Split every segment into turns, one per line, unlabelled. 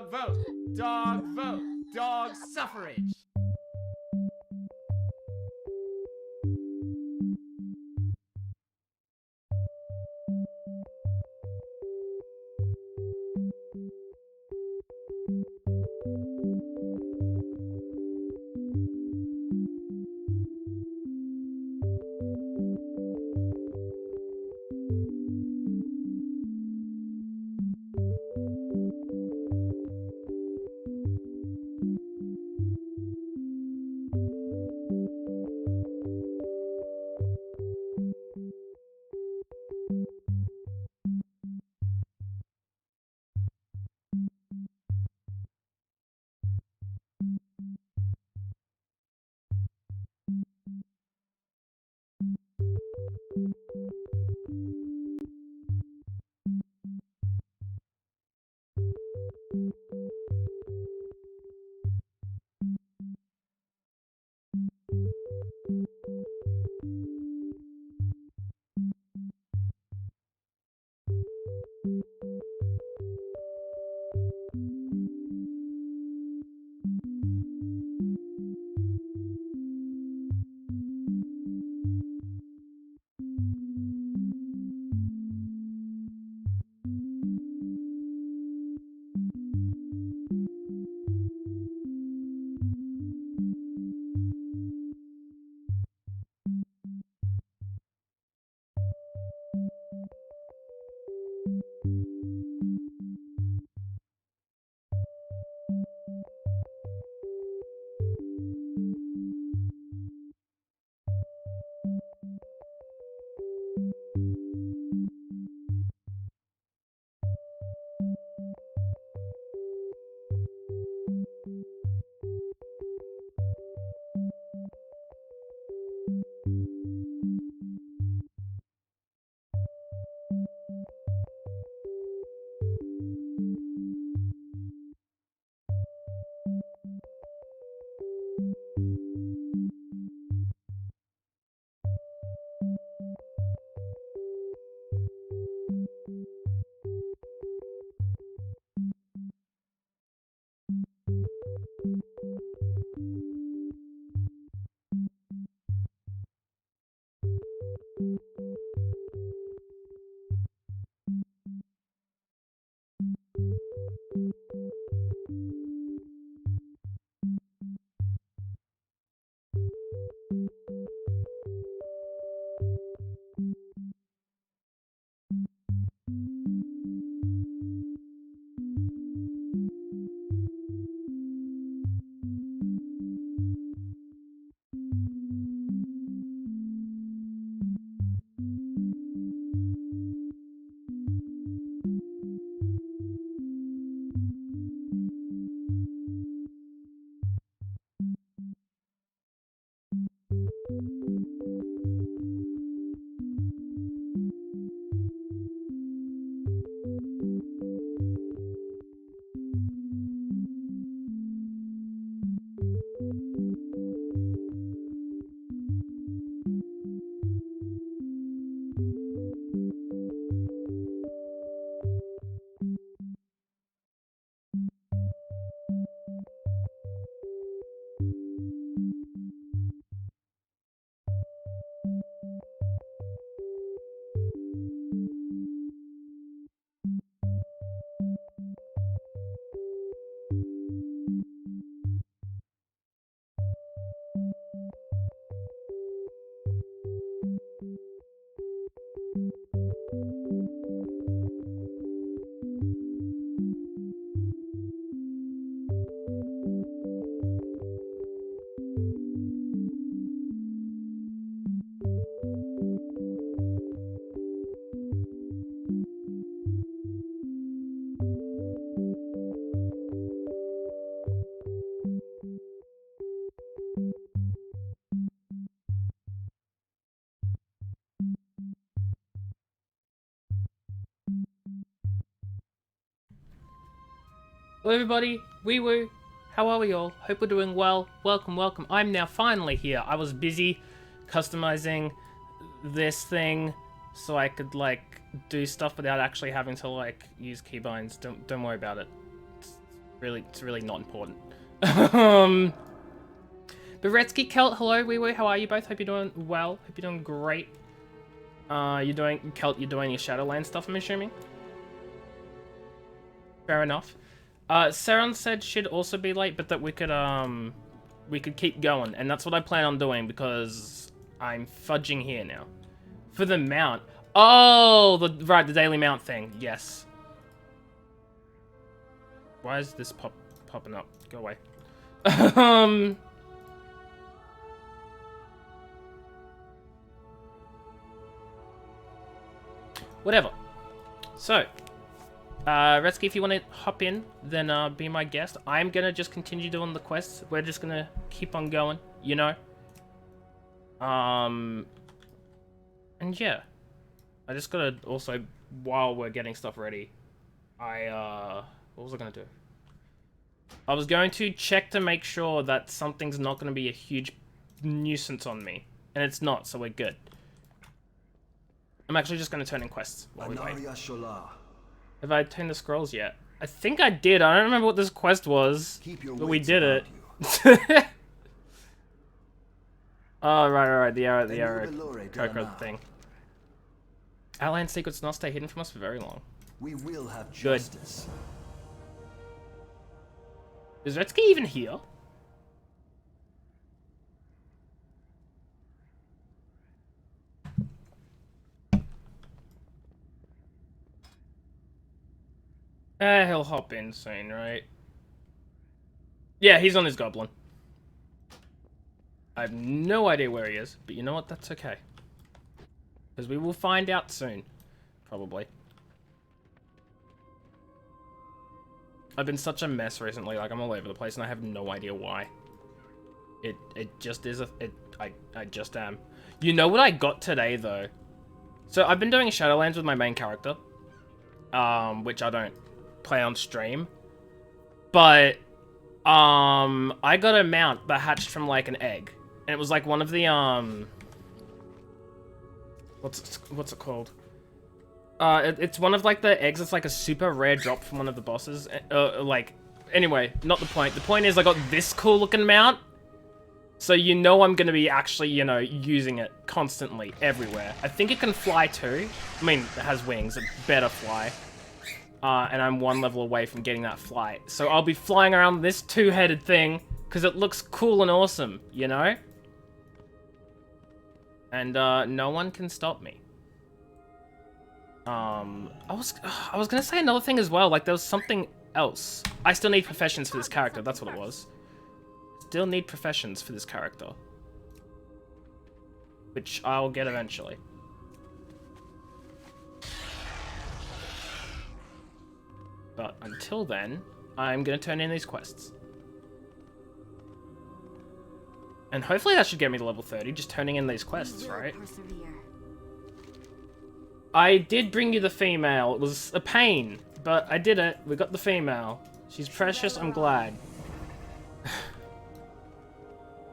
Dog vote. Dog vote. Dog suffrage.
Hello everybody, wee woo, how are we all? Hope we're doing well. Welcome, welcome. I'm now finally here. I was busy customizing this thing so I could like do stuff without actually having to like use keybinds. Don't worry about it. Really, it's really not important. Beretsky, Kelt, hello, wee wee, how are you both? Hope you're doing well. Hope you're doing great. You're doing, Kelt, you're doing your Shadowland stuff, I'm assuming? Fair enough. Saron said she'd also be late, but that we could keep going, and that's what I plan on doing because I'm fudging here now. For the mount. Oh, the daily mount thing. Yes. Why is this popping up? Go away. Whatever. So, Retsky, if you want to hop in, then be my guest. I'm gonna just continue doing the quests. We're just gonna keep on going, you know? And yeah. I just gotta also, while we're getting stuff ready, what was I gonna do? I was going to check to make sure that something's not gonna be a huge nuisance on me. And it's not, so we're good. I'm actually just gonna turn in quests while we wait. Have I turned the scrolls yet? I think I did. I don't remember what this quest was, but we did it. Oh, right. The arrow Coco thing. Outland secrets not stay hidden from us for very long.
We will have justice.
Good. Is Retsky even here? He'll hop in soon, right? Yeah, he's on his goblin. I have no idea where he is, but you know what? That's okay. Because we will find out soon. Probably. I've been such a mess recently, like I'm all over the place and I have no idea why. It just is I just am. You know what I got today though? So I've been doing Shadowlands with my main character. Which I don't play on stream. But I got a mount that hatched from like an egg. And it was like one of the what's it called? It's one of like the eggs. It's like a super rare drop from one of the bosses. Like, anyway, not the point. The point is I got this cool looking mount. So you know I'm gonna be actually, you know, using it constantly everywhere. I think it can fly too. I mean, it has wings. It better fly. And I'm one level away from getting that flight. So I'll be flying around this two-headed thing because it looks cool and awesome, you know? And no one can stop me. I was gonna say another thing as well. Like there was something else. I still need professions for this character. That's what it was. Still need professions for this character, which I'll get eventually. But until then, I'm gonna turn in these quests. And hopefully that should get me to level 30, just turning in these quests, right? I did bring you the female. It was a pain, but I did it. We got the female. She's precious, I'm glad.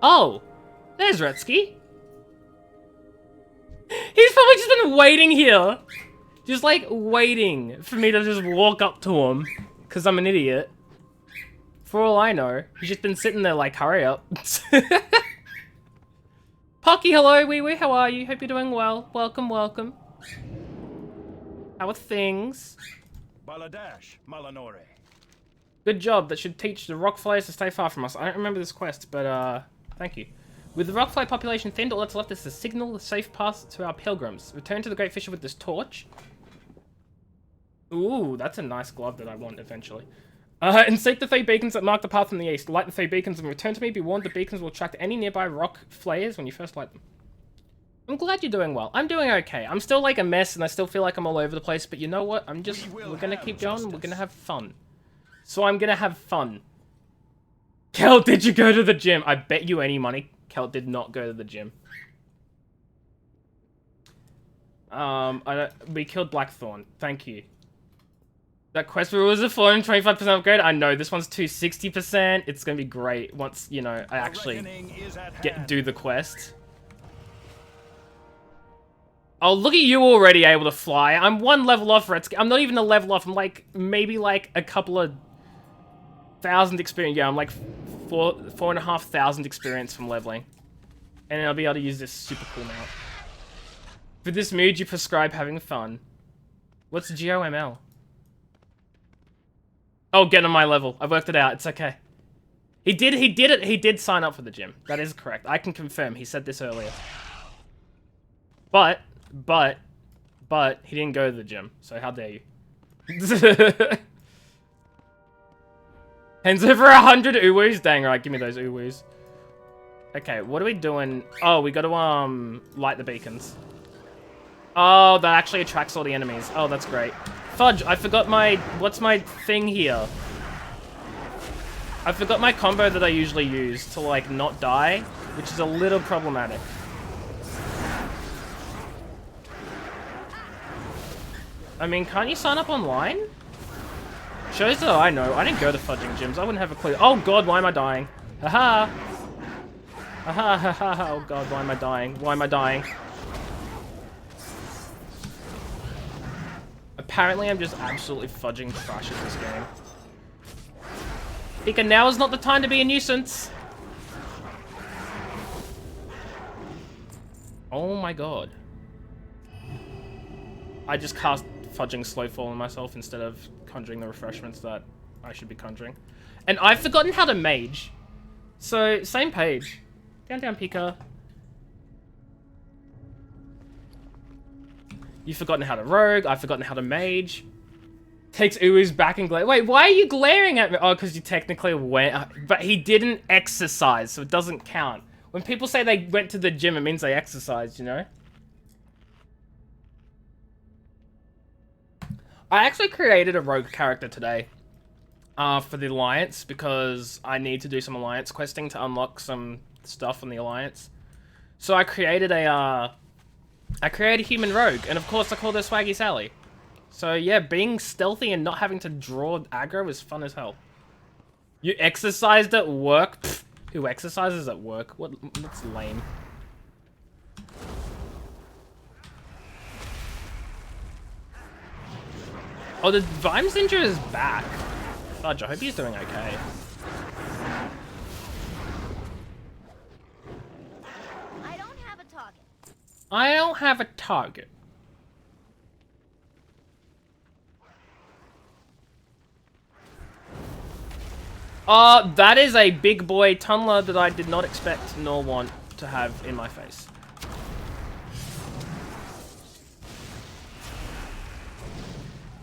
Oh! There's Retsky! He's probably just been waiting here! Just like waiting for me to just walk up to him. Because I'm an idiot. For all I know, he's just been sitting there like, hurry up. Pocky, hello, wee wee, how are you? Hope you're doing well. Welcome, welcome. How are things?
Baladash, Malanore.
Good job. That should teach the rock flies to stay far from us. I don't remember this quest, but thank you. With the rock fly population thinned, all that's left is to signal the safe path to our pilgrims. Return to the Great Fisher with this torch. Ooh, that's a nice glove that I want eventually. And seek the 3 beacons that mark the path from the east. Light the 3 beacons and return to me. Be warned the beacons will attract any nearby rock flares when you first light them. I'm glad you're doing well. I'm doing okay. I'm still like a mess and I still feel like I'm all over the place, but you know what? We're gonna keep going. We're gonna have fun. So I'm gonna have fun. Kel, did you go to the gym? I bet you any money Kel did not go to the gym. We killed Blackthorn. Thank you. That quest was a 425% upgrade. I know, this one's 260%. It's gonna be great once, you know, I actually do the quest. Oh, look at you already able to fly. I'm 1 level off, Retsky. I'm not even a level off. I'm like, maybe like a couple of 1,000 experience. Yeah, I'm like 4,500 experience from leveling. And I'll be able to use this super cool mount. For this mood, you prescribe having fun. What's GOML? Oh, get on my level. I've worked it out. It's okay. He did sign up for the gym. That is correct. I can confirm. He said this earlier. But, he didn't go to the gym. So how dare you? Hands over 100 uwus? Dang, right. Give me those uwus. Okay, what are we doing? Oh, we got to, light the beacons. Oh, that actually attracts all the enemies. Oh, that's great. Fudge, I forgot my... What's my thing here? I forgot my combo that I usually use to, like, not die, which is a little problematic. I mean, can't you sign up online? Shows that I know. I didn't go to fudging gyms. I wouldn't have a clue. Oh, God, why am I dying? Haha. Haha, haha. Oh, God, why am I dying? Why am I dying? Apparently, I'm just absolutely fudging trash at this game. Pika, now is not the time to be a nuisance. Oh my god. I just cast fudging slowfall on myself instead of conjuring the refreshments that I should be conjuring. And I've forgotten how to mage. So, same page. Down, Pika. You've forgotten how to rogue. I've forgotten how to mage. Takes Uwu's back and glare. Wait, why are you glaring at me? Oh, because you technically went... But he didn't exercise, so it doesn't count. When people say they went to the gym, it means they exercised, you know? I actually created a rogue character today. For the Alliance, because I need to do some Alliance questing to unlock some stuff on the Alliance. So I created a human rogue, and of course I called her Swaggy Sally. So yeah, being stealthy and not having to draw aggro is fun as hell. You exercised at work? Pfft, who exercises at work? That's lame. Oh, the Vimes Ninja is back. Fudge, I hope he's doing okay.
I don't have a target.
I don't have a target. That is a big boy tunneler that I did not expect nor want to have in my face.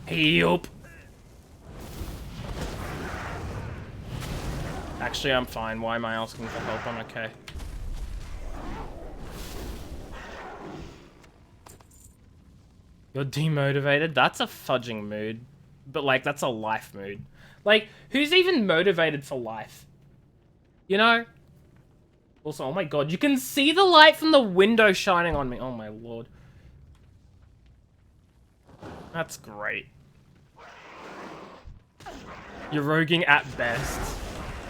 Help. Actually, I'm fine. Why am I asking for help? I'm okay. You're demotivated? That's a fudging mood. But, like, that's a life mood. Like, who's even motivated for life? You know? Also, oh my god, you can see the light from the window shining on me. Oh my lord. That's great. You're roguing at best.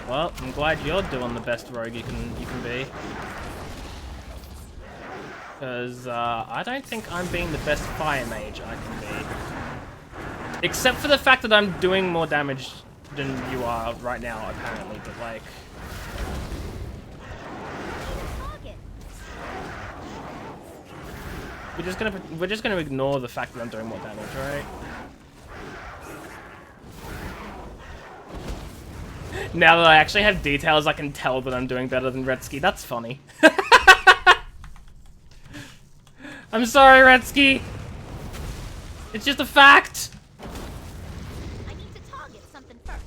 Well, I'm glad you're doing the best rogue you can be. Because, I don't think I'm being the best fire mage I can be. Except for the fact that I'm doing more damage than you are right now, apparently, but like... We're just gonna ignore the fact that I'm doing more damage, right? Now that I actually have details, I can tell that I'm doing better than Retsky. That's funny. I'm sorry, Retsky. It's just a fact.
I need to target something first.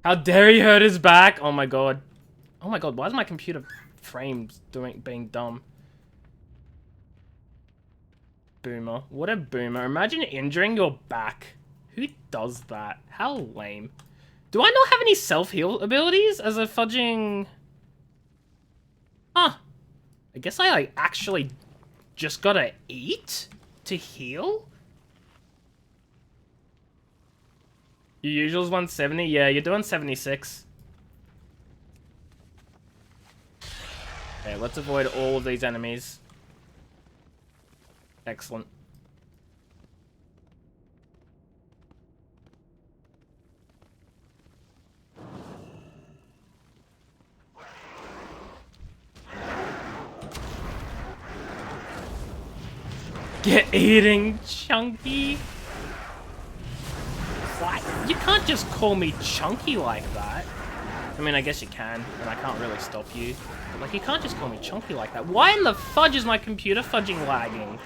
How dare he hurt his back? Oh my god. Oh my god, why is my computer frames being dumb? Boomer. What a boomer. Imagine injuring your back. Who does that? How lame. Do I not have any self-heal abilities as a fudging... Huh. I guess I like actually just gotta eat to heal? Your usual's 170? Yeah, you're doing 76. Okay, let's avoid all of these enemies. Excellent. Get eating, Chunky. What? You can't just call me Chunky like that. I mean, I guess you can, and I can't really stop you. But, like, you can't just call me Chunky like that. Why in the fudge is my computer fudging lagging?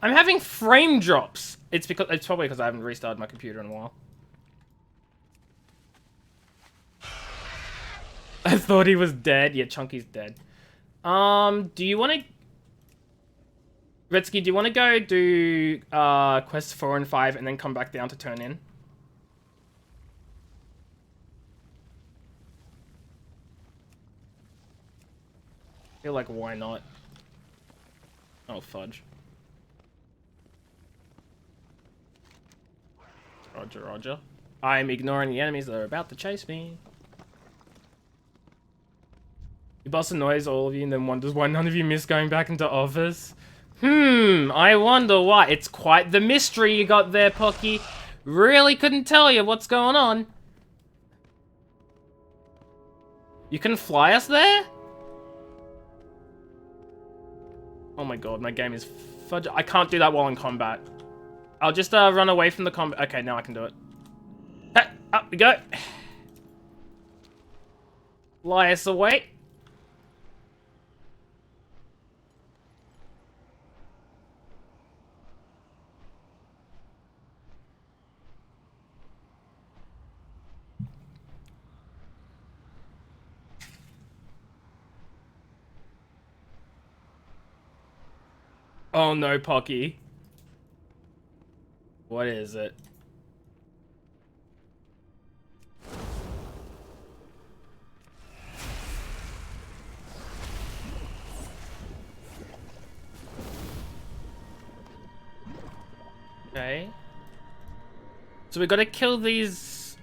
I'm having frame drops. It's probably because I haven't restarted my computer in a while. I thought he was dead. Yeah, Chunky's dead. Do you want to... Retsky, do you want to go do quests 4 and 5 and then come back down to turn in? I feel like, why not? Oh, fudge. Roger, roger. I'm ignoring the enemies that are about to chase me. Your boss annoys all of you and then wonders why none of you miss going back into office. I wonder why. It's quite the mystery you got there, Pocky. Really couldn't tell you what's going on. You can fly us there? Oh my god, my game is fudge. I can't do that while in combat. I'll just run away from the combat. Okay, now I can do it. Hey, up we go. Fly us away. Oh no, Pocky. What is it? Okay. So we gotta kill these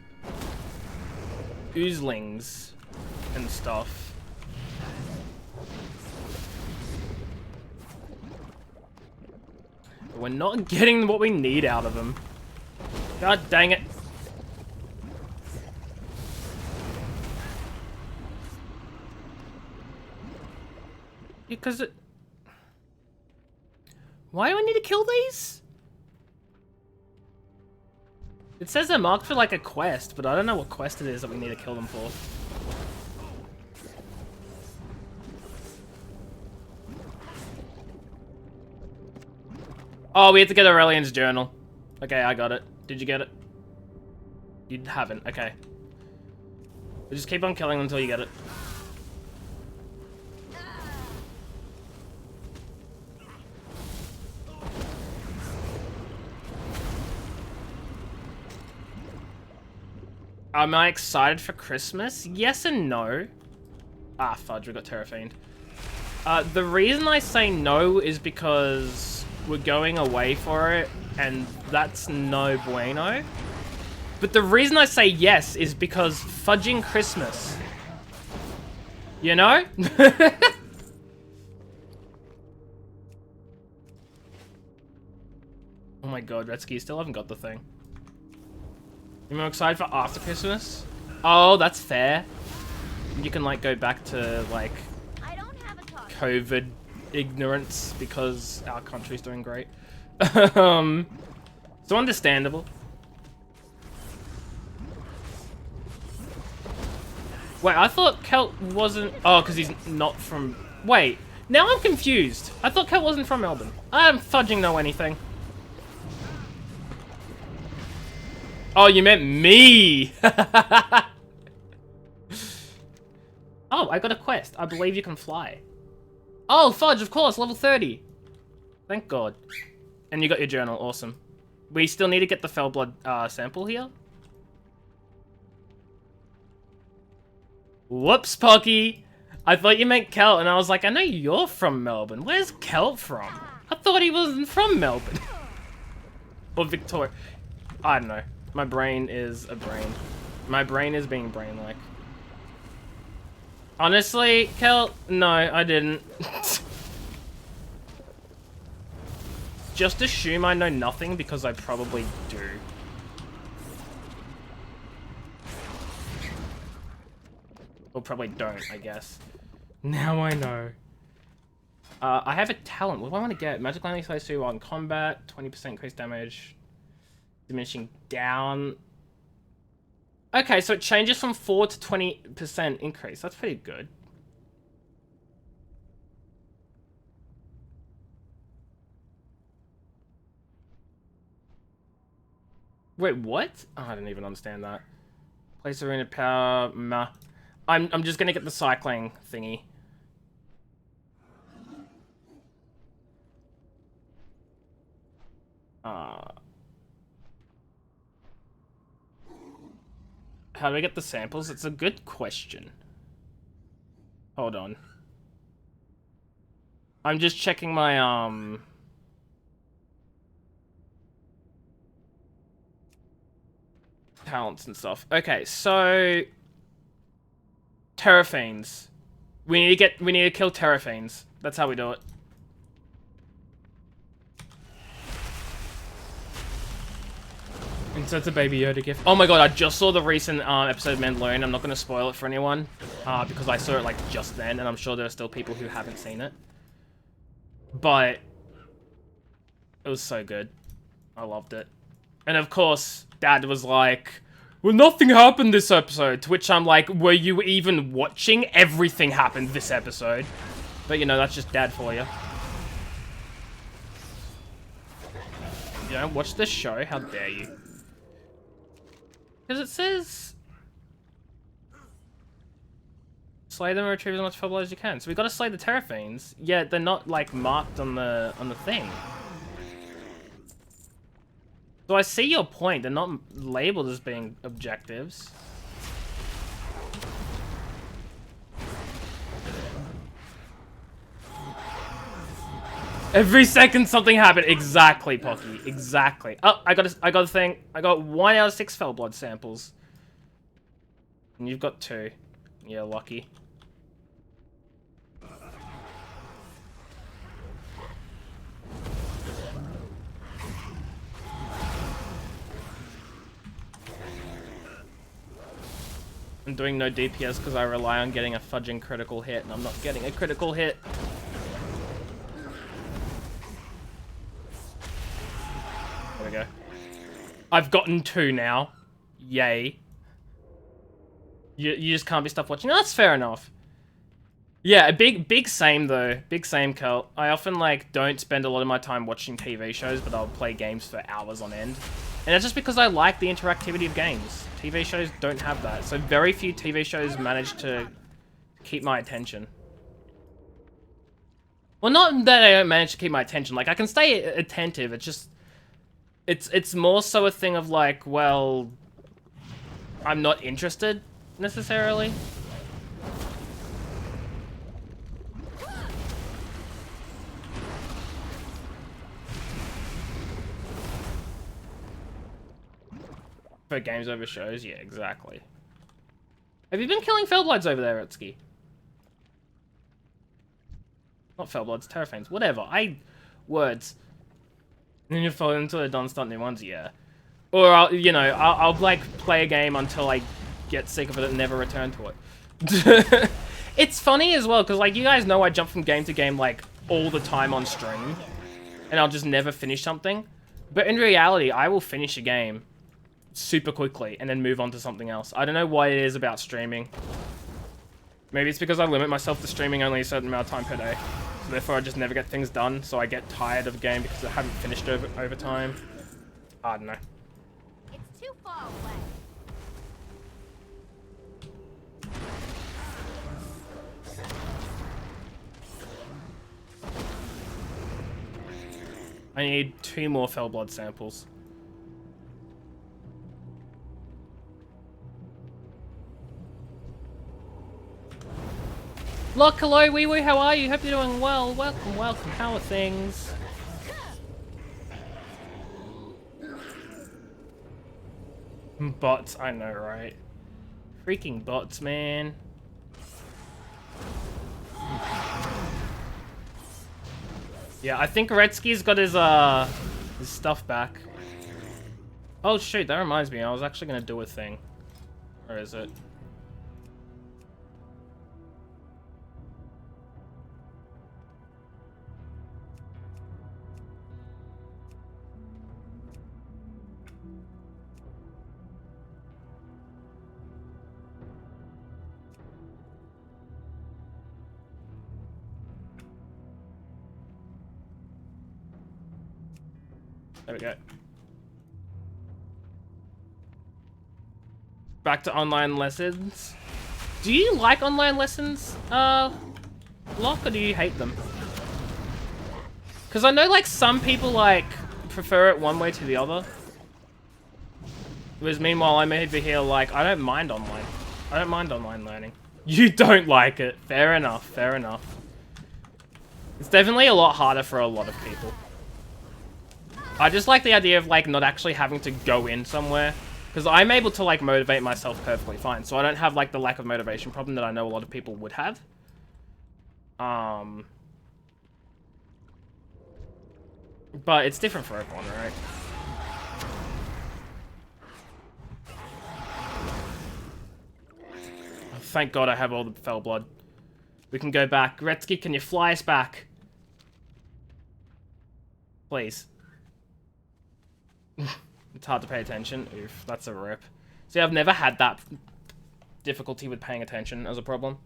oozlings and stuff. We're not getting what we need out of them. God dang it. Because it... Why do I need to kill these? It says they're marked for like a quest, but I don't know what quest it is that we need to kill them for. Oh, we have to get Aurelian's journal. Okay, I got it. Did you get it? You haven't. Okay. We just keep on killing them until you get it. Am I excited for Christmas? Yes and no. Ah, fudge, we got Terra Fiend. The reason I say no is because we're going away for it, and that's no bueno. But the reason I say yes is because fudging Christmas. You know? Oh my god, Retsky, you still haven't got the thing. You more excited for after Christmas? Oh, that's fair. You can like go back to like COVID ignorance because our country's doing great. So understandable. Wait, I thought Kelt wasn't... Oh, because he's not from... Wait, now I'm confused. I thought Kelt wasn't from Melbourne. I'm fudging know anything. Oh, you meant me! Oh, I got a quest. I believe you can fly. Oh, fudge, of course, level 30. Thank God. And you got your journal, awesome. We still need to get the Fellblood sample here. Whoops, Pocky. I thought you meant Kelt, and I was like, I know you're from Melbourne. Where's Kelt from? I thought he wasn't from Melbourne. Or Victoria. I don't know. My brain is a brain. My brain is being brain-like. Honestly, Kelt, no, I didn't. Just assume I know nothing because I probably do. Or probably don't, I guess. Now I know. I have a talent. What do I want to get? Magic landing size 2 while in combat. 20% increased damage. Diminishing down. Okay, so it changes from 4 to 20% increase. That's pretty good. Wait, what? Oh, I didn't even understand that. Place arena power. Meh. I'm just gonna get the cycling thingy. How do I get the samples? It's a good question. Hold on. I'm just checking my, talents and stuff. Okay, so... Terrafiends. We need to kill Terrafiends. That's how we do it. Insert a Baby Yoda gift. Oh my god, I just saw the recent episode of Mandalorian. I'm not going to spoil it for anyone. Because I saw it like just then, and I'm sure there are still people who haven't seen it. But... it was so good. I loved it. And of course, Dad was like, well, nothing happened this episode. To which I'm like, were you even watching? Everything happened this episode. But you know, that's just Dad for you. You don't watch this show? How dare you? Because it says... slay them and retrieve as much trouble as you can. So we gotta slay the Terrafiends. Yeah, they're not, like, marked on the thing. So I see your point. They're not labeled as being objectives. Every second something happened. Exactly, Pocky. Exactly. Oh, I got a thing. I got 1 out of 6 fell blood samples. And you've got 2. Yeah, lucky. I'm doing no DPS because I rely on getting a fudging critical hit, and I'm not getting a critical hit. There we go. I've gotten 2 now. Yay. You just can't be stopped watching. No, that's fair enough. Yeah, a big same though. Big same, Kel. I often like don't spend a lot of my time watching TV shows, but I'll play games for hours on end. And that's just because I like the interactivity of games. TV shows don't have that. So very few TV shows manage to keep my attention. Well, not that I don't manage to keep my attention. Like, I can stay attentive. It's just... It's more so a thing of like, well... I'm not interested, necessarily. For games over shows? Yeah, exactly. Have you been killing Fellbloods over there, Utski? Not Fellbloods, Terrafiends, whatever. Words. And then you fall into the non-stop new ones, yeah. Or I'll like play a game until I get sick of it and never return to it. It's funny as well, because like you guys know I jump from game to game like all the time on stream. And I'll just never finish something. But in reality, I will finish a game super quickly and then move on to something else. I don't know what it is about streaming. Maybe it's because I limit myself to streaming only a certain amount of time per day. So therefore I just never get things done, so I get tired of a game because I haven't finished over time. I don't know.
It's too far away.
I need 2 more Fellblood samples. Look, hello, wee wee, how are you? Hope you're doing well. Welcome, welcome. How are things? Bots, I know, right? Freaking bots, man. Yeah, I think Redski's got his stuff back. Oh shoot, that reminds me, I was actually gonna do a thing. Where is it? There we go. Back to online lessons. Do you like online lessons, Locke, or do you hate them? Because I know, like, some people, like, prefer it one way to the other. Whereas, meanwhile, I'm over here, like, I don't mind online. I don't mind online learning. You don't like it. Fair enough, fair enough. It's definitely a lot harder for a lot of people. I just like the idea of, like, not actually having to go in somewhere. Because I'm able to, like, motivate myself perfectly fine. So I don't have, like, the lack of motivation problem that I know a lot of people would have. But it's different for everyone, right? Oh, thank God I have all the fell blood. We can go back. Gretzky, can you fly us back? Please. It's hard to pay attention. Oof, that's a rip. See, I've never had that difficulty with paying attention as a problem.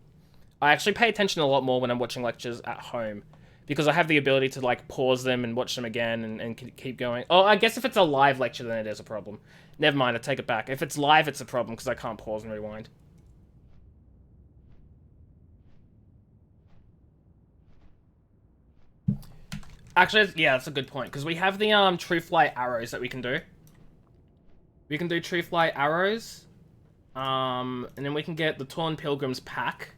I actually pay attention a lot more when I'm watching lectures at home. Because I have the ability to, like, pause them and watch them again and keep going. Oh, I guess if it's a live lecture, then it is a problem. Never mind, I take it back. If it's live, it's a problem because I can't pause and rewind. Actually, yeah, that's a good point. Because we have the true flight arrows that we can do. We can do true flight arrows. And then we can get the Torn Pilgrim's pack.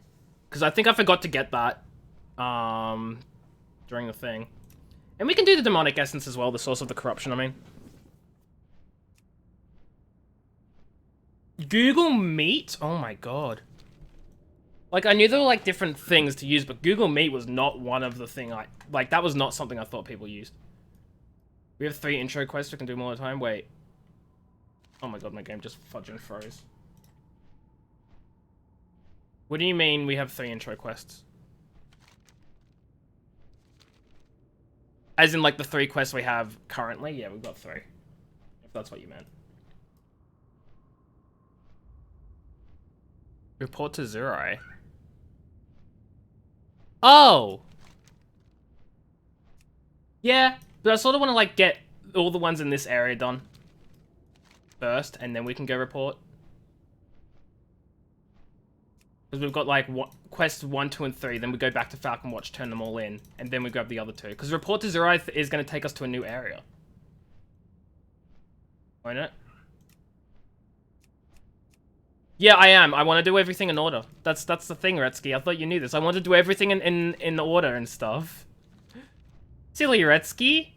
Because I think I forgot to get that. During the thing. And we can do the demonic essence as well, the source of the corruption, I mean. Google Meet? Oh my god. Like, I knew there were, like, different things to use, but Google Meet was not one of the thing I... Like, that was not something I thought people used. We have 3 intro quests we can do them all the time. Wait. Oh my god, my game just fudging froze. What do you mean we have 3 intro quests? As in, like, the 3 quests we have currently? Yeah, we've got 3. If that's what you meant. Report to Zero. Oh! Yeah, but I sort of want to, like, get all the ones in this area done first, and then we can go report. Because we've got, like, quests 1, 2, and 3, then we go back to Falcon Watch, turn them all in, and then we grab the other 2. Because Report to Zero is going to take us to a new area. Won't it? Yeah, I am. I want to do everything in order. That's the thing, Retsky. I thought you knew this. I want to do everything in order and stuff. Silly Retsky.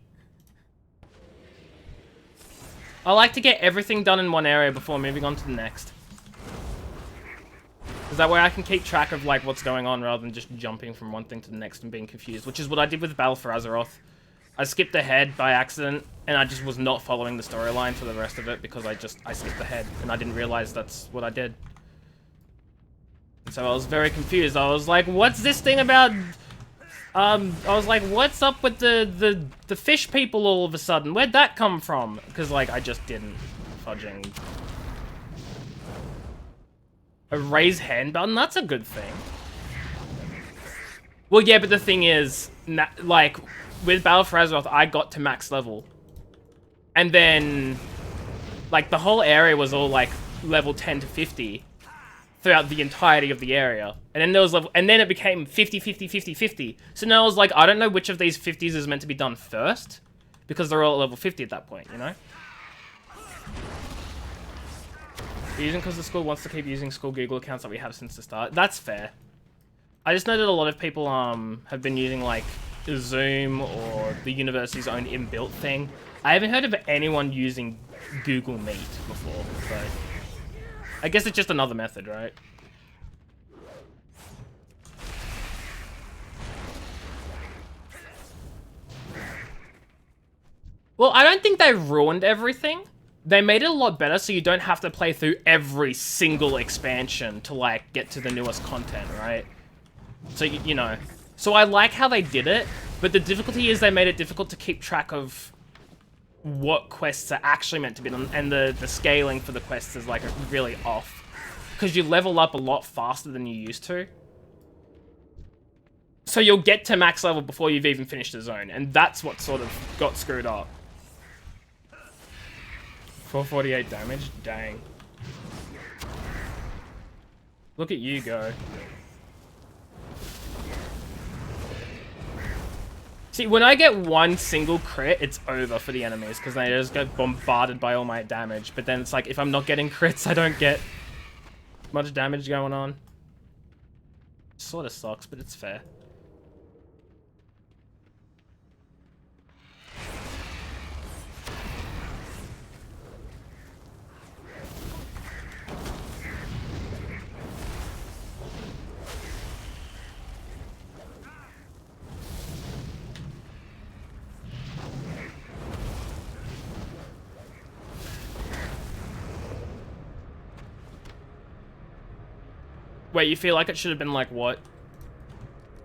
I like to get everything done in one area before moving on to the next. Because that way I can keep track of, like, what's going on rather than just jumping from one thing to the next and being confused, which is what I did with Battle for Azeroth. I skipped ahead by accident, and I just was not following the storyline for the rest of it because I skipped ahead, and I didn't realize that's what I did. And so I was very confused. I was like, what's this thing about... I was like, what's up with the fish people all of a sudden? Where'd that come from? Because, like, I just didn't fudging... A raise hand button? That's a good thing. Well, yeah, but the thing is, like, with Battle for Azeroth, I got to max level. And then, like, the whole area was all, like, level 10 to 50 throughout the entirety of the area. And then there was and then it became 50, 50, 50, 50. So now I was like, I don't know which of these 50s is meant to be done first, because they're all at level 50 at that point, you know? Using because the school wants to keep using school Google accounts that we have since the start. That's fair. I just know that a lot of people have been using, like, Zoom or the university's own inbuilt thing. I haven't heard of anyone using Google Meet before, so I guess it's just another method, right? Well, I don't think they ruined everything. They made it a lot better so you don't have to play through every single expansion to, like, get to the newest content, right? So, you know. So I like how they did it, but the difficulty is they made it difficult to keep track of what quests are actually meant to be done, and the scaling for the quests is, like, really off. Because you level up a lot faster than you used to. So you'll get to max level before you've even finished the zone, and that's what sort of got screwed up. 448 damage? Dang. Look at you go. See, when I get one single crit, it's over for the enemies, because they just get bombarded by all my damage. But then it's like, if I'm not getting crits, I don't get much damage going on. Sort of sucks, but it's fair. Wait, you feel like it should have been like what?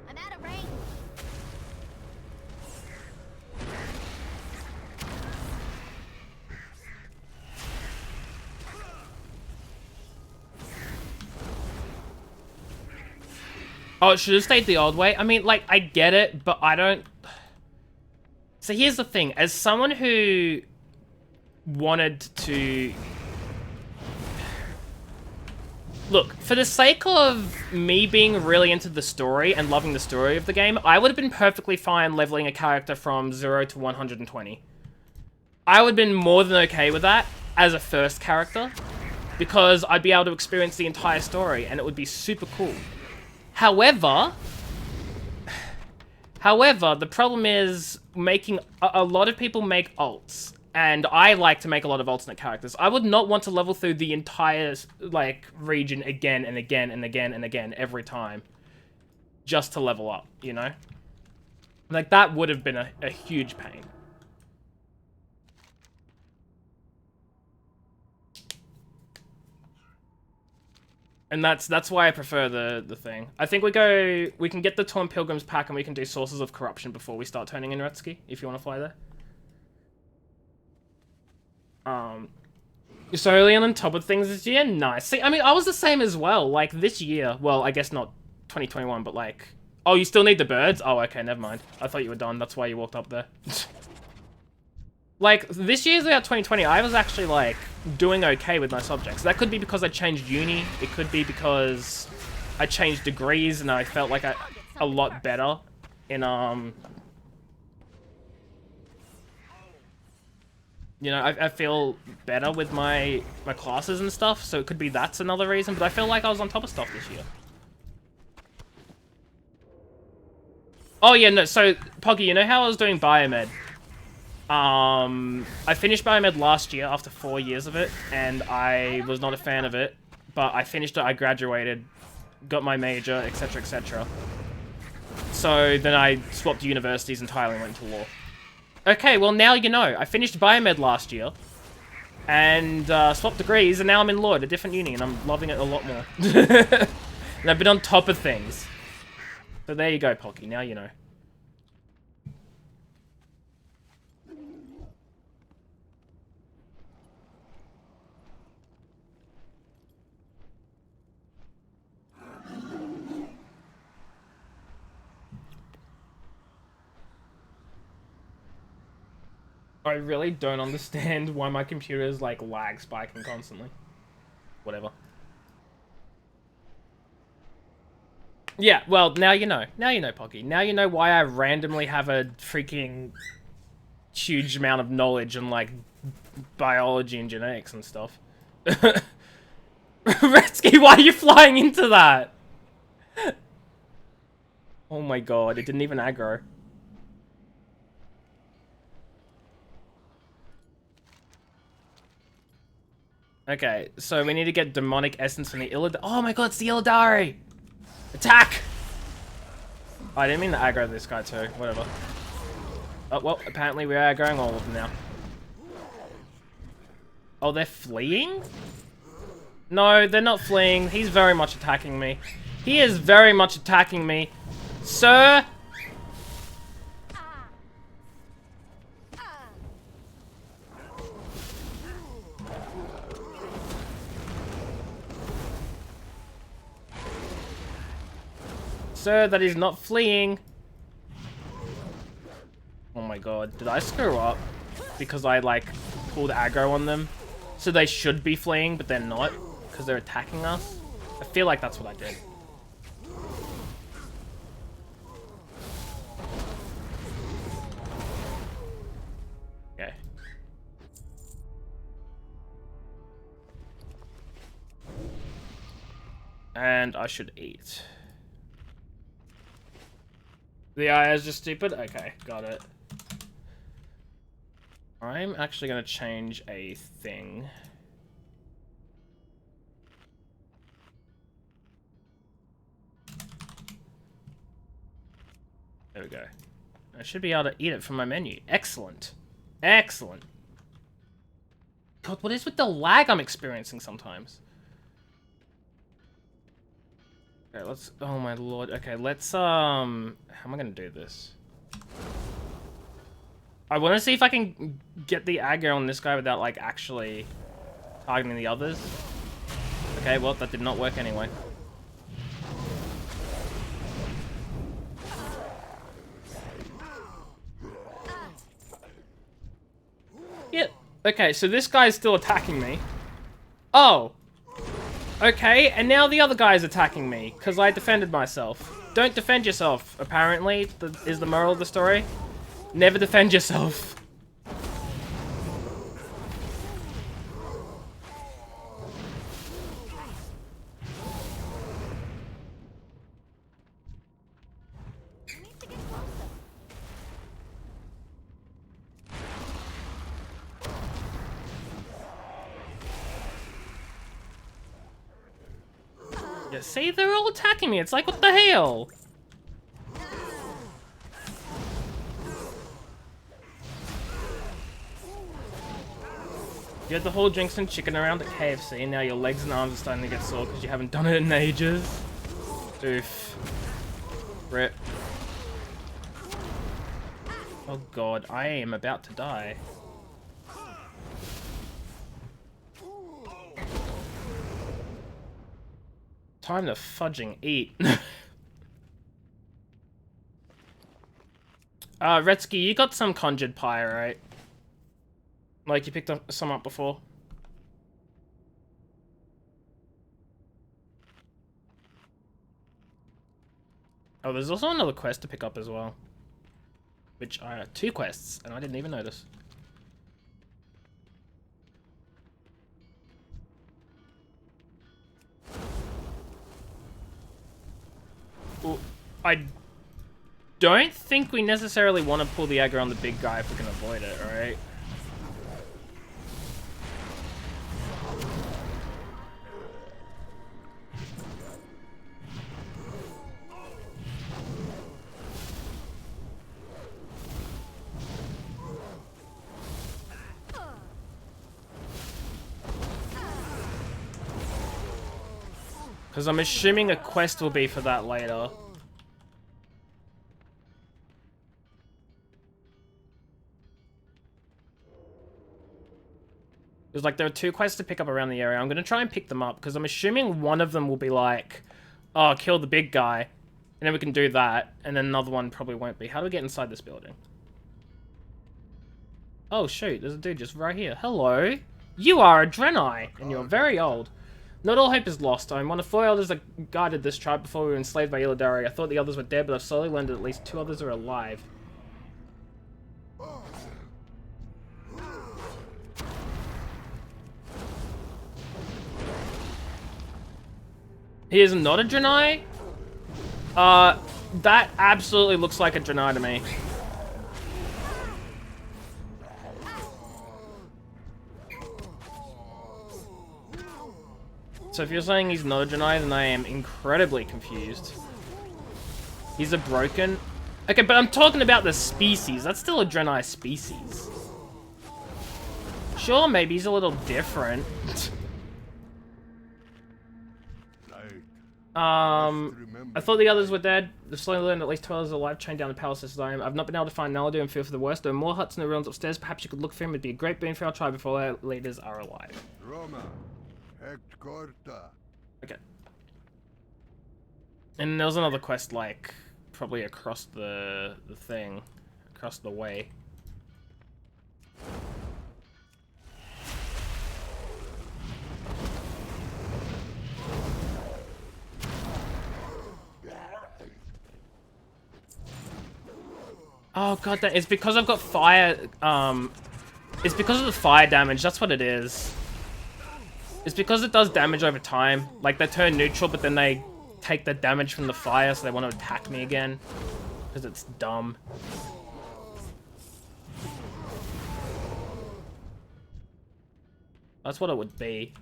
I'm out of range.
Oh, it should have stayed the old way. I mean, like, I get it, but I don't... So here's the thing. As someone who wanted to... Look, for the sake of me being really into the story and loving the story of the game, I would have been perfectly fine leveling a character from 0 to 120. I would have been more than okay with that as a first character, because I'd be able to experience the entire story and it would be super cool. However, the problem is making... A lot of people make alts. And I like to make a lot of alternate characters. I would not want to level through the entire, like, region again and again and again and again every time. Just to level up, you know? Like, that would have been a huge pain. And that's why I prefer the thing. I think we can get the Torn Pilgrims pack and we can do Sources of Corruption before we start turning in Retsky, if you want to fly there. You're so early on top of things this year? Nice. See, I mean, I was the same as well. Like, this year... Well, I guess not 2021, but like... Oh, you still need the birds? Oh, okay, never mind. I thought you were done. That's why you walked up there. Like, this year's about 2020. I was actually, like, doing okay with my subjects. That could be because I changed uni. It could be because I changed degrees and I felt like a lot better in, you know, I feel better with my classes and stuff, so it could be that's another reason, but I feel like I was on top of stuff this year. Oh yeah, no, so, Poggy, you know how I was doing Biomed? I finished Biomed last year after 4 years of it, and I was not a fan of it, but I finished it, I graduated, got my major, etc, etc. So then I swapped universities entirely and went into law. Okay, well now you know. I finished Biomed last year, and swapped degrees, and now I'm in law at a different uni, and I'm loving it a lot more. And I've been on top of things. So there you go, Pocky, now you know. I really don't understand why my computer is like lag spiking constantly. Whatever. Yeah, well, now you know. Now you know, Pocky. Now you know why I randomly have a freaking huge amount of knowledge on like biology and genetics and stuff. Retsky, why are you flying into that? Oh my god, it didn't even aggro. Okay, so we need to get demonic essence from the Illidari. Oh my god, it's the Illidari! Attack! Oh, I didn't mean to aggro this guy too. Whatever. Oh, well, apparently we are aggroing all of them now. Oh, they're fleeing? No, they're not fleeing. He's very much attacking me. He is very much attacking me. Sir! Sir, that is not fleeing. Oh my god, did I screw up? Because I, like, pulled aggro on them? So they should be fleeing, but they're not, because they're attacking us. I feel like that's what I did. Okay. And I should eat. The AI is just stupid? Okay, got it. I'm actually going to change a thing. There we go. I should be able to eat it from my menu. Excellent. Excellent. God, what is with the lag I'm experiencing sometimes? Okay, let's... Oh my lord. Okay, let's, how am I gonna do this? I want to see if I can get the aggro on this guy without, like, actually targeting the others. Okay, well, that did not work anyway. Yep. Okay, so this guy's still attacking me. Oh. Okay, and now the other guy's attacking me, because I defended myself. Don't defend yourself, apparently, is the moral of the story. Never defend yourself. Yeah, see, they're all attacking me. It's like, what the hell? You had the whole drinks and chicken around at KFC, and now your legs and arms are starting to get sore because you haven't done it in ages. Oof. Rip. Oh god, I am about to die. Time to fudging eat. Retsky, you got some conjured pie, right? Like, you picked up some up before? Oh, there's also another quest to pick up as well. Which are 2 quests, and I didn't even notice. Ooh, I don't think we necessarily want to pull the aggro on the big guy if we can avoid it, alright? Because I'm assuming a quest will be for that later. There's like, there are 2 quests to pick up around the area. I'm going to try and pick them up, because I'm assuming one of them will be like, oh, kill the big guy. And then we can do that. And then another one probably won't be. How do we get inside this building? Oh, shoot. There's a dude just right here. Hello. You are a Draenei, and you're very old. Not all hope is lost. I'm one of 4 elders that guided this tribe before we were enslaved by Illidari. I thought the others were dead, but I've slowly learned that at least 2 others are alive. He is not a Draenei? That absolutely looks like a Draenei to me. So if you're saying he's not a Draenei, then I am incredibly confused. He's a broken... Okay, but I'm talking about the species. That's still a Draenei species. Sure, maybe he's a little different. I thought the others were dead. They've slowly learned at least 2 others are alive, chained down the palace system. I've not been able to find Naladu and fear for the worst. There are more huts in the ruins upstairs. Perhaps you could look for him. It'd be a great boon for our tribe before our leaders are alive.
Roma, Hectorta.
Okay. And there was another quest, like, probably across the thing. Across the way. Oh god, it's because I've got fire, it's because of the fire damage, that's what it is. It's because it does damage over time. Like, they turn neutral, but then they take the damage from the fire, so they want to attack me again. Because it's dumb. That's what it would be.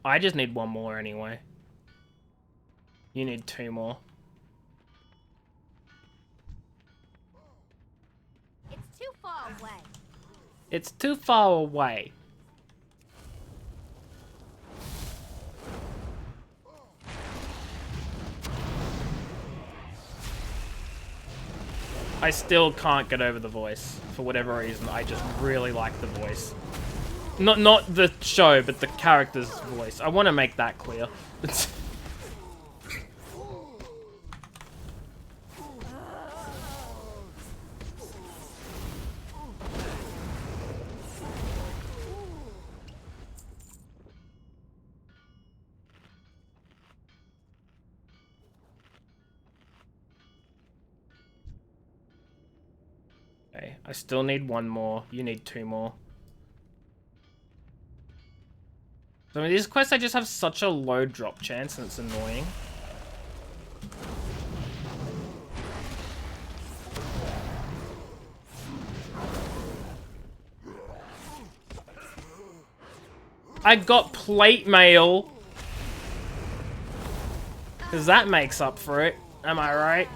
I just need one more anyway. You need 2 more.
It's too far away.
It's too far away. I still can't get over the voice for whatever reason. I just really like the voice. Not the show, but the character's voice. I want to make that clear. Okay, I still need 1 more. You need 2 more. So I mean, these quests, I just have such a low drop chance, and it's annoying. I got plate mail. Because that makes up for it. Am I right?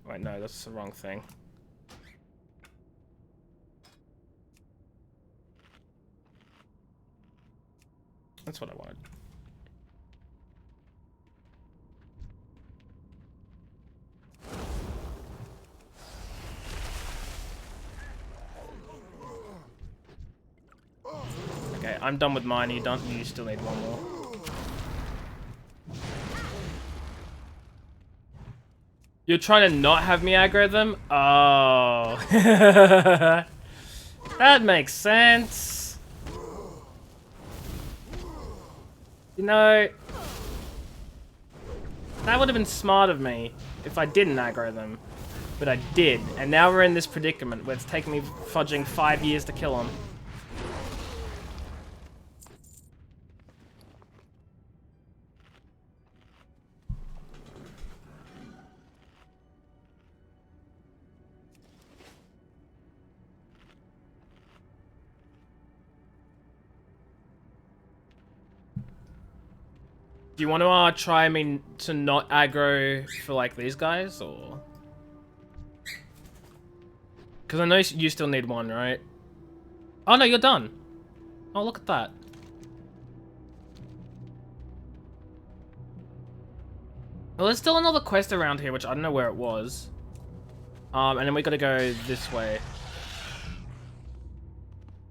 Wait, no, that's the wrong thing. That's what I wanted. Okay, I'm done with mine. You don't. You still need 1 more. You're trying to not have me aggro them? Oh. That makes sense. You know, that would have been smart of me if I didn't aggro them. But I did, and now we're in this predicament where it's taken me fudging 5 years to kill them. Do you want to try, I mean, to not aggro for like these guys, or? Because I know you still need 1, right? Oh no, you're done. Oh, look at that. Well, there's still another quest around here, which I don't know where it was. And then we gotta go this way.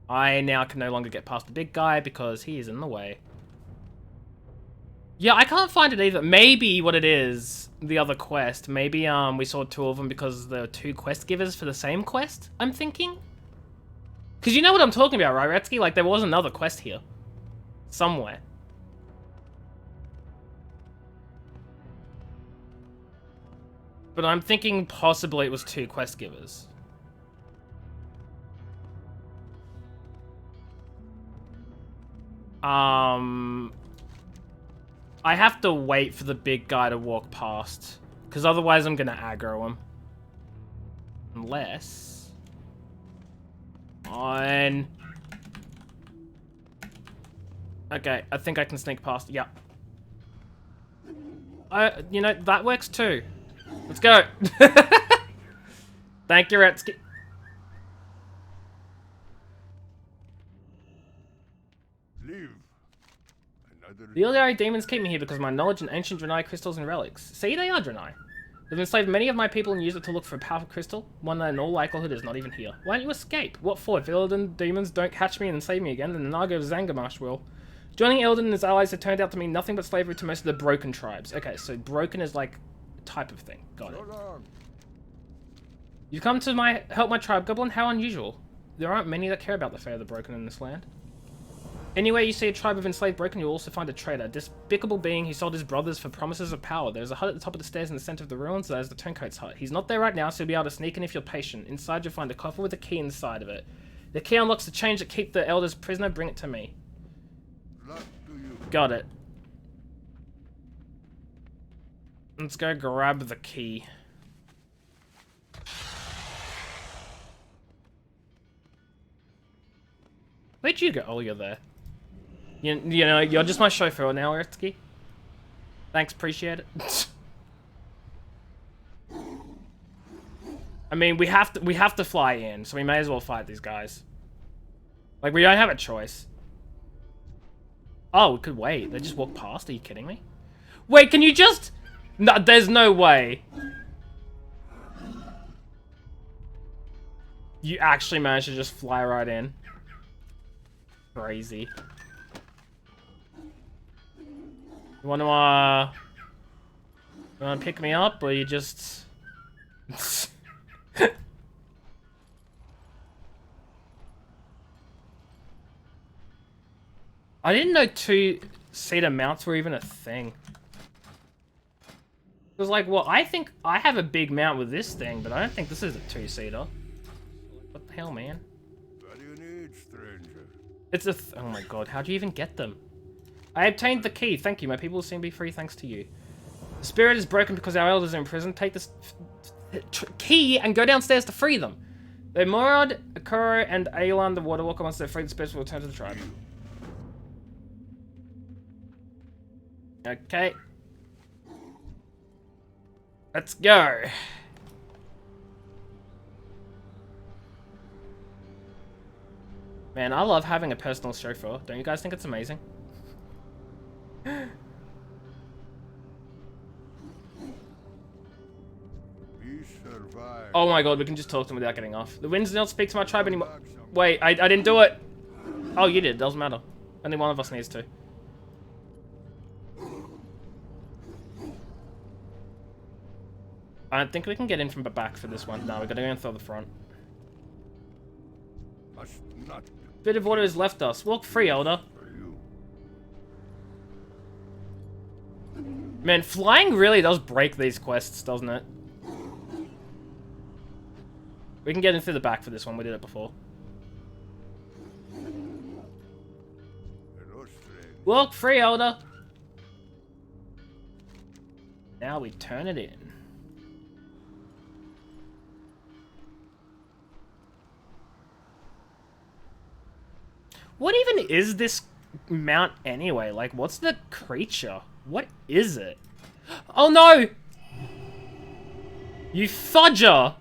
I now can no longer get past the big guy because he is in the way. Yeah, I can't find it either. Maybe what it is, the other quest. Maybe we saw 2 of them because there were 2 quest givers for the same quest, I'm thinking. Because you know what I'm talking about, right, Retsky? Like, there was another quest here. Somewhere. But I'm thinking possibly it was 2 quest givers. I have to wait for the big guy to walk past, because otherwise I'm gonna aggro him. Unless... Okay, I think I can sneak past. Yeah. You know, that works too. Let's go. Thank you, Retsky.
Live.
The Iliari demons keep me here because of my knowledge in ancient Draenei crystals and relics. See, they are Draenei. They've enslaved many of my people and used it to look for a powerful crystal, one that in all likelihood is not even here. Why don't you escape? What for? If Illidan demons don't catch me and enslave me again, then the Naga of Zangarmarsh will. Joining Illidan and his allies have turned out to mean nothing but slavery to most of the broken tribes. Okay, so broken is like a type of thing. Got it. You've come to help my tribe, Goblin? How unusual. There aren't many that care about the fate of the broken in this land. Anywhere you see a tribe of enslaved broken, you'll also find a traitor, a despicable being who sold his brothers for promises of power. There's a hut at the top of the stairs in the center of the ruins. There's the Turncoat's hut. He's not there right now, so you'll be able to sneak in if you're patient. Inside, you'll find a coffer with a key inside of it. The key unlocks the chains that keep the elders prisoner. Bring it to me. Got it. Let's go grab the key. Where'd you go? Oh, you're there. You know, you're just my chauffeur now, Ertsky. Thanks, appreciate it. I mean, we have to fly in, so we may as well fight these guys. Like, we don't have a choice. Oh, we could wait. They just walk past. Are you kidding me? Wait, can you just... No, there's no way. You actually managed to just fly right in. Crazy. You wanna pick me up, or you just... I didn't know two-seater mounts were even a thing. It was like, well, I think I have a big mount with this thing, but I don't think this is a two-seater. What the hell, man?
What do you need, stranger?
It's a oh my god, how do you even get them? I obtained the key, thank you. My people will soon be free thanks to you. The spirit is broken because our elders are in prison. Take this key and go downstairs to free them. Though Morad, Akuro, and Aelan the Water Walker, once they're freed, the spirits will return to the tribe. Okay. Let's go. Man, I love having a personal chauffeur. Don't you guys think it's amazing? Oh my god, we can just talk to them without getting off. The winds do not speak to my tribe anymore. Wait, I didn't do it. Oh, you did. Doesn't matter. Only one of us needs to. I don't think we can get in from the back for this one. No, we gotta go in through the front.
Must not.
Bit of water has left us. Walk free, Elder. Man, flying really does break these quests, doesn't it? We can get in through the back for this one. We did it before. Walk free, Elder. Now we turn it in. What even is this mount anyway? Like, what's the creature? What is it? Oh no! You fudger!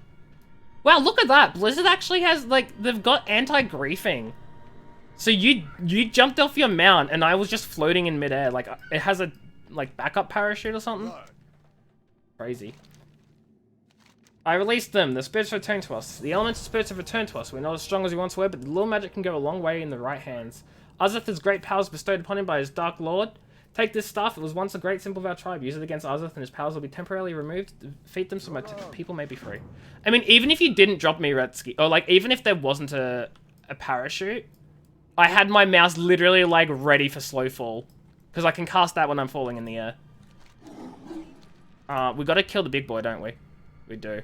Wow, look at that! Blizzard actually has, like, they've got anti-griefing. So you jumped off your mount and I was just floating in midair. Like, it has a, like, backup parachute or something? Crazy. I released them. The spirits returned to us. The elemental spirits have returned to us. We're not as strong as we once were, but the little magic can go a long way in the right hands. Azeth has great powers bestowed upon him by his Dark Lord. Take this staff. It was once a great symbol of our tribe. Use it against Azeth and his powers will be temporarily removed. Defeat them so my people may be free. I mean, even if you didn't drop me Retsky, or like, even if there wasn't a parachute, I had my mouse literally like ready for slow fall. Because I can cast that when I'm falling in the air. We gotta kill the big boy, don't we? We do.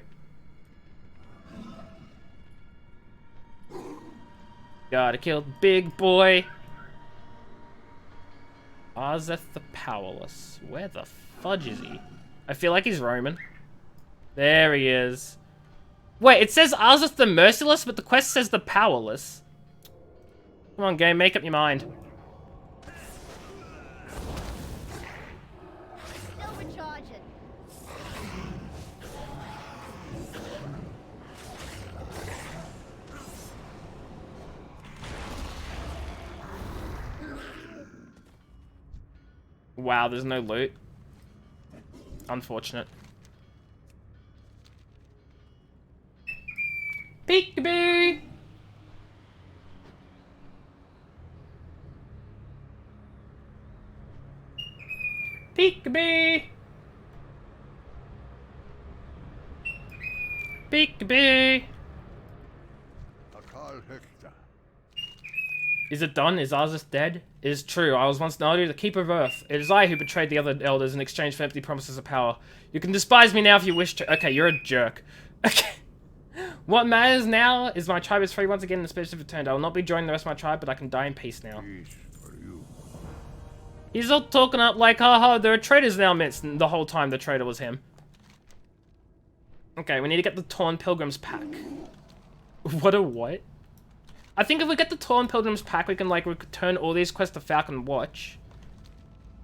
Gotta kill the big boy. Azeth the Powerless. Where the fudge is he? I feel like he's Roman. There he is. Wait, it says Azeth the Merciless, but the quest says the Powerless. Come on, game, make up your mind.
Overcharging.
Wow, there's no loot. Unfortunate. Peekaboo! Peekaboo! Peekaboo!
Akal Hekta.
Is it done? Is Arzus dead? It is true. I was once Nardu, the Keeper of Earth. It is I who betrayed the other elders in exchange for empty promises of power. You can despise me now if you wish to. Okay, you're a jerk. Okay. What matters now is my tribe is free once again and the spirits have returned. I will not be joining the rest of my tribe, but I can die in peace now.
Peace for you.
He's all talking up like, haha, there are traitors now midst. The whole time the traitor was him. Okay, we need to get the Torn Pilgrims pack. What a what? I think if we get the Torn Pilgrims pack, we can like return all these quests to Falcon Watch.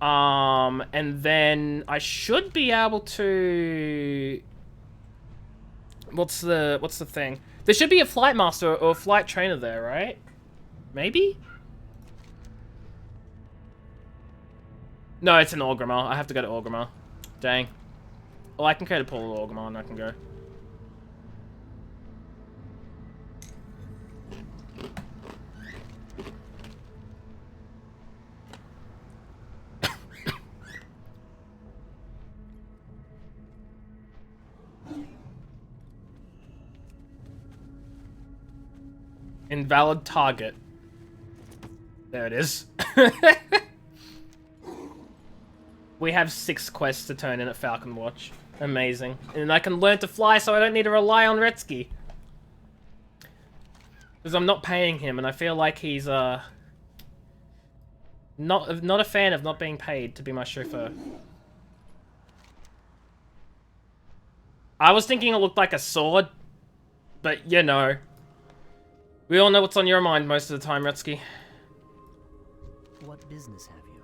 And then I should be able to. What's the thing? There should be a flight master or a flight trainer there, right? Maybe? No, it's an Orgrimmar. I have to go to Orgrimmar. Dang. Well, I can create a pool of Orgrimmar and I can go. Invalid target. There it is. We have 6 quests to turn in at Falcon Watch. Amazing. And I can learn to fly so I don't need to rely on Retsky. Because I'm not paying him and I feel like he's not a fan of not being paid to be my chauffeur. I was thinking it looked like a sword, but you know. We all know what's on your mind most of the time, Retsky.
What business have you?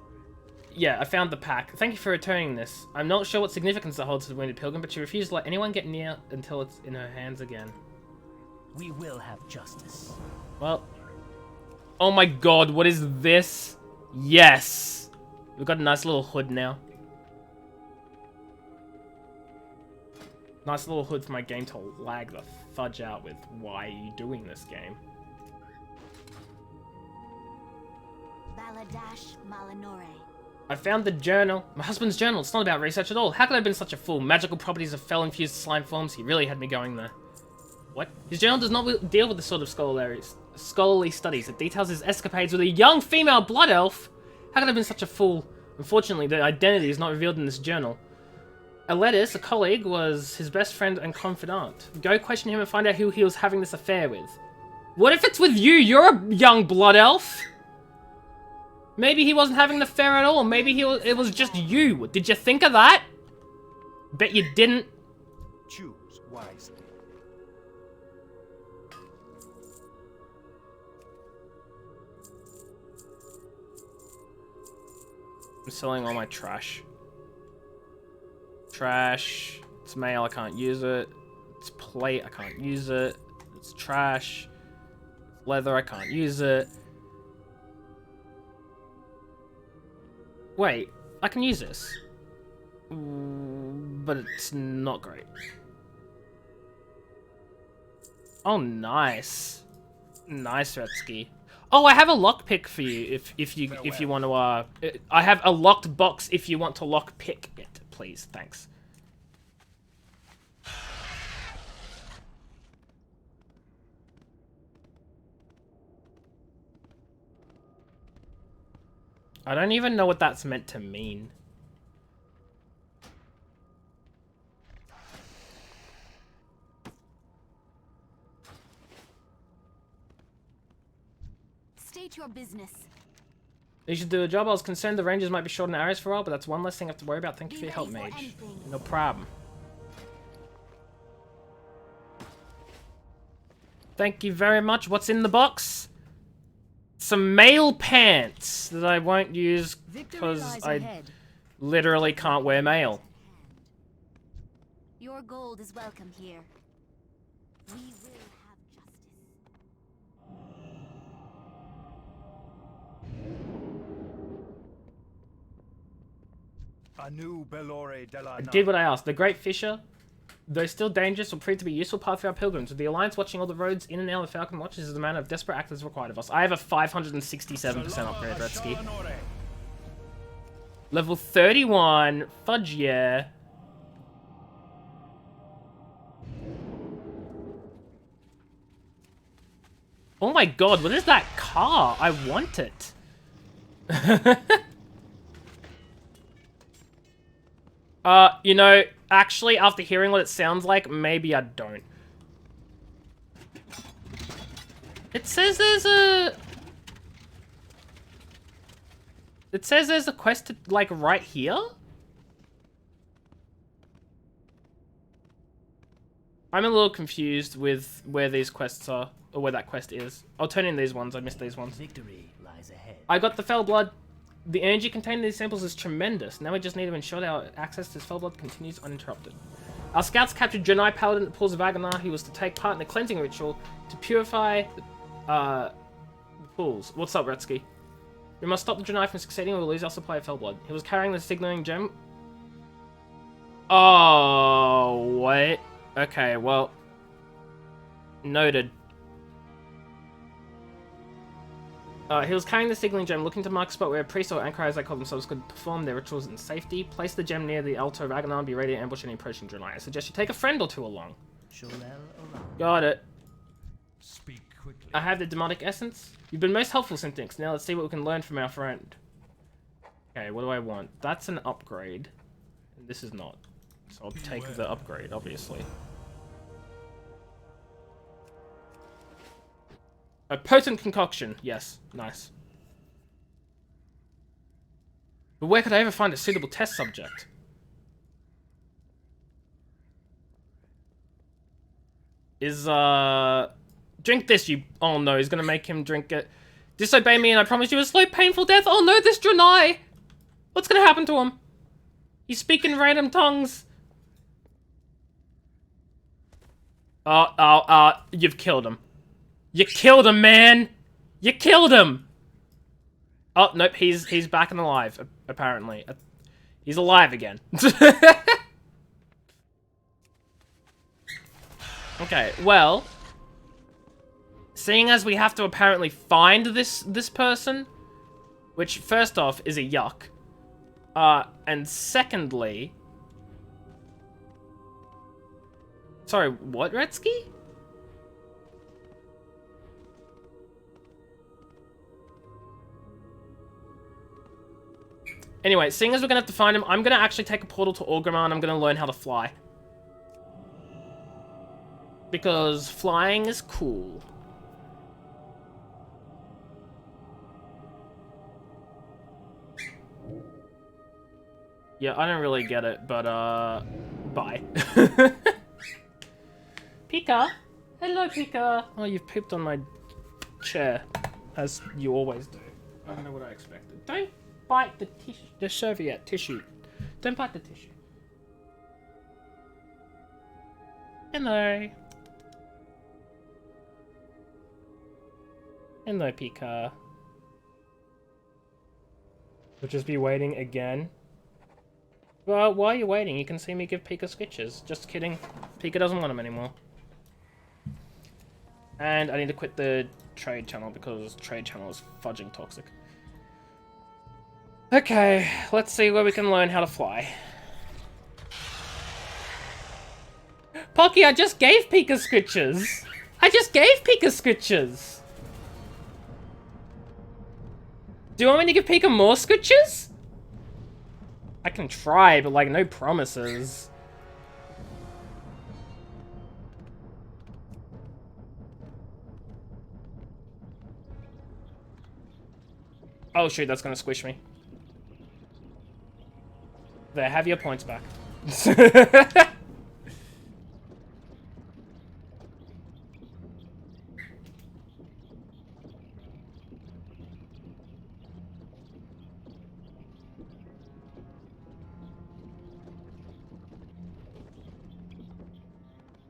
Yeah, I found the pack. Thank you for returning this. I'm not sure what significance it holds to the Wounded Pilgrim, but she refused to let anyone get near until it's in her hands again.
We will have justice.
Well. Oh my god, what is this? Yes! We've got a nice little hood now. Nice little hood for my game to lag the fudge out with. Why are you doing this game?
Baladash Malanore.
I found the journal. My husband's journal. It's not about research at all. How could I have been such a fool? Magical properties of fel-infused slime forms. He really had me going there. What? His journal does not deal with the sort of scholarly studies. It details his escapades with a young female blood elf. How could I have been such a fool? Unfortunately, the identity is not revealed in this journal. Aletis, a colleague, was his best friend and confidant. Go question him and find out who he was having this affair with. What if it's with you? You're a young blood elf. Maybe he wasn't having an affair at all. Maybe it was just you. Did you think of that? Bet you didn't.
Choose wisely.
I'm selling all my trash. Trash. It's mail, I can't use it. It's plate, I can't use it. It's trash. Leather, I can't use it. Wait, I can use this. But it's not great. Oh, nice. Nice, Retsky. Oh, I have a lockpick for you if you want to I have a locked box if you want to lockpick it, please. Thanks. I don't even know what that's meant to mean.
State your business.
You should do a job. I was concerned the rangers might be short on arrows for a while, but that's one less thing I have to worry about. Thank you for your help, mage. No problem. Thank you very much. What's in the box? Some male pants that I won't use because I literally can't wear male.
Your gold is welcome here. We will have justice.
Anu Belore della
I did what I asked. The Great Fisher, though still dangerous, will prove to be a useful path for our pilgrims. With the Alliance watching all the roads in and out of Falcon Watch, this is the amount of desperate actors required of us. I have a 567% upgrade, Retsky. Level 31. Fudge, yeah. Oh my god, what is that car? I want it. You know, actually, after hearing what it sounds like, maybe I don't. It says there's a... It says there's a quest, like, right here? I'm a little confused with where these quests are, or where that quest is. I'll turn in these ones, I missed these ones.
Victory lies ahead.
I got the Fell Blood. The energy contained in these samples is tremendous. Now we just need to ensure that our access to this Fell Blood continues uninterrupted. Our scouts captured Janai Paladin at the Pools of Aganar. He was to take part in the cleansing ritual to purify the pools. What's up, Retsky? We must stop the Janai from succeeding or we'll lose our supply of Fell Blood. He was carrying the signaling gem. Oh, wait. Okay, well. Noted. He was carrying the signaling gem, looking to mark a spot where priests or anchor, as they call themselves, could perform their rituals in safety. Place the gem near the altar of Aganar and be ready to ambush any approaching Janai. I suggest you take a friend or two along. Got it.
Speak quickly.
I have the demonic essence. You've been most helpful, Simpnyx. Now let's see what we can learn from our friend. Okay, what do I want? That's an upgrade. And this is not. So I'll take the upgrade, obviously. A potent concoction. Yes, nice. But where could I ever find a suitable test subject? Is, drink this, you... Oh no, he's gonna make him drink it. Disobey me and I promise you a slow, painful death. Oh no, this Janai! What's gonna happen to him? He's speaking random tongues. You've killed him. You killed him, man! You killed him! Oh, nope, he's back and alive, apparently. He's alive again. Okay, well... Seeing as we have to apparently find this person, which, first off, is a yuck. And secondly... Sorry, what, Retsky? Anyway, seeing as we're gonna have to find him, I'm gonna actually take a portal to Orgrimmar and I'm gonna learn how to fly. Because flying is cool. Yeah, I don't really get it, but, bye. Pika! Hello, Pika! Oh, you've pooped on my chair, as you always do. I don't know what I expected. Don't bite the tissue, the serviette tissue. Don't bite the tissue. Hello. Hello, Pika. We'll just be waiting again. Well, why are you waiting? You can see me give Pika sketches. Just kidding. Pika doesn't want them anymore. And I need to quit the trade channel because trade channel is fudging toxic. Okay, let's see where we can learn how to fly. Pocky, I just gave Pika sketches. I just gave Pika sketches. Do you want me to give Pika more sketches? I can try, but like no promises. Oh shoot, that's gonna squish me. There, have your points back.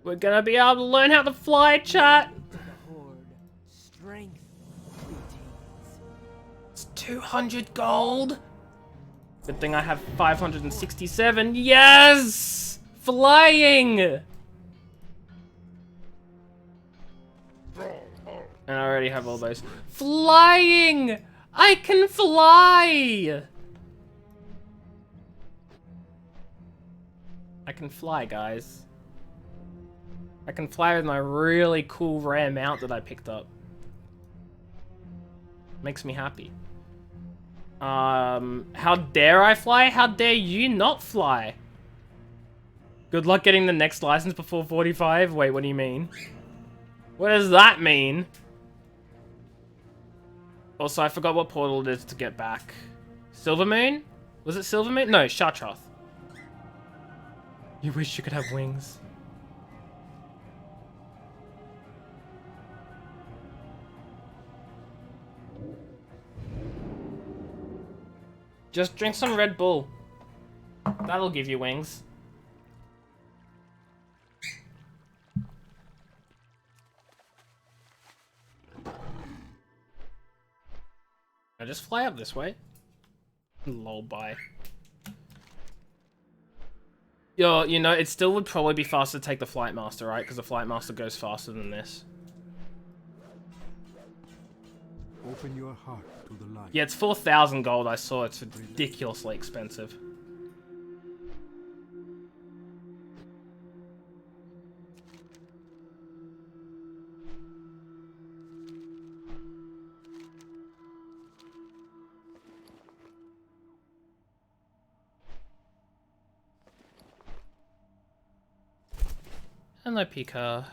We're gonna be able to learn how to fly, chat.
Strength.
It's 200 gold. Good thing I have 567. Yes! Flying! And I already have all those. Flying! I can fly! I can fly, guys. I can fly with my really cool rare mount that I picked up. Makes me happy. How dare I fly? How dare you not fly? Good luck getting the next license before 45? Wait, what do you mean? What does that mean? Also, I forgot what portal it is to get back. Silvermoon? Was it Silvermoon? No, Chartroth. You wish you could have wings. Just drink some Red Bull. That'll give you wings. I just fly up this way. Lol, bye. Yo, you know, it still would probably be faster to take the Flight Master, right? Because the Flight Master goes faster than this.
Open your heart to the light.
Yeah, it's 4,000 gold. I saw it's ridiculously expensive. Hello, Pika.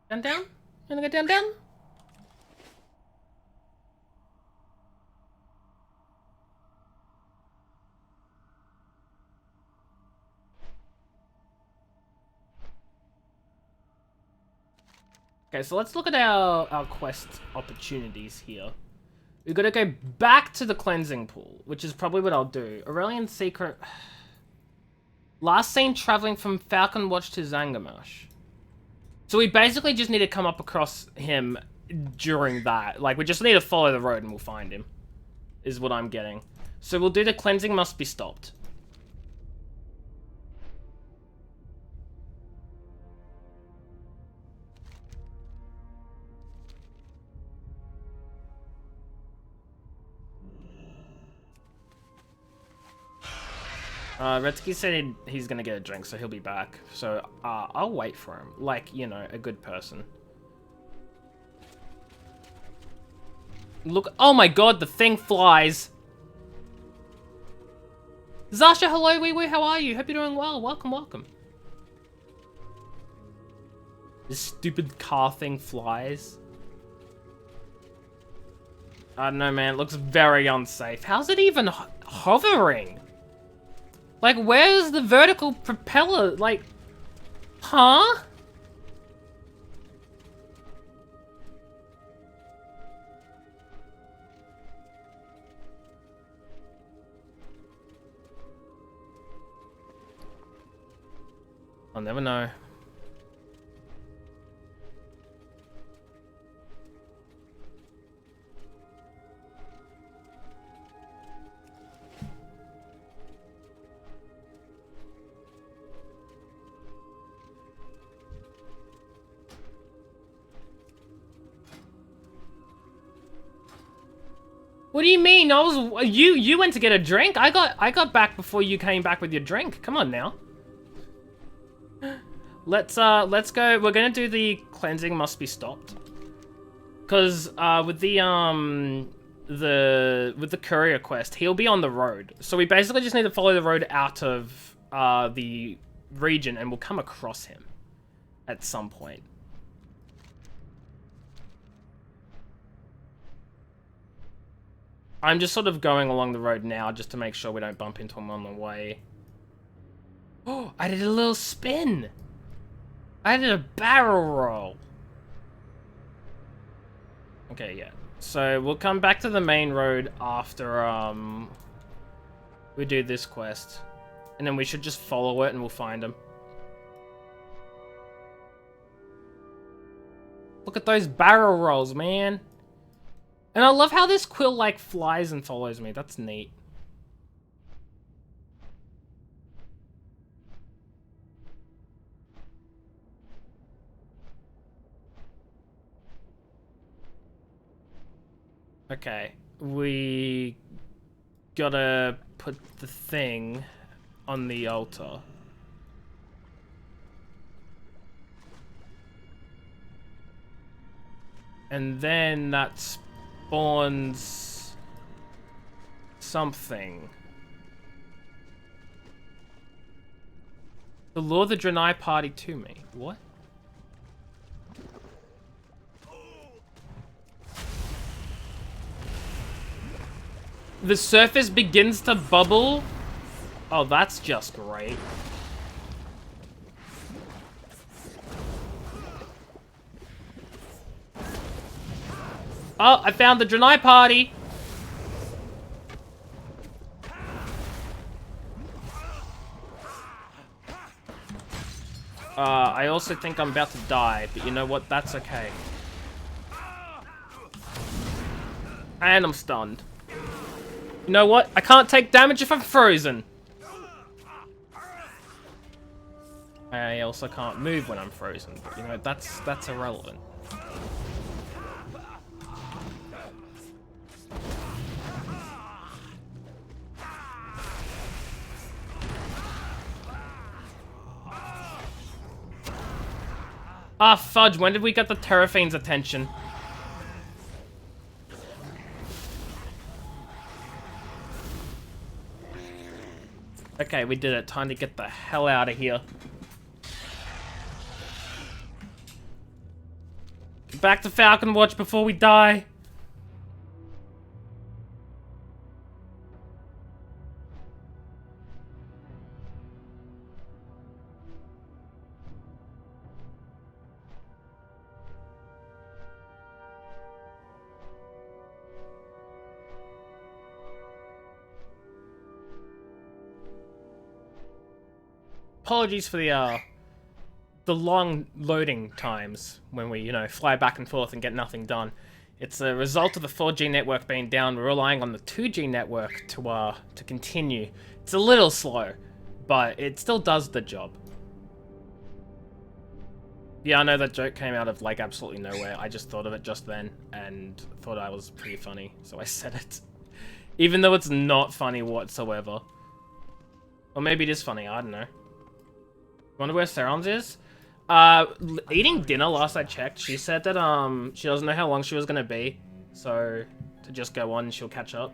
Down, down? You wanna go down, down? Okay, so let's look at our quest opportunities here. We've got to go back to the cleansing pool, which is probably what I'll do. Aurelian Secret... Last seen traveling from Falcon Watch to Zangamash. So we basically just need to come up across him during that. Like, we just need to follow the road and we'll find him. Is what I'm getting. So we'll do the cleansing must be stopped. Retsky said he's gonna get a drink, so he'll be back. So, I'll wait for him. Like, you know, a good person. Look, oh my god, the thing flies! Zasha, hello, wee wee, how are you? Hope you're doing well. Welcome, welcome. This stupid car thing flies. I don't know, man, it looks very unsafe. How's it even hovering? Like, where's the vertical propeller? Like, huh? I'll never know. What do you mean? You went to get a drink? I got back before you came back with your drink. Come on now. Let's go. We're gonna do the cleansing must be stopped. Cause with the courier quest, he'll be on the road. So we basically just need to follow the road out of the region and we'll come across him at some point. I'm just sort of going along the road now just to make sure we don't bump into him on the way. Oh, I did a little spin. I did a barrel roll. Okay, yeah. So we'll come back to the main road after we do this quest. And then we should just follow it and we'll find him. Look at those barrel rolls, man. And I love how this quill, like, flies and follows me. That's neat. Okay, we gotta put the thing on the altar. And then that spawns something. To lure the Draenei party to me. What? The surface begins to bubble. Oh, that's just great. Oh, I found the Draenei party. I also think I'm about to die, but you know what? That's okay. And I'm stunned. You know what? I can't take damage if I'm frozen. I also can't move when I'm frozen, but you know, that's irrelevant. Ah, fudge, when did we get the Terraphane's attention? Okay, we did it. Time to get the hell out of here. Get back to Falcon Watch before we die. Apologies for the long loading times when we, you know, fly back and forth and get nothing done. It's a result of the 4G network being down. We're relying on the 2G network to continue. It's a little slow, but it still does the job. Yeah, I know that joke came out of, like, absolutely nowhere. I just thought of it just then and thought I was pretty funny, so I said it. Even though it's not funny whatsoever. Or maybe it is funny, I don't know. Wonder where Serons is? Eating dinner last I checked. She said that, she doesn't know how long she was gonna be. So, to just go on, she'll catch up.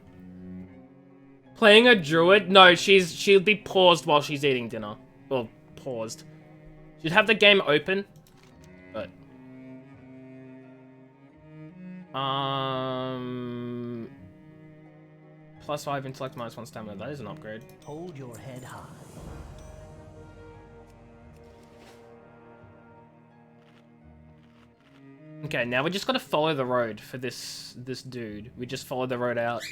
Playing a druid? No, she'll be paused while she's eating dinner. Well, paused. She'd have the game open. But... +5 intellect, -1 stamina. That is an upgrade.
Hold your head high.
Okay, now we just gotta follow the road for this dude. We just follow the road out.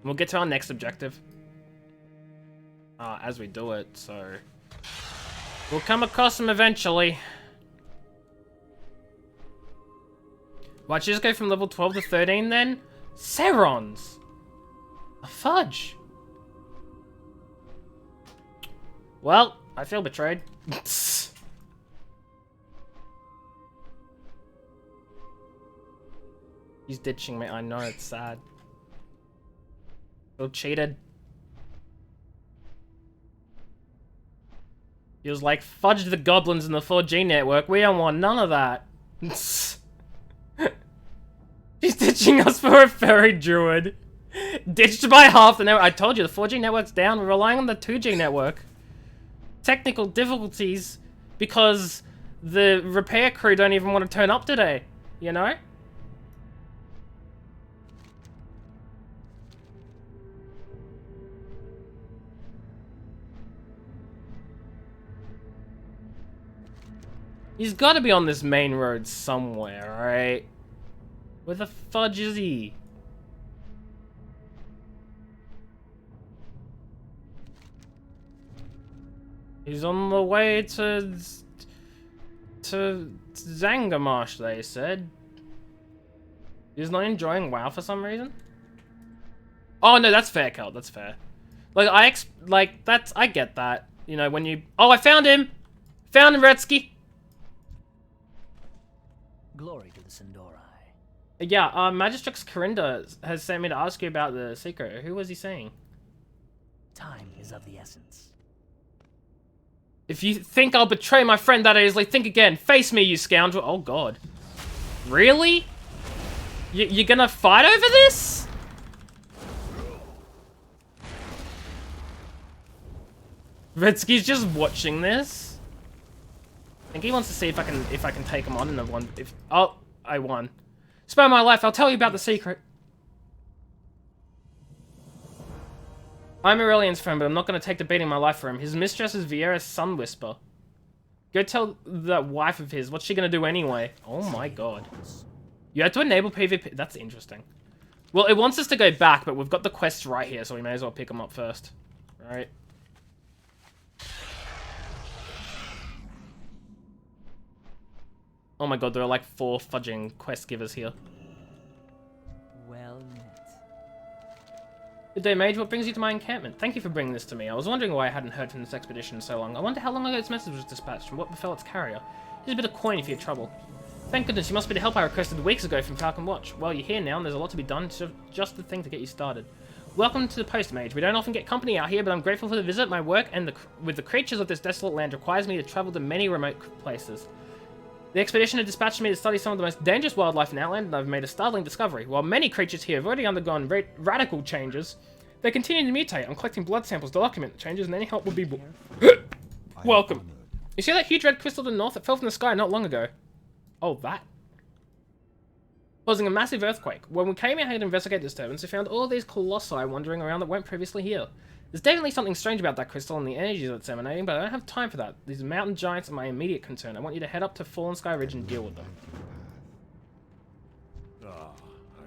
We'll get to our next objective. As we do it, so... we'll come across him eventually. Why'd you just go from level 12 to 13 then? Serons! A fudge! Well, I feel betrayed. He's ditching me. I know, it's sad. Feel cheated. He was like, fudge the goblins in the 4G network. We don't want none of that. He's ditching us for a fairy druid. Ditched by half the network. I told you, the 4G network's down. We're relying on the 2G network. Technical difficulties because the repair crew don't even want to turn up today. You know? He's got to be on this main road somewhere, right? Where the fudge is he? He's on the way to Zangarmarsh, they said. He's not enjoying WoW for some reason? Oh, no, that's fair, Kel. That's fair. Like, I get that. You know, when you... Oh, I found him! Found him, Retsky!
Glory to the Sindorai.
Yeah, Magistrix Corinda has sent me to ask you about the secret. Who was he saying?
Time is of the essence.
If you think I'll betray my friend that easily, think again. Face me, you scoundrel. Oh, God. Really? You're gonna fight over this? Retsky's just watching this. I think he wants to see if I can take him on in the one. Oh, I won. Spare my life. I'll tell you about the secret. I'm Aurelian's friend, but I'm not going to take the beating my life for him. His mistress is Vieira's Sun Whisper. Go tell that wife of his. What's she going to do anyway? Oh my god. You had to enable PvP. That's interesting. Well, it wants us to go back, but we've got the quests right here, so we may as well pick them up first. Right. Oh my god, there are like 4 fudging quest givers here.
Well met.
Good day, mage. What brings you to my encampment? Thank you for bringing this to me. I was wondering why I hadn't heard from this expedition in so long. I wonder how long ago this message was dispatched and what befell its carrier. Here's a bit of coin if you had trouble. Thank goodness, you must be the help I requested weeks ago from Falcon Watch. Well, you're here now and there's a lot to be done, so just the thing to get you started. Welcome to the post, mage. We don't often get company out here, but I'm grateful for the visit. My work and with the creatures of this desolate land requires me to travel to many remote places. The expedition had dispatched me to study some of the most dangerous wildlife in Outland, and I've made a startling discovery. While many creatures here have already undergone radical changes, they continue to mutate. I'm collecting blood samples to document the changes, and any help would be welcome. You see that huge red crystal to the north? It fell from the sky not long ago. Oh, that? Causing a massive earthquake. When we came out here to investigate the disturbance, we found all of these colossi wandering around that weren't previously here. There's definitely something strange about that crystal and the energy that's emanating, but I don't have time for that. These mountain giants are my immediate concern. I want you to head up to Fallen Sky Ridge and deal with them.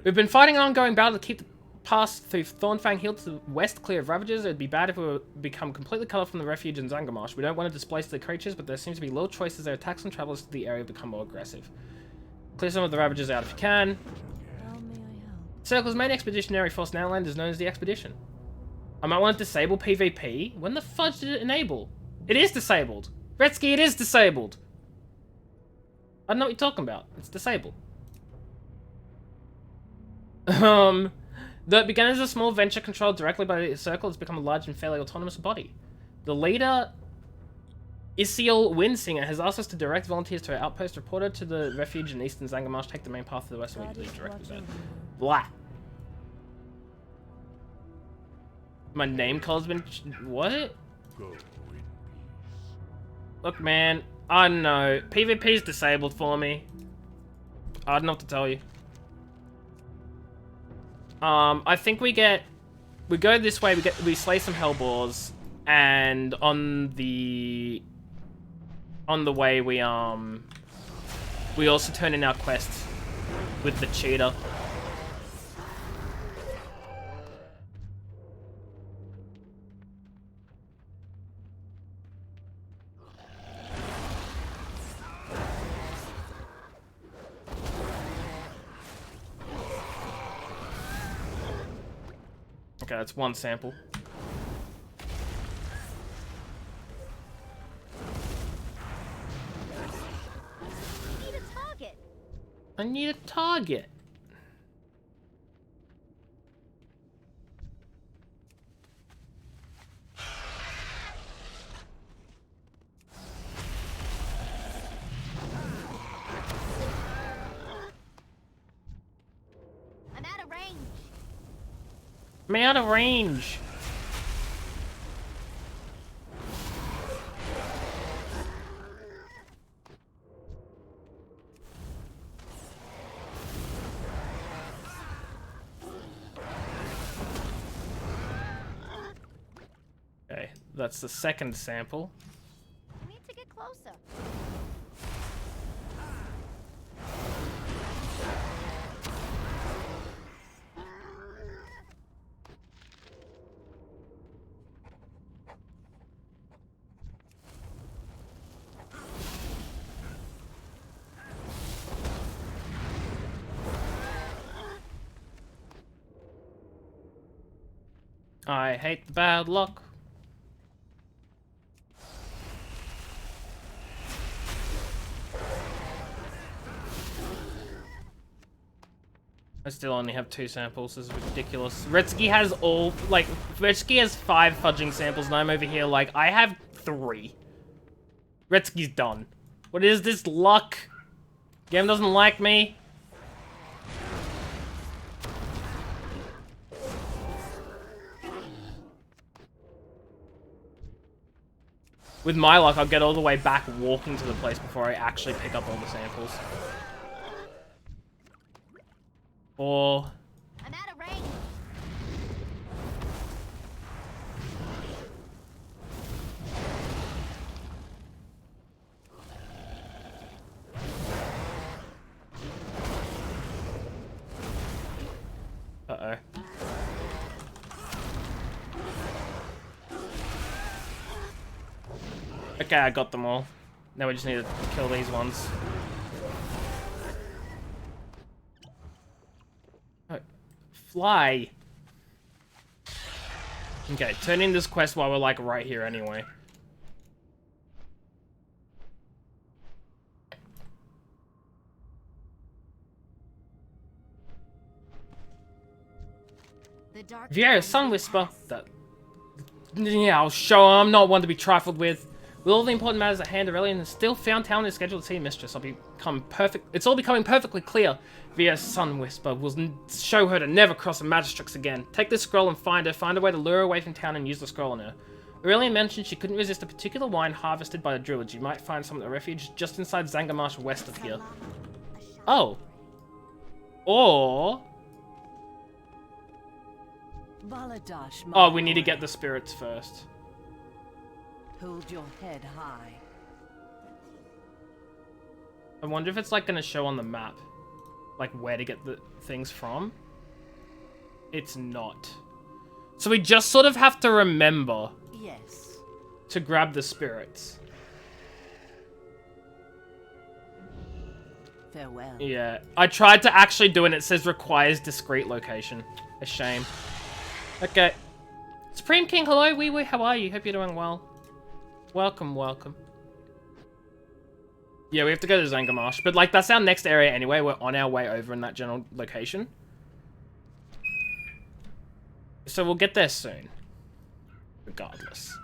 We've been fighting an ongoing battle to keep the pass through Thornfang Hill to the west clear of Ravagers. It would be bad if we were become completely cut off from the refuge in Zangarmarsh. We don't want to displace the creatures, but there seems to be little choice as their attacks and travels to the area become more aggressive. Clear some of the Ravagers out if you can.
How may I help?
Circle's main expeditionary force in Outland is known as the Expedition. I might want to disable PvP. When the fudge did it enable? It is disabled. Retsky, it is disabled. I don't know what you're talking about. It's disabled. Though it began as a small venture controlled directly by the Circle, it's become a large and fairly autonomous body. The leader, Isiel Windsinger, has asked us to direct volunteers to our outpost, reported to the refuge in eastern Zangarmarsh, take the main path to the west, and we leave directly there. Blah. My name call's been... What? Look, man. I don't know. PvP's disabled for me. I don't know what to tell you. I think we go this way, we slay some Hellboars, and on the way we also turn in our quests with the cheetah. Okay, that's one sample.
Need a target.
I need a target.
I'm out of range.
I'm out of range. Okay, that's the second sample.
I need to get closer.
I hate the bad luck. I still only have 2 samples. This is ridiculous. Retsky has all, like, Retsky has 5 fudging samples, and I'm over here like, I have 3. Retsky's done. What is this luck? Game doesn't like me. With my luck, I'll get all the way back walking to the place before I actually pick up all the samples. Or...
I'm out of range.
Uh-oh. Okay, I got them all. Now we just need to kill these ones. Oh, fly! Okay, turn in this quest while we're like right here anyway.
The dark
Vieira, Sun Whisper. That. Yeah, I'll show him. I'm not one to be trifled with. With all the important matters at hand, Aurelian has still found talent and scheduled to see Mistress. It's all becoming perfectly clear. Via Sun Whisper will show her to never cross a Magistrix again. Take this scroll and find her. Find a way to lure her away from town and use the scroll on her. Aurelian mentioned she couldn't resist a particular wine harvested by the drillage. You might find some at the refuge just inside Zangarmarsh west of here. Oh. Or... oh, we need to get the spirits first.
Hold your head high.
I wonder if it's like going to show on the map, like where to get the things from. It's not. So we just sort of have to remember
Yes.
to grab the spirits.
Farewell.
Yeah, I tried to actually do it and it says requires discrete location. A shame. Okay. Supreme King, hello, wee wee, how are you? Hope you're doing well. Welcome, welcome. Yeah, we have to go to Zangarmarsh, but like that's our next area anyway. We're on our way over in that general location. So we'll get there soon. Regardless.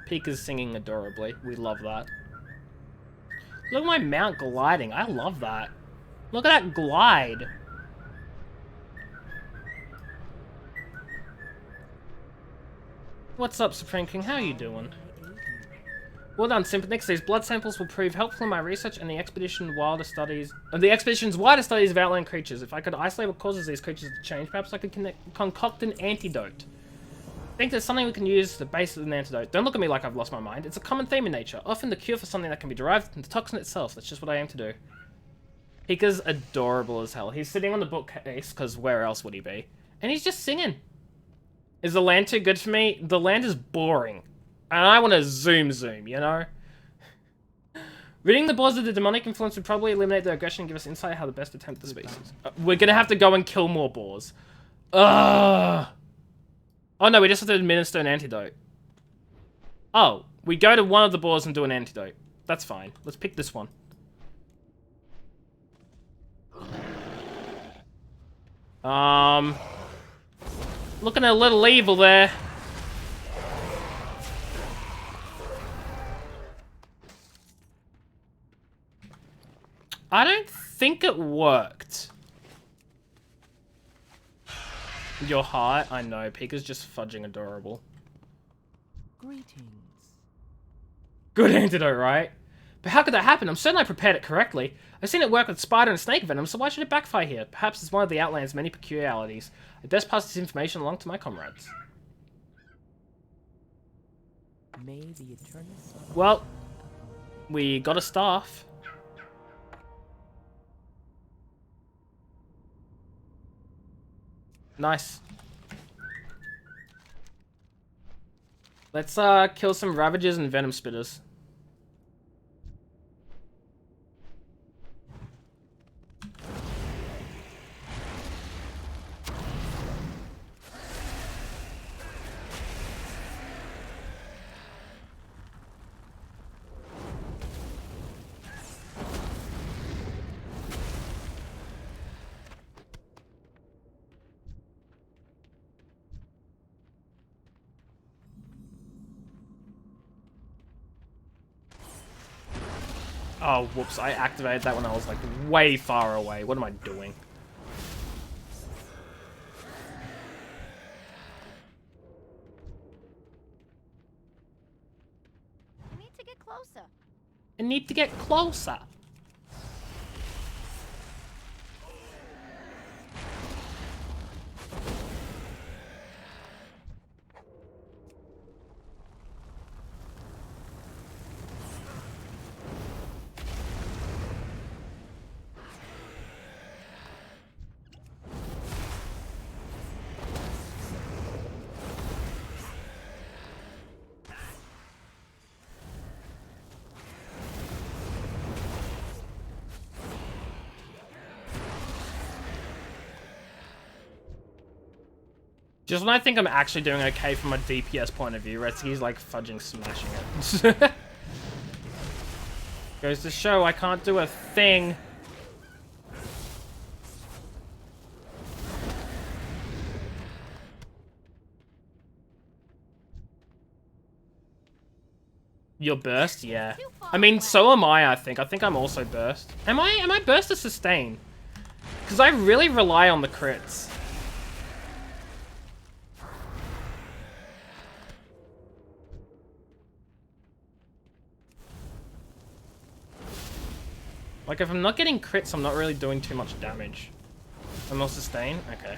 Pika's singing adorably. We love that. Look at my mount gliding. I love that. Look at that glide. What's up, Supreme King? How are you doing? Well done, Simpnyx. These blood samples will prove helpful in my research and the expedition's wider studies of outland creatures. If I could isolate what causes these creatures to change, perhaps I could concoct an antidote. I think there's something we can use to base an antidote. Don't look at me like I've lost my mind. It's a common theme in nature. Often the cure for something that can be derived from the toxin itself. That's just what I aim to do. Pika's adorable as hell. He's sitting on the bookcase, because where else would he be? And he's just singing. Is the land too good for me? The land is boring. And I want to zoom, you know? Ridding the boars of the demonic influence would probably eliminate their aggression and give us insight how to best attempt the species. We're going to have to go and kill more boars. Ugh. Oh no, we just have to administer an antidote. Oh, we go to one of the boars and do an antidote. That's fine. Let's pick this one. Looking a little evil there. I don't think it worked. Your heart? I know, Pika's just fudging adorable.
Greetings.
Good antidote, right? But how could that happen? I'm certain I prepared it correctly. I've seen it work with spider and snake venom, so why should it backfire here? Perhaps it's one of the Outland's many peculiarities. I best pass this information along to my comrades.
May the eternal sun...
Well, we got a staff. Nice. Let's kill some Ravagers and Venom Spitters. Oh, whoops. I activated that when I was, like, way far away. What am I doing?
I need to get closer.
I need to get closer. Just when I think I'm actually doing okay from a DPS point of view, Retzky's like fudging smashing it. Goes to show I can't do a thing. You're burst? Yeah. I mean, so am I think. I think I'm also burst. Am I burst or sustain? Because I really rely on the crits. Like, if I'm not getting crits, I'm not really doing too much damage. I'm not sustain? Okay.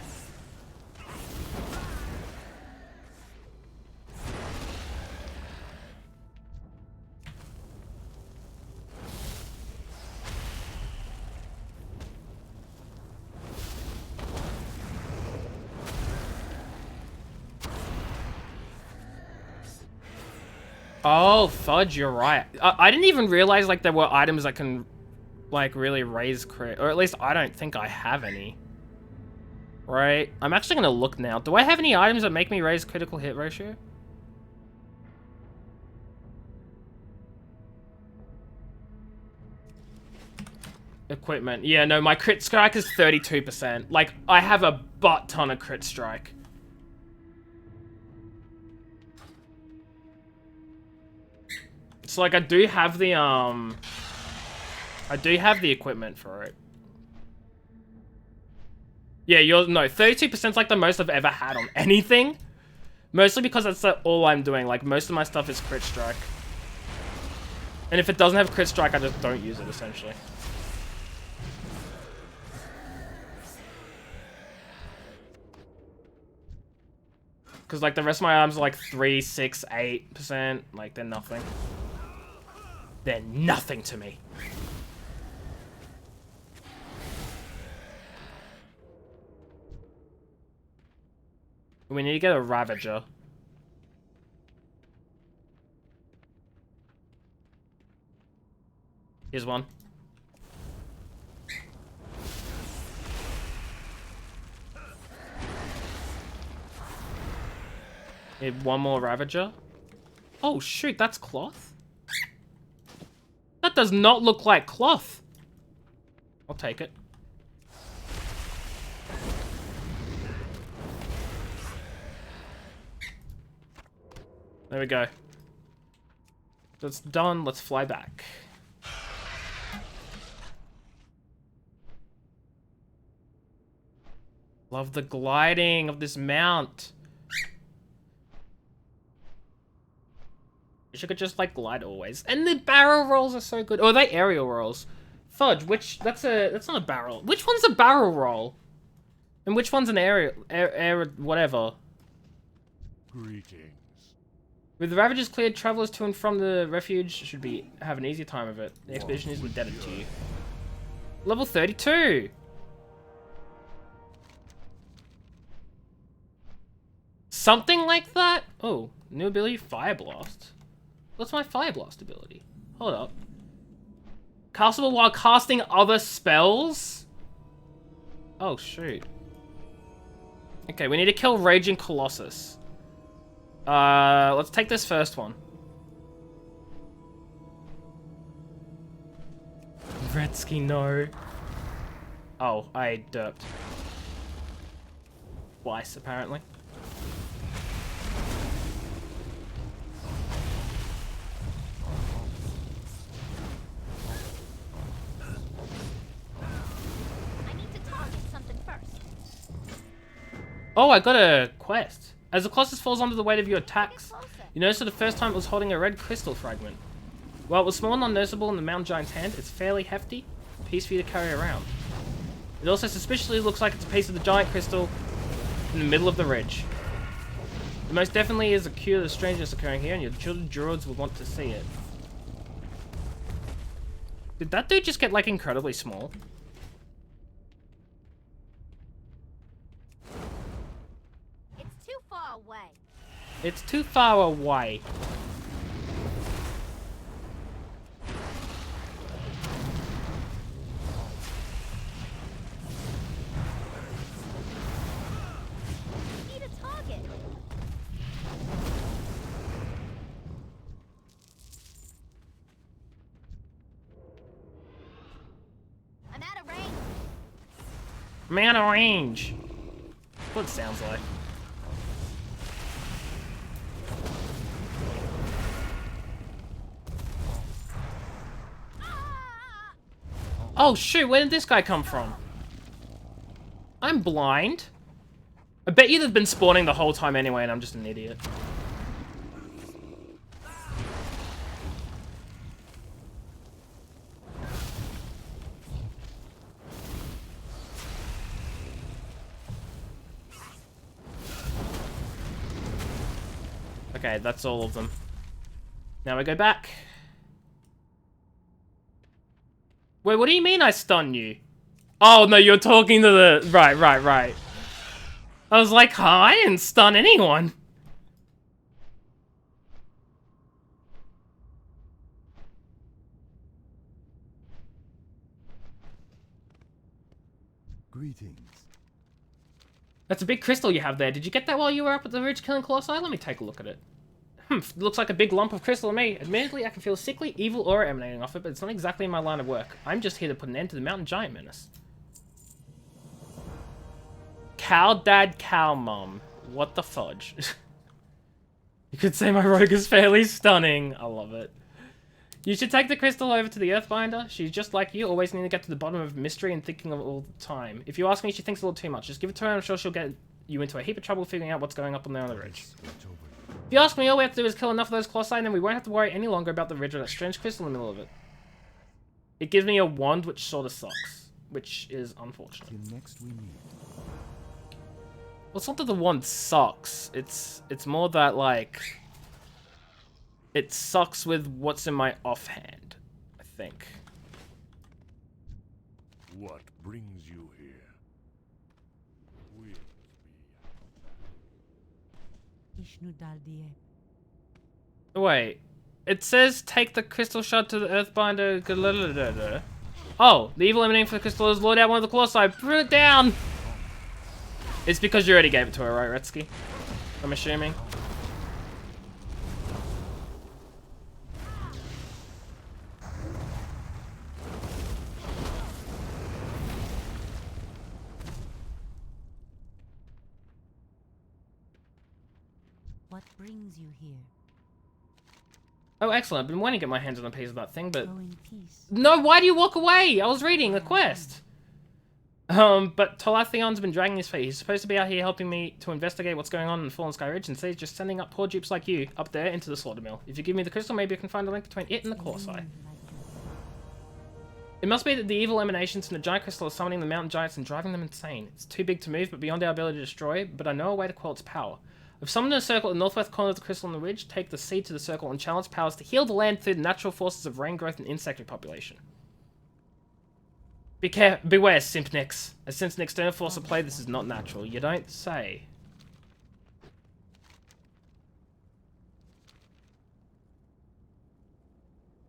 Oh, fudge, you're right. I didn't even realize, like, there were items that can, like, really raise crit. Or at least I don't think I have any. Right? I'm actually gonna look now. Do I have any items that make me raise critical hit ratio? Equipment. Yeah, no, my crit strike is 32%. Like, I have a butt ton of crit strike. So, like, I do have the equipment for it. Yeah, no, 32% is like the most I've ever had on anything. Mostly because that's all I'm doing. Like, most of my stuff is crit strike. And if it doesn't have crit strike, I just don't use it, essentially. Because, like, the rest of my items are like 3, 6, 8%. Like, they're nothing. They're nothing to me. We need to get a Ravager. Here's one. Need one more Ravager. Oh shoot, that's cloth? That does not look like cloth. I'll take it. There we go. That's done. Let's fly back. Love the gliding of this mount. Wish I could just like glide always. And the barrel rolls are so good. Or are they aerial rolls? Fudge, that's not a barrel. Which one's a barrel roll? And which one's an aerial whatever?
Greetings.
With the Ravagers cleared, travelers to and from the refuge should have an easier time of it. The expedition is indebted to you. Level 32! Something like that? Oh, new ability, Fire Blast. What's my Fire Blast ability? Hold up. Castable while casting other spells? Oh, shoot. Okay, we need to kill Raging Colossus. Let's take this first one. Retzky, no. Oh, I derped. Twice, apparently. Oh, I got a quest. As the Colossus falls under the weight of your attacks, you notice for the first time it was holding a red crystal fragment. While it was small and unnoticeable in the mountain giant's hand, it's fairly hefty piece for you to carry around. It also suspiciously looks like it's a piece of the giant crystal in the middle of the ridge. There most definitely is a cure to the strangeness occurring here, and your children druids will want to see it. Did that dude just get, like, incredibly small?
It's too far away.
It's too far away.
Need a target. I'm out of range.
I'm out of range. That's what it sounds like. Oh shoot, where did this guy come from? I'm blind. I bet you they've been spawning the whole time anyway and I'm just an idiot. Okay, that's all of them. Now we go back. Wait, what do you mean I stun you? Oh, no, you're talking to the... Right. I was like, huh, I didn't stun anyone.
Greetings.
That's a big crystal you have there. Did you get that while you were up at the ridge killing Colossi? Let me take a look at it. Looks like a big lump of crystal to me. Admittedly, I can feel a sickly, evil aura emanating off it, but it's not exactly in my line of work. I'm just here to put an end to the mountain giant menace. Cow dad, cow mom. What the fudge? You could say my rogue is fairly stunning. I love it. You should take the crystal over to the Earthbinder. She's just like you, always need to get to the bottom of mystery and thinking of it all the time. If you ask me, she thinks a little too much. Just give it to her and I'm sure she'll get you into a heap of trouble figuring out what's going up on there on the ridge. If you ask me, all we have to do is kill enough of those Colossi and then we won't have to worry any longer about the ridge or that strange crystal in the middle of it. It gives me a wand, which sort of sucks. Which is unfortunate.
Next we meet.
Well, it's not that the wand sucks. It's more that, like... It sucks with what's in my offhand, I think.
What brings you here? Will
Wait. It says take the crystal shard to the Earthbinder. Oh, the evil emanating from the crystal has lured out one of the Colossi. Put it down! It's because you already gave it to her, right, Retsky? I'm assuming.
What brings you here?
Oh, excellent. I've been wanting to get my hands on a piece of that thing, but...
Go in peace.
No, why do you walk away? I was reading the quest. But Tolathion's been dragging his feet. He's supposed to be out here helping me to investigate what's going on in the Fallen Sky Ridge, and instead he's just sending up poor dupes like you up there into the slaughter mill. If you give me the crystal, maybe I can find a link between it and the Colossi. It must be that the evil emanations from the giant crystal are summoning the mountain giants and driving them insane. It's too big to move, but beyond our ability to destroy, but I know a way to quell its power. I've summoned a circle at the northwest corner of the crystal on the ridge. Take the seed to the circle and challenge powers to heal the land through the natural forces of rain growth and insect population. Beware, Simpnyx. As since an external force of play, this is not natural. You don't say.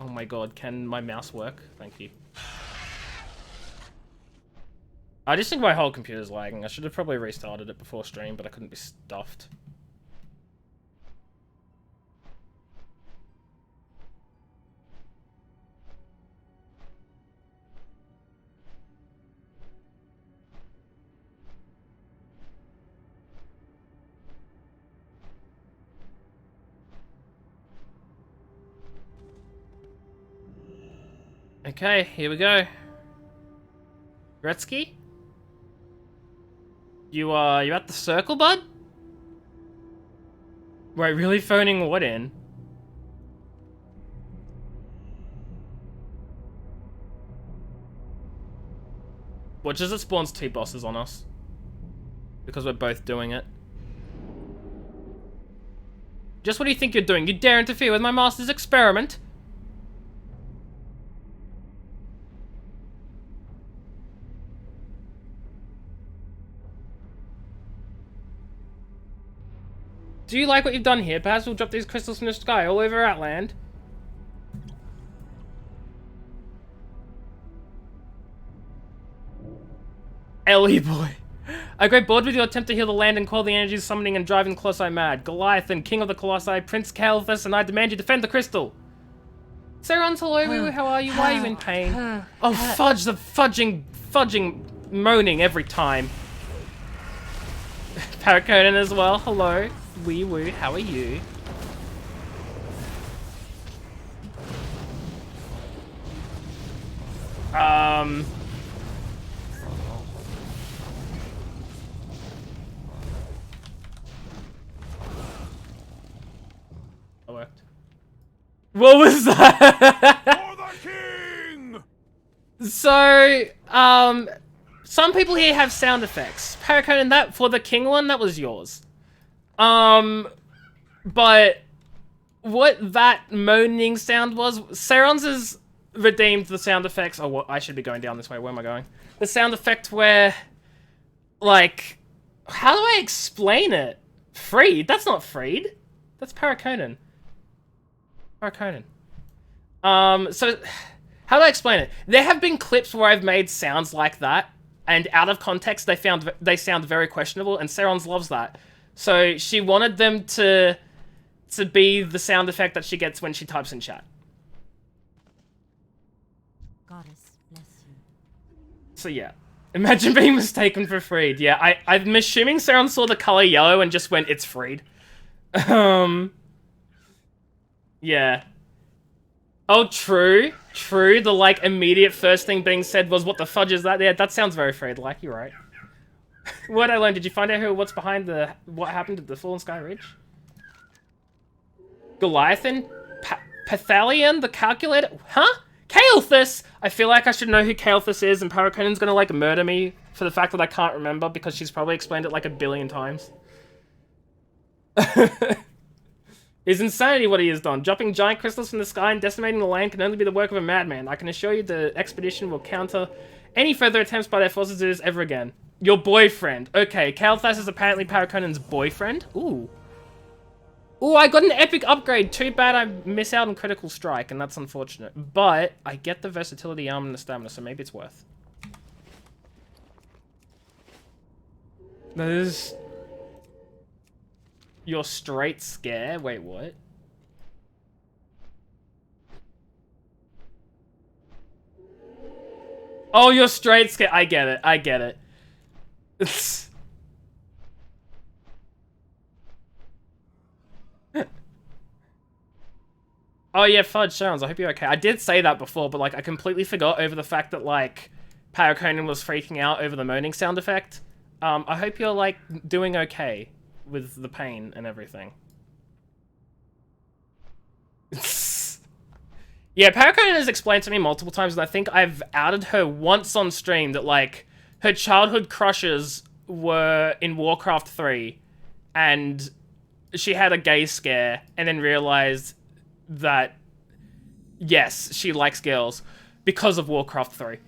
Oh my god, can my mouse work? Thank you. I just think my whole computer's lagging. I should have probably restarted it before stream, but I couldn't be stuffed. Okay, here we go. Gretzky? You at the circle, bud? Wait, really phoning what in? Watch as it spawns 2 bosses on us. Because we're both doing it. Just what do you think you're doing? You dare interfere with my master's experiment? Do you like what you've done here? Perhaps we'll drop these crystals from the sky all over Outland. Ellie boy. I grow bored with your attempt to heal the land and quell the energies summoning and driving the Colossi mad. Goliath and King of the Colossi, Prince Calithus, and I demand you defend the crystal. Saron's hello, how are you? Why are you in pain? Oh, fudge, the fudging moaning every time. Paraconan as well, hello. Wee woo, how are you? That worked. What was that?
For the king!
So, some people here have sound effects. Paraconan, that for the king one, that was yours. But what that moaning sound was, Saron's has redeemed the sound effects. Oh, well, I should be going down this way. Where am I going? The sound effect where, like, how do I explain it? Freed? That's not Freed. That's Paraconan. Paraconan. So, how do I explain it? There have been clips where I've made sounds like that, and out of context, they sound very questionable, and Saron's loves that. So she wanted them to be the sound effect that she gets when she types in chat.
Goddess bless you.
So yeah, imagine being mistaken for Freed. Yeah, I'm assuming Saron saw the color yellow and just went, it's Freed. Yeah. Oh, true. True. The, like, immediate first thing being said was, what the fudge is that? Yeah, that sounds very Freed-like. You're right. What I learned? Did you find out what's behind what happened at the Fallen Sky Ridge? Goliathan? Pathalion? The Calculator? Huh? Calithus! I feel like I should know who Calithus is, and Paraconan's gonna, like, murder me for the fact that I can't remember, because she's probably explained it, like, 1 billion times. It's insanity what he has done. Dropping giant crystals from the sky and decimating the land can only be the work of a madman. I can assure you the expedition will counter any further attempts by their forces to do this ever again. Your boyfriend. Okay, Calithas is apparently Paraconan's boyfriend. Ooh. Ooh, I got an epic upgrade. Too bad I miss out on critical strike, and that's unfortunate. But I get the versatility, armor, and the stamina, so maybe it's worth. There's... Your straight scare? Wait, what? Oh, you're straight scare. I get it. I get it. Oh yeah, fudge sounds. I hope you're okay. I did say that before, but like I completely forgot over the fact that like Paraconan was freaking out over the moaning sound effect. I hope you're like doing okay with the pain and everything. Yeah, Paraconan has explained to me multiple times, and I think I've outed her once on stream that like her childhood crushes were in Warcraft 3, and she had a gay scare, and then realized that, yes, she likes girls because of Warcraft 3.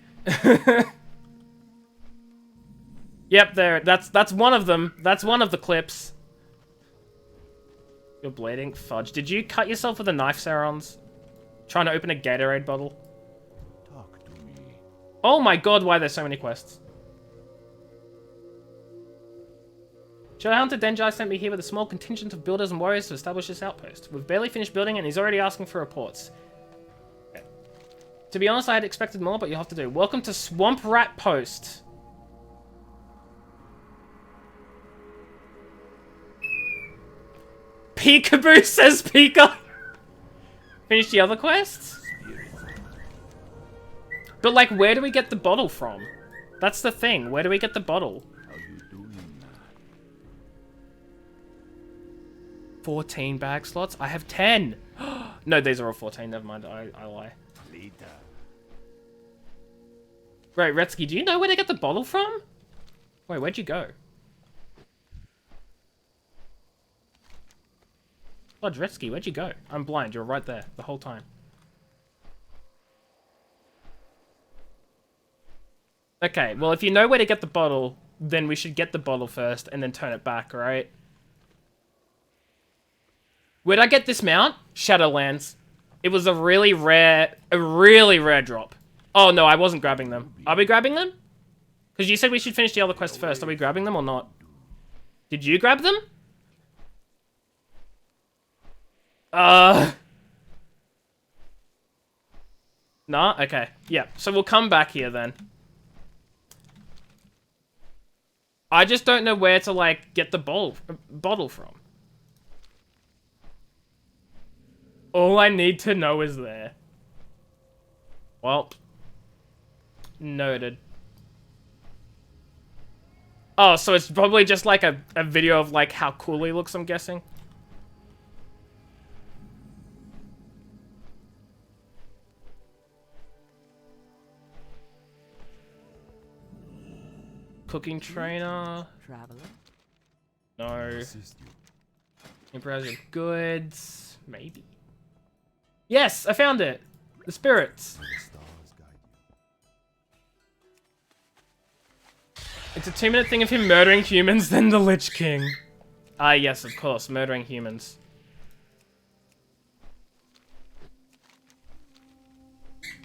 Yep, there. That's one of them. That's one of the clips. You're bleeding? Fudge. Did you cut yourself with a knife, Sarons? Trying to open a Gatorade bottle?
Talk to me.
Oh my god, why are there so many quests? Shadowhunter Denjai sent me here with a small contingent of builders and warriors to establish this outpost. We've barely finished building and he's already asking for reports. To be honest, I had expected more, but you'll have to do. Welcome to Swamp Rat Post. Peekaboo says Pika. Finish the other quests? But like, where do we get the bottle from? That's the thing. Where do we get the bottle?
How you doing
14 bag slots? I have 10. No, these are all 14. Never mind. I lie.
Later.
Right, Retsky, do you know where to get the bottle from? Wait, where'd you go? Oh, Dretsky, where'd you go? I'm blind. You're right there the whole time. Okay, well, if you know where to get the bottle, then we should get the bottle first and then turn it back, right? Where'd I get this mount? Shadowlands. It was a really rare drop. Oh, no, I wasn't grabbing them. Are we grabbing them? Because you said we should finish the other quest first. Are we grabbing them or not? Did you grab them? Nah? Okay. Yeah, so we'll come back here then. I just don't know where to, like, get the bottle from. All I need to know is there. Well. Noted. Oh, so it's probably just, like, a video of, like, how cool he looks, I'm guessing. Cooking trainer.
Traveler.
No.
Assist you.
Improvise your goods. Maybe. Yes, I found it. The spirits.
May the stars guide you.
It's a 2-minute thing of him murdering humans, then the Lich King. Ah, yes, of course, murdering humans.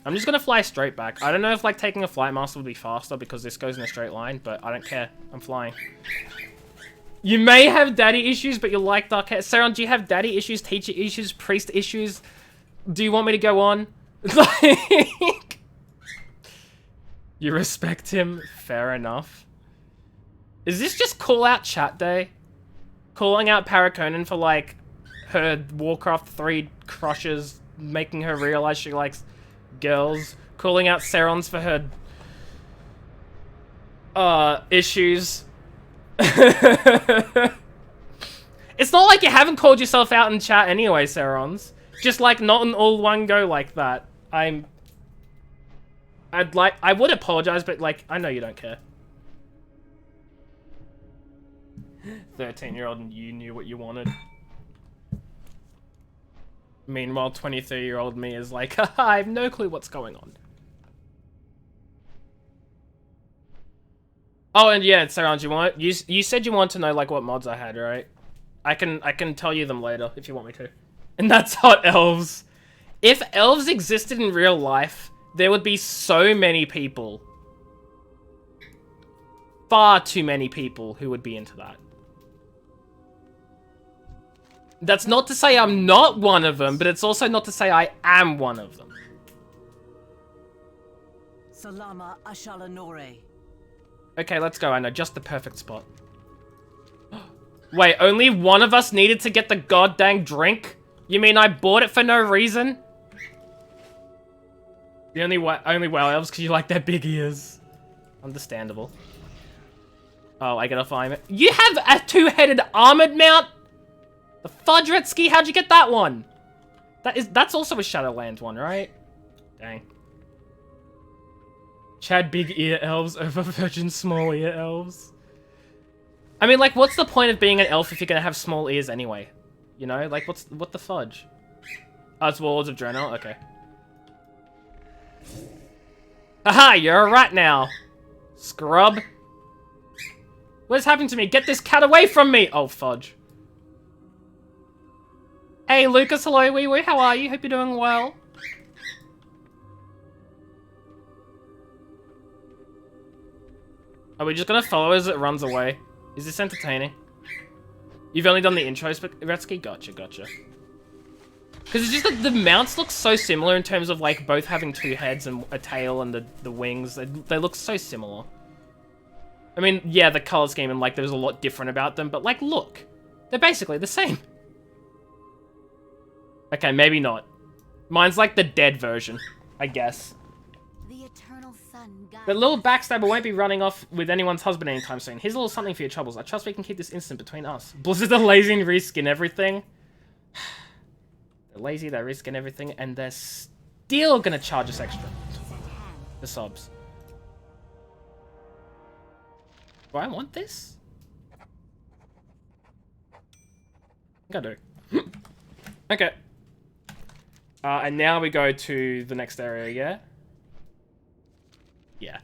I'm just gonna fly straight back. I don't know if, like, taking a flight master would be faster because this goes in a straight line, but I don't care. I'm flying. You may have daddy issues, but you like dark hair. Saron, do you have daddy issues, teacher issues, priest issues? Do you want me to go on? Like, you respect him? Fair enough. Is this just call out chat day? Calling out Paraconan for, like, her Warcraft 3 crushes, making her realize she likes girls. Calling out Saron's for her issues. It's not like you haven't called yourself out in chat anyway, Saron's. Just, like, not in all one go like that. I would apologize, but, like, I know you don't care. 13-year-old and you knew what you wanted. Meanwhile, 23-year-old me is like, haha, I have no clue what's going on. Oh, and yeah, Saron, you said you want to know, like, what mods I had, right? I can tell you them later if you want me to. And that's hot elves. If elves existed in real life, there would be so many people. Far too many people who would be into that. That's not to say I'm not one of them, but it's also not to say I am one of them.
Salama Ashalanore.
Okay, let's go. I know just the perfect spot. Wait, only one of us needed to get the goddamn drink? You mean I bought it for no reason? The only WoW elves because you like their big ears. Understandable. Oh, I gotta find it. You have a 2-headed armored mount? The Fudretsky, how'd you get that one? That's also a Shadowlands one, right? Dang. Chad big ear elves over virgin small ear elves. I mean, like, what's the point of being an elf if you're gonna have small ears anyway? You know, like, what the fudge? Oh, it's Warlords of Draenor? Okay. Haha, you're a rat now. Scrub. What is happening to me? Get this cat away from me! Oh, fudge. Hey, Lucas, hello, wee wee, how are you? Hope you're doing well. Are we just gonna follow as it runs away? Is this entertaining? You've only done the intros, but Retsky? Gotcha. Because it's just that the mounts look so similar in terms of, like, both having 2 heads and a tail and the wings. They look so similar. I mean, yeah, the color scheme and, like, there's a lot different about them, but, like, look. They're basically the same. Okay, maybe not. Mine's like the dead version, I guess.
The eternal sun guides
But little
us.
backstabber won't be running off with anyone's husband anytime soon. Here's a little something for your troubles. I trust we can keep this instant between us. Blizzard are lazy and reskin everything. They're lazy, they reskin everything, and they're still gonna charge us extra. The subs. Do I want this? I think I do. Okay. And now we go to the next area, yeah? Yeah.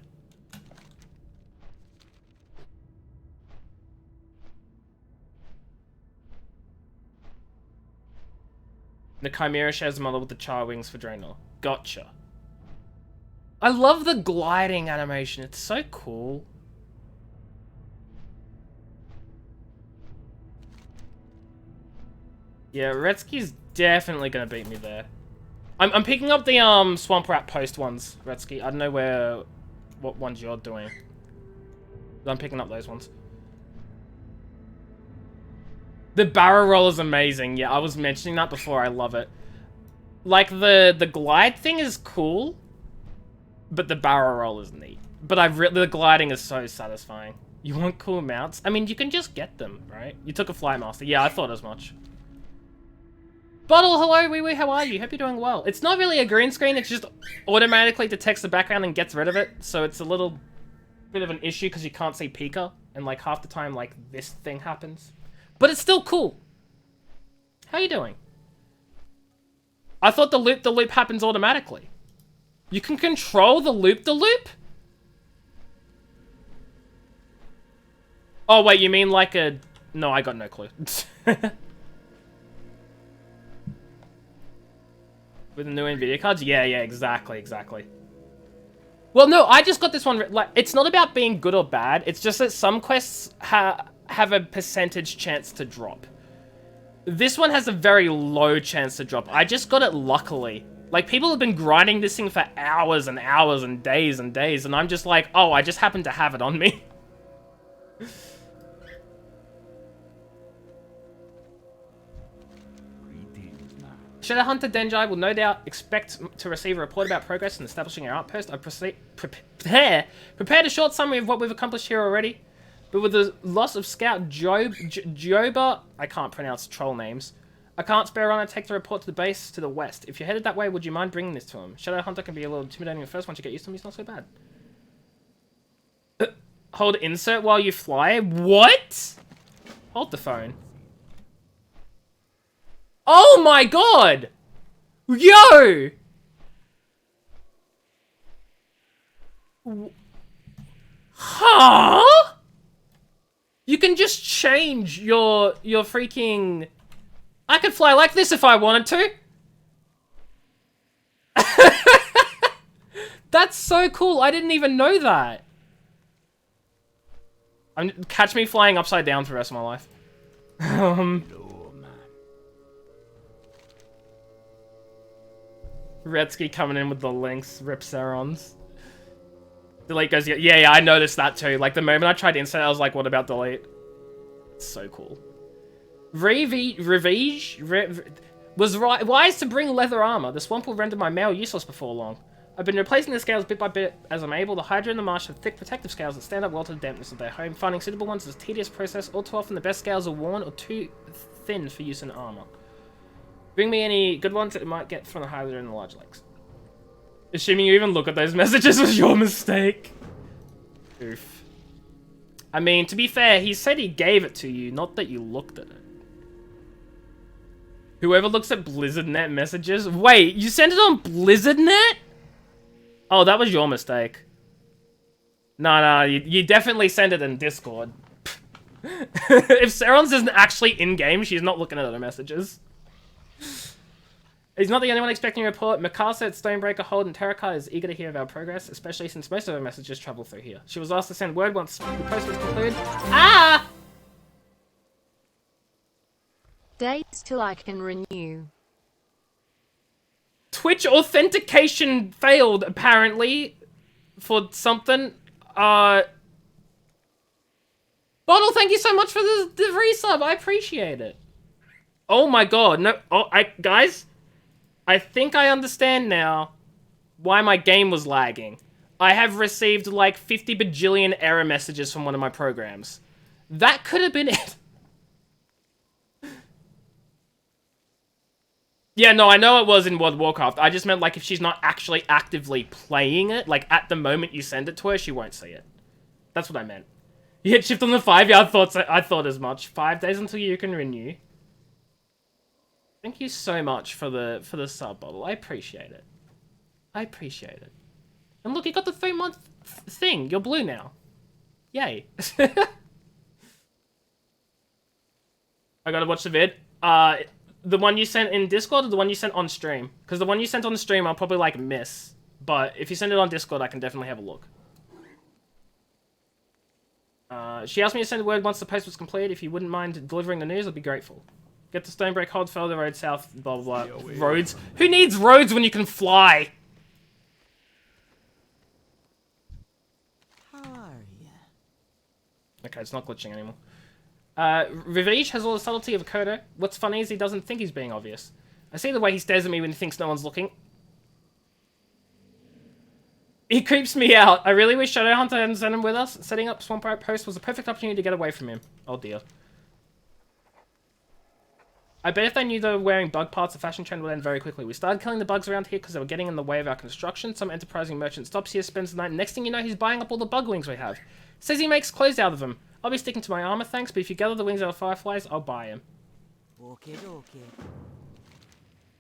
The Chimera shares a model with the Char wings for Draenor. Gotcha. I love the gliding animation. It's so cool. Yeah, Retsky's definitely gonna beat me there. I'm picking up the Swamp Rat Post ones, Retsky. I don't know what ones you're doing. I'm picking up those ones. The barrel roll is amazing. Yeah, I was mentioning that before. I love it. Like the glide thing is cool, but the barrel roll is neat. But the gliding is so satisfying. You want cool mounts? I mean, you can just get them, right? You took a Fly Master. Yeah, I thought as much. Bottle, hello, wee wee, how are you? Hope you're doing well. It's not really a green screen, it's just automatically detects the background and gets rid of it, so it's a little bit of an issue because you can't see Pika, and like half the time like this thing happens. But it's still cool. How you doing? I thought the loop happens automatically. You can control the loop? Oh wait, you mean like a... No, I got no clue. With the new Nvidia cards? Yeah, exactly. Well, no, I just got this one... Like, it's not about being good or bad. It's just that some quests have a percentage chance to drop. This one has a very low chance to drop. I just got it luckily. Like, people have been grinding this thing for hours and hours and days, and I'm just like, oh, I just happen to have it on me. Shadowhunter Denjai will no doubt expect to receive a report about progress in establishing our outpost. I prepared a short summary of what we've accomplished here already, but with the loss of Scout Joba, I can't pronounce troll names, I can't spare on and take the report to the base to the west. If you're headed that way, would you mind bringing this to him? Shadowhunter can be a little intimidating at first. Once you get used to him, he's not so bad. Hold insert while you fly? What? Hold the phone. Oh my god! Yo! Huh? You can just change your freaking... I could fly like this if I wanted to. That's so cool. I didn't even know that. Catch me flying upside down for the rest of my life. Retsky coming in with the links, Rip Serons. Delete goes, yeah, I noticed that too. Like, the moment I tried to insert, I was like, what about delete? It's so cool. Revige was wise to bring leather armor. The swamp will render my mail useless before long. I've been replacing the scales bit by bit as I'm able. The Hydra and the Marsh have thick protective scales that stand up well to the dampness of their home. Finding suitable ones is a tedious process. All too often the best scales are worn or too thin for use in armor. Bring me any good ones that it might get from the Hydra and the large legs. Assuming you even look at those messages was your mistake. Oof. I mean, to be fair, he said he gave it to you, not that you looked at it. Whoever looks at BlizzardNet messages... Wait, you sent it on BlizzardNet? Oh, that was your mistake. No, you definitely sent it in Discord. If Serons isn't actually in-game, she's not looking at her messages. He's not the only one expecting a report. Mikasa at Stonebreaker Hold and Terrakai is eager to hear of our progress, especially since most of her messages travel through here. She was asked to send word once the post was concluded. Ah!
Dates till I can renew.
Twitch authentication failed, apparently, for something. Bottle, thank you so much for the resub. I appreciate it. Oh my god, no. Oh, guys, I think I understand now why my game was lagging. I have received like 50 bajillion error messages from one of my programs. That could have been it. Yeah, no, I know it was in World of Warcraft. I just meant like if she's not actually actively playing it, like at the moment you send it to her, she won't see it. That's what I meant. You hit shift on the 5, yeah, I thought as much. 5 days until you can renew. Thank you so much for the sub bottle. I appreciate it. I appreciate it. And look, you got the 3-month thing. You're blue now. Yay. I gotta watch the vid. The one you sent in Discord or the one you sent on stream? Because the one you sent on stream I'll probably like miss. But if you send it on Discord, I can definitely have a look. She asked me to send word once the post was completed. If you wouldn't mind delivering the news, I'd be grateful. Get to Stonebreak, hold further road south, blah blah blah. Roads? Who needs roads when you can fly?
How are ya?
Okay, it's not glitching anymore. Rivage has all the subtlety of a coder. What's funny is he doesn't think he's being obvious. I see the way he stares at me when he thinks no one's looking. He creeps me out. I really wish Shadowhunter hadn't sent him with us. Setting up Swamp Outpost was a perfect opportunity to get away from him. Oh dear. I bet if they knew they were wearing bug parts, the fashion trend would end very quickly. We started killing the bugs around here because they were getting in the way of our construction. Some enterprising merchant stops here, spends the night, and next thing you know, he's buying up all the bug wings we have. Says he makes clothes out of them. I'll be sticking to my armor, thanks, but if you gather the wings out of fireflies, I'll buy him.
Okay.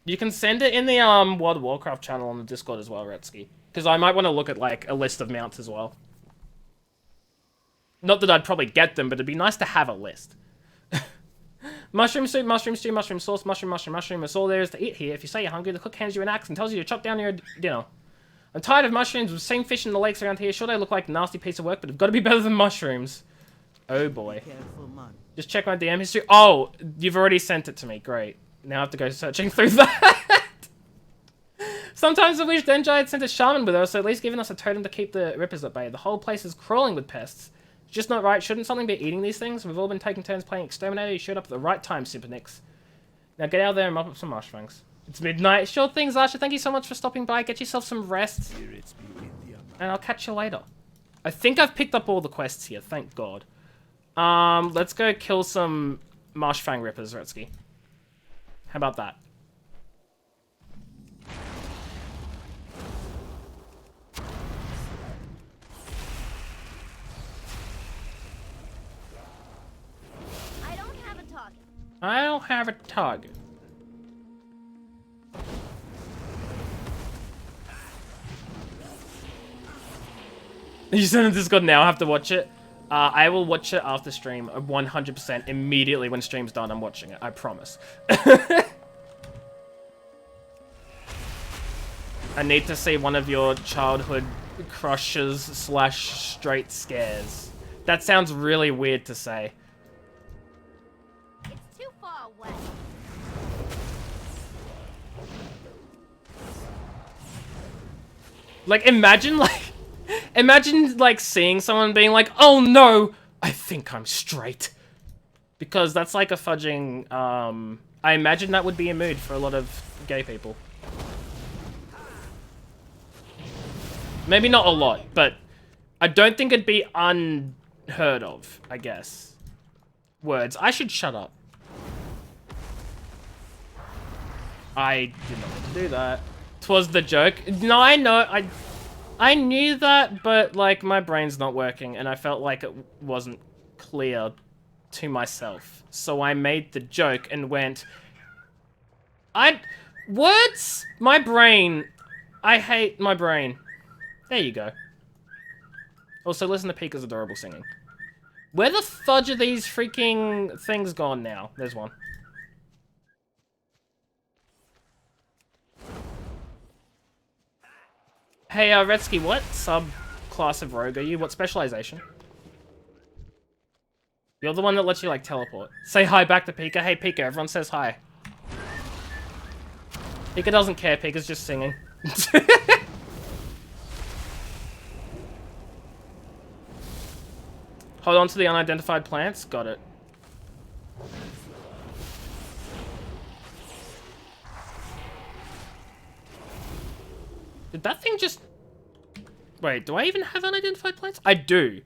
You can send it in the World of Warcraft channel on the Discord as well, Retsky. Because I might want to look at, like, a list of mounts as well. Not that I'd probably get them, but it'd be nice to have a list. Mushroom soup, mushroom stew, mushroom sauce, mushroom. That's all there is to eat here. If you say you're hungry, the cook hands you an axe and tells you to chop down your dinner. I'm tired of mushrooms. We've seen fish in the lakes around here. Sure, they look like a nasty piece of work, but they've got to be better than mushrooms. Oh, boy.
Careful, man.
Just check my DM history. Oh, you've already sent it to me. Great. Now I have to go searching through that. Sometimes I wish Denjai had sent a shaman with us, so at least given us a totem to keep the rippers at bay. The whole place is crawling with pests. It's just not right. Shouldn't something be eating these things? We've all been taking turns playing Exterminator. You showed up at the right time, Simpnyx. Now get out there and mop up some mushrooms. It's midnight. Sure thing, Zasha. Thank you so much for stopping by. Get yourself some rest. And I'll catch you later. I think I've picked up all the quests here, thank God. Let's go kill some Marshfang Rippers, Retsky. How about that? I don't have a target. You sent it to Discord now, I have to watch it. I will watch it after stream, 100%, immediately when stream's done, I'm watching it, I promise. I need to see one of your childhood crushes / straight scares. That sounds really weird to say.
It's too far away.
Like, imagine seeing someone being like, oh no, I think I'm straight. Because that's like a fudging, I imagine that would be a mood for a lot of gay people. Maybe not a lot, but I don't think it'd be unheard of, I guess. Words. I should shut up. I did not want to do that. 'Twas the joke. No, I know, I knew that, but, like, my brain's not working, and I felt like it wasn't clear to myself. So I made the joke and went... Words? My brain. I hate my brain. There you go. Also, listen to Pika's adorable singing. Where the fudge are these freaking things gone now? There's one. Hey, Retsky, what subclass of rogue are you? What specialization? You're the one that lets you, like, teleport. Say hi back to Pika. Hey, Pika, everyone says hi. Pika doesn't care. Pika's just singing. Hold on to the unidentified plants. Got it. Did that thing just... Wait, do I even have unidentified plants? I do.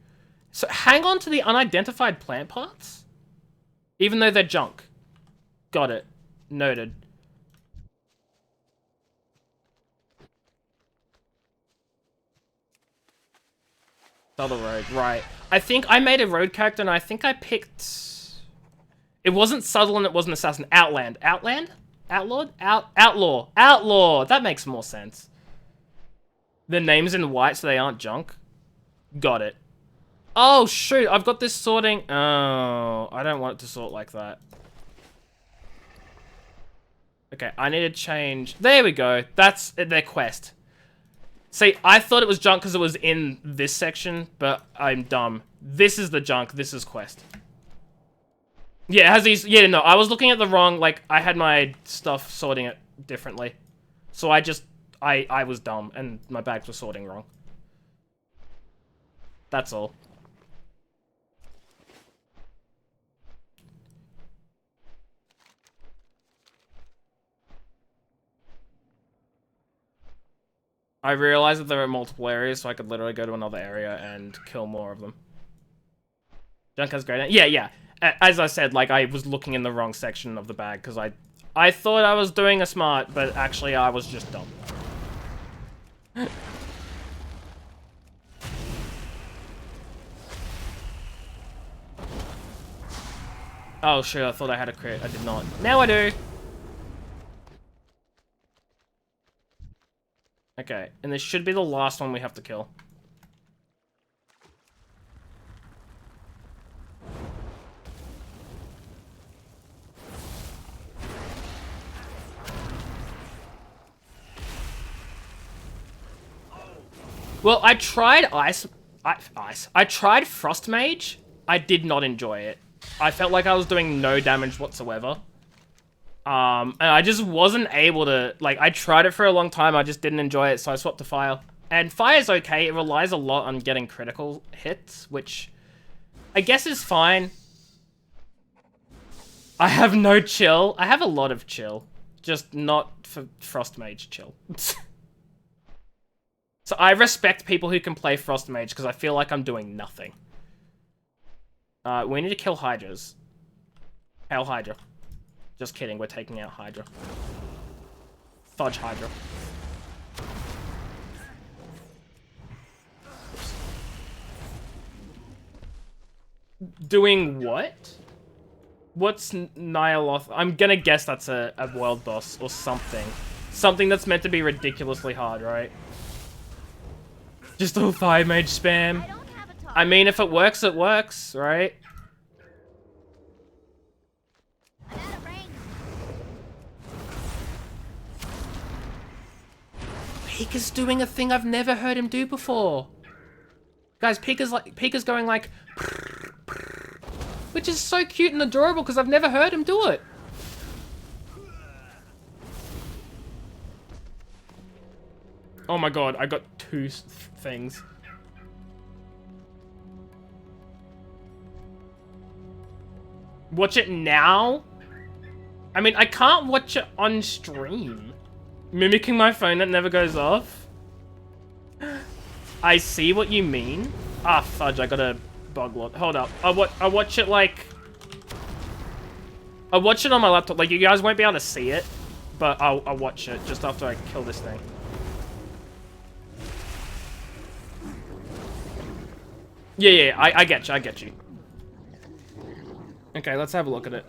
So hang on to the unidentified plant parts? Even though they're junk. Got it. Noted. Other road, right. I think I made a road character and I think I picked... It wasn't Subtle and it wasn't Assassin. Outland. Outland? Outlawed? Outlaw. Outlaw! That makes more sense. The name's in white so they aren't junk. Got it. Oh, shoot. I've got this sorting... Oh, I don't want it to sort like that. Okay, I need to change... There we go. That's their quest. See, I thought it was junk because it was in this section, but I'm dumb. This is the junk. This is quest. Yeah, it has these... Yeah, no, I was looking at the wrong... Like, I had my stuff sorting it differently. So I just... I was dumb, and my bags were sorting wrong. That's all. I realized that there are multiple areas, so I could literally go to another area and kill more of them. Junk has great... Yeah, yeah. As I said, like, I was looking in the wrong section of the bag, because I thought I was doing a smart, but actually I was just dumb. Oh, shit, I thought I had a crit. I did not. Now I do! Okay, and this should be the last one we have to kill. Well, I tried I tried Frost Mage. I did not enjoy it. I felt like I was doing no damage whatsoever. And I just wasn't able to... Like, I tried it for a long time, I just didn't enjoy it, so I swapped to Fire. And Fire's okay, it relies a lot on getting critical hits, which I guess is fine. I have no chill. I have a lot of chill. Just not for Frost Mage chill. So I respect people who can play Frost Mage, because I feel like I'm doing nothing. We need to kill Hydras. Hail Hydra. Just kidding, we're taking out Hydra. Fudge Hydra. Doing what? What's Nyaloth? I'm gonna guess that's a world boss or something. Something that's meant to be ridiculously hard, right? Just all Fire Mage spam. I mean, if it works, right? Pika's doing a thing I've never heard him do before. Guys, Pika's going like... Which is so cute and adorable because I've never heard him do it. Oh my god, I got two things. Watch it now? I mean, I can't watch it on stream. Mimicking my phone that never goes off? I see what you mean. Ah, fudge, I got a bug lot. Hold up. I watch it like... I watch it on my laptop. Like, you guys won't be able to see it. But I'll watch it just after I kill this thing. Yeah, I get you, I get you. Okay, let's have a look at it.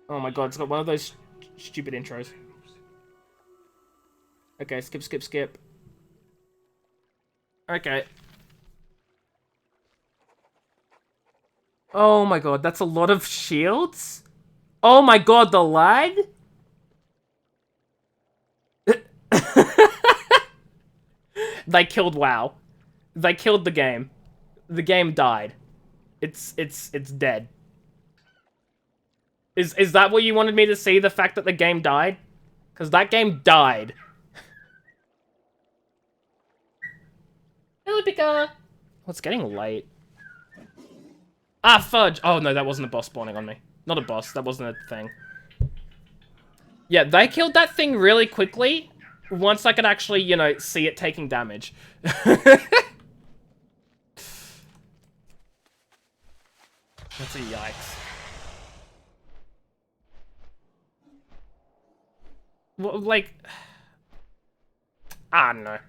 Oh my god, it's got one of those stupid intros. Okay, skip. Okay. Oh my god, that's a lot of shields? Oh my god, the lag? They killed WoW. They killed the game. The game died. It's dead. Is that what you wanted me to see? The fact that the game died? Because that game died. Hello, Pika. Oh, it's getting late. Ah, fudge. Oh, no, that wasn't a boss spawning on me. Not a boss. That wasn't a thing. Yeah, they killed that thing really quickly. Once I could actually, you know, see it taking damage. That's a yikes. Well, like... I don't know.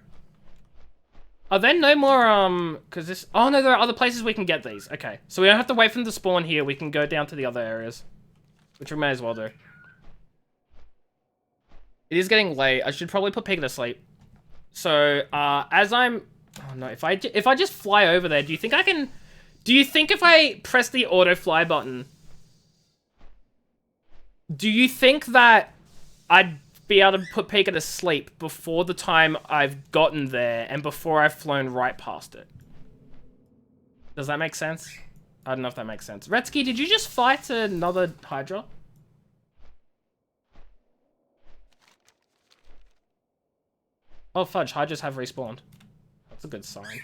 Are there no more, because this... Oh, no, there are other places we can get these. Okay, so we don't have to wait for them to spawn here. We can go down to the other areas. Which we may as well do. It is getting late. I should probably put Pika to sleep. So, as I'm... Oh, no. If I just fly over there, do you think I can... Do you think if I press the auto fly button... Do you think that I'd be able to put Pika to sleep before the time I've gotten there and before I've flown right past it? Does that make sense? I don't know if that makes sense. Retsky, did you just fight another Hydra? Oh, fudge. Hydras have respawned. That's a good sign.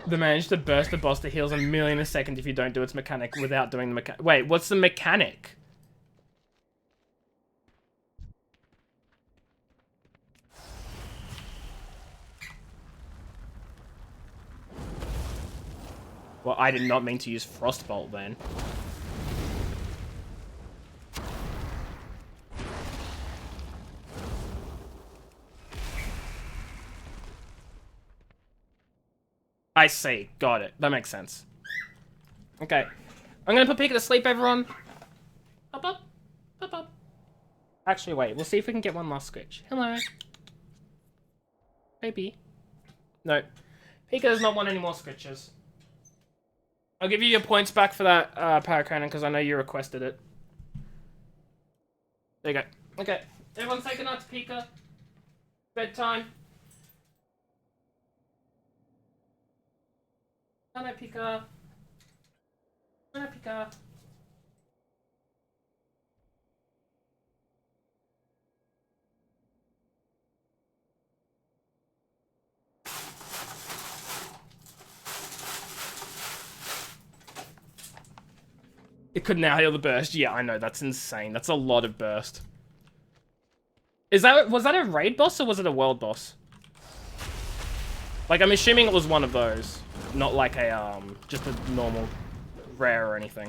The manage to burst the boss that heals a million a second if you don't do its mechanic without doing the mechanic. Wait, what's the mechanic? Well, I did not mean to use Frostbolt then. I see. Got it. That makes sense. Okay. I'm gonna put Pika to sleep, everyone. Up, up. Up, up. Actually, wait. We'll see if we can get one last scritch. Hello. Baby. No. Pika does not want any more scritches. I'll give you your points back for that, Paracannon, because I know you requested it. There you go. Okay. Everyone say goodnight to Pika. Bedtime. Goodnight, Pika. Goodnight, Pika. It could now heal the burst. Yeah, I know. That's insane. That's a lot of burst. Was that a raid boss or was it a world boss? Like, I'm assuming it was one of those. Not like a, just a normal rare or anything.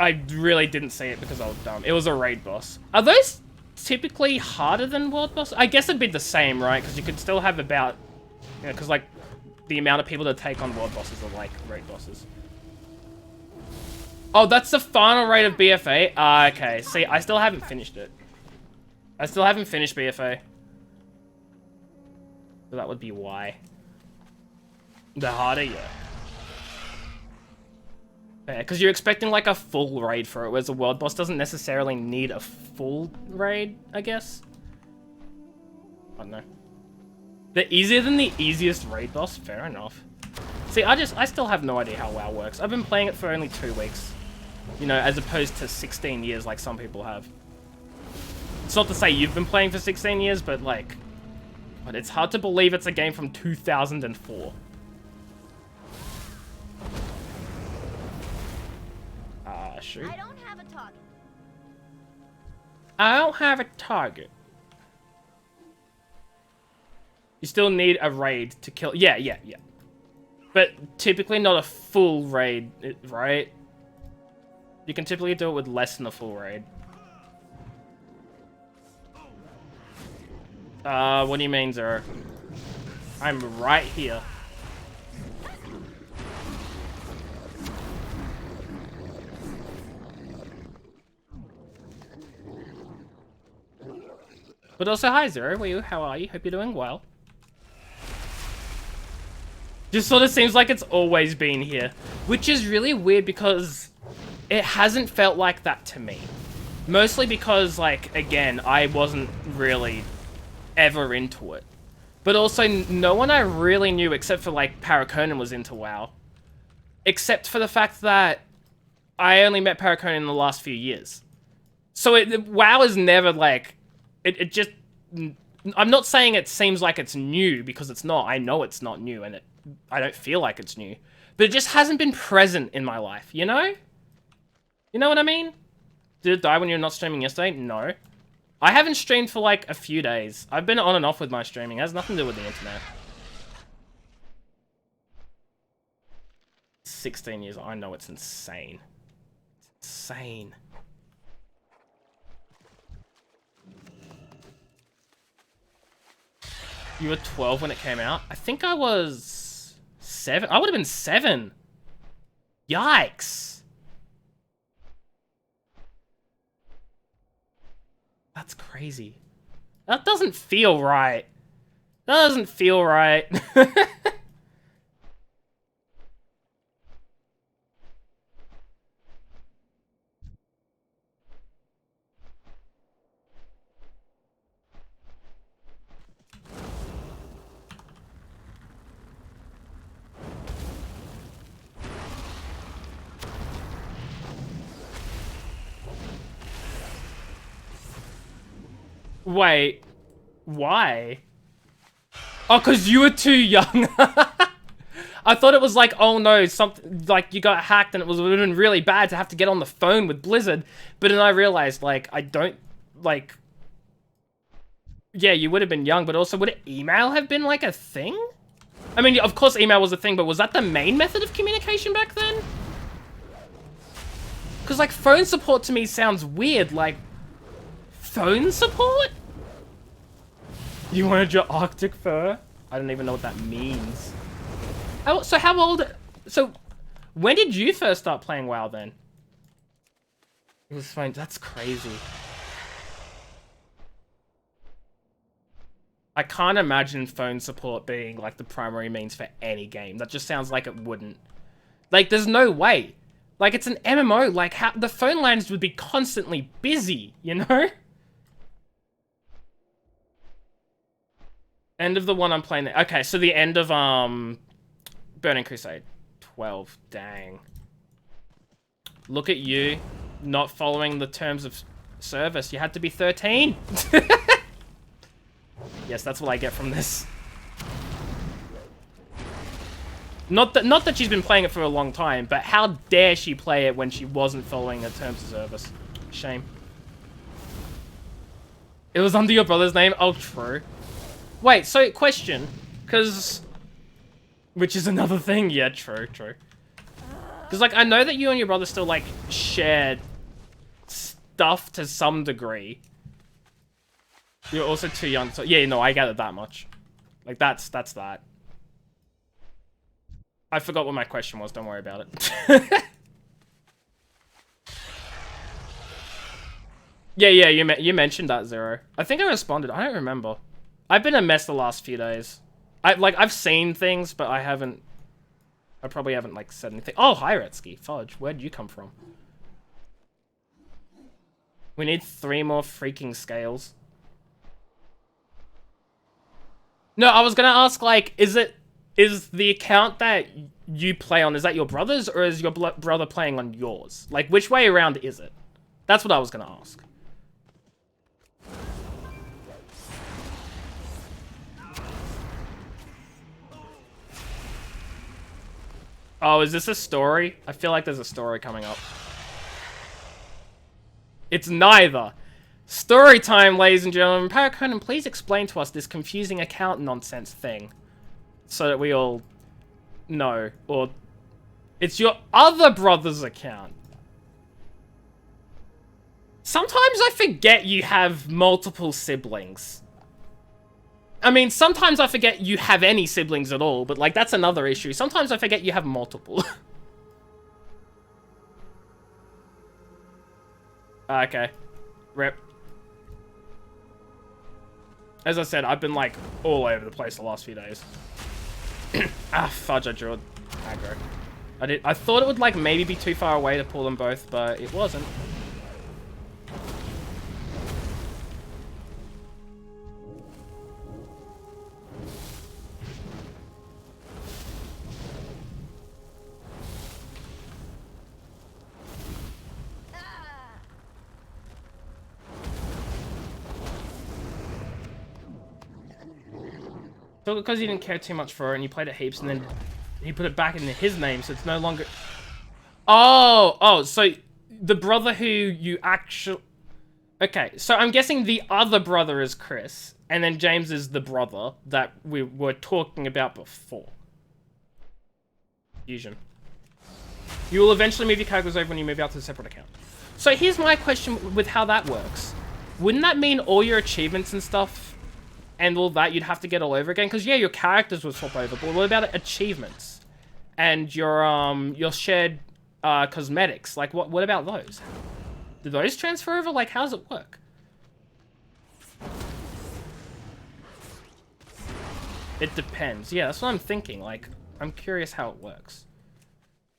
I really didn't see it because I was dumb. It was a raid boss. Are those typically harder than world boss? I guess it'd be the same, right? Because you could still have about... You know, because, like, the amount of people that take on world bosses are like raid bosses. Oh, that's the final raid of BFA? Okay. See, I still haven't finished it. I still haven't finished BFA. So that would be why. The harder, yeah. Yeah, because you're expecting like a full raid for it, whereas a world boss doesn't necessarily need a full raid, I guess. I don't know. They're easier than the easiest raid boss? Fair enough. See, I still have no idea how WoW works. I've been playing it for only 2 weeks. You know, as opposed to 16 years like some people have. It's not to say you've been playing for 16 years, but like... But it's hard to believe it's a game from 2004. Shoot.
I don't have a target.
I don't have a target. You still need a raid to kill... Yeah. But typically not a full raid, right? You can typically do it with less than a full raid. What do you mean, Zero? I'm right here. But also, hi Zero, how are you? Hope you're doing well. Just sort of seems like it's always been here. Which is really weird because it hasn't felt like that to me. Mostly because, like, again, I wasn't really ever into it. But also, no one I really knew except for, like, Paraconan was into WoW. Except for the fact that I only met Paraconan in the last few years. So WoW is never, like... It just I'm not saying it seems like it's new, because it's not. I know it's not new, and I don't feel like it's new. But it just hasn't been present in my life, you know? You know what I mean? Did it die when you were not streaming yesterday? No. I haven't streamed for like a few days. I've been on and off with my streaming. It has nothing to do with the internet. 16 years. I know, it's insane. It's insane. You were 12 when it came out? I think I was 7. I would have been 7. Yikes. That's crazy. That doesn't feel right. That doesn't feel right. Wait, why? Oh, because you were too young. I thought it was like, oh no, something like you got hacked and it would have been really bad to have to get on the phone with Blizzard. But then I realized, like, I don't, like, yeah, you would have been young, but also would email have been like a thing? I mean, of course email was a thing, but was that the main method of communication back then? Because like phone support to me sounds weird, like, phone support? You wanted your Arctic fur? I don't even know what that means. So how old... So, when did you first start playing WoW then? It was fine. That's crazy. I can't imagine phone support being like the primary means for any game. That just sounds like it wouldn't. Like, there's no way. Like, it's an MMO. Like, how the phone lines would be constantly busy, you know? End of the one I'm playing. Okay, so the end of Burning Crusade. 12. Dang. Look at you, not following the terms of service. You had to be 13. Yes, that's what I get from this. Not that she's been playing it for a long time, but how dare she play it when she wasn't following the terms of service? Shame. It was under your brother's name? Oh, true. Wait, so question, because... Which is another thing. Yeah, true. Because, like, I know that you and your brother still, like, shared stuff to some degree. You're also too young, so... Yeah, no, I get it that much. Like, that's that. I forgot what my question was, don't worry about it. Yeah, you mentioned that, Zero. I think I responded, I don't remember. I've been a mess the last few days. I've seen things, but I probably haven't, like, said anything. Oh, hi, Retsky. Fudge, where'd you come from? We need 3 more freaking scales. No, I was gonna ask, like, is the account that you play on, is that your brother's, or is your brother playing on yours? Like, which way around is it? That's what I was gonna ask. Oh, is this a story? I feel like there's a story coming up. It's neither. Story time, ladies and gentlemen. Paraconan, please explain to us this confusing account nonsense thing. So that we all know. Or... It's your other brother's account. Sometimes I forget you have multiple siblings. I mean, sometimes I forget you have any siblings at all, but, like, that's another issue. Sometimes I forget you have multiple. Okay. Rip. As I said, I've been, like, all over the place the last few days. Ah, fudge, I drew aggro. I thought it would, like, maybe be too far away to pull them both, but it wasn't. So because you didn't care too much for it and you played it heaps and then he put it back in his name, so it's no longer... Oh, so the brother who you actually... Okay, so I'm guessing the other brother is Chris, and then James is the brother that we were talking about before. Fusion. You will eventually move your characters over when you move out to a separate account. So here's my question with how that works. Wouldn't that mean all your achievements and stuff and all that you'd have to get all over again? Because yeah, your characters would swap over, but what about achievements? And your shared cosmetics? Like, what about those? Do those transfer over? Like, how does it work? It depends. Yeah, that's what I'm thinking. Like, I'm curious how it works.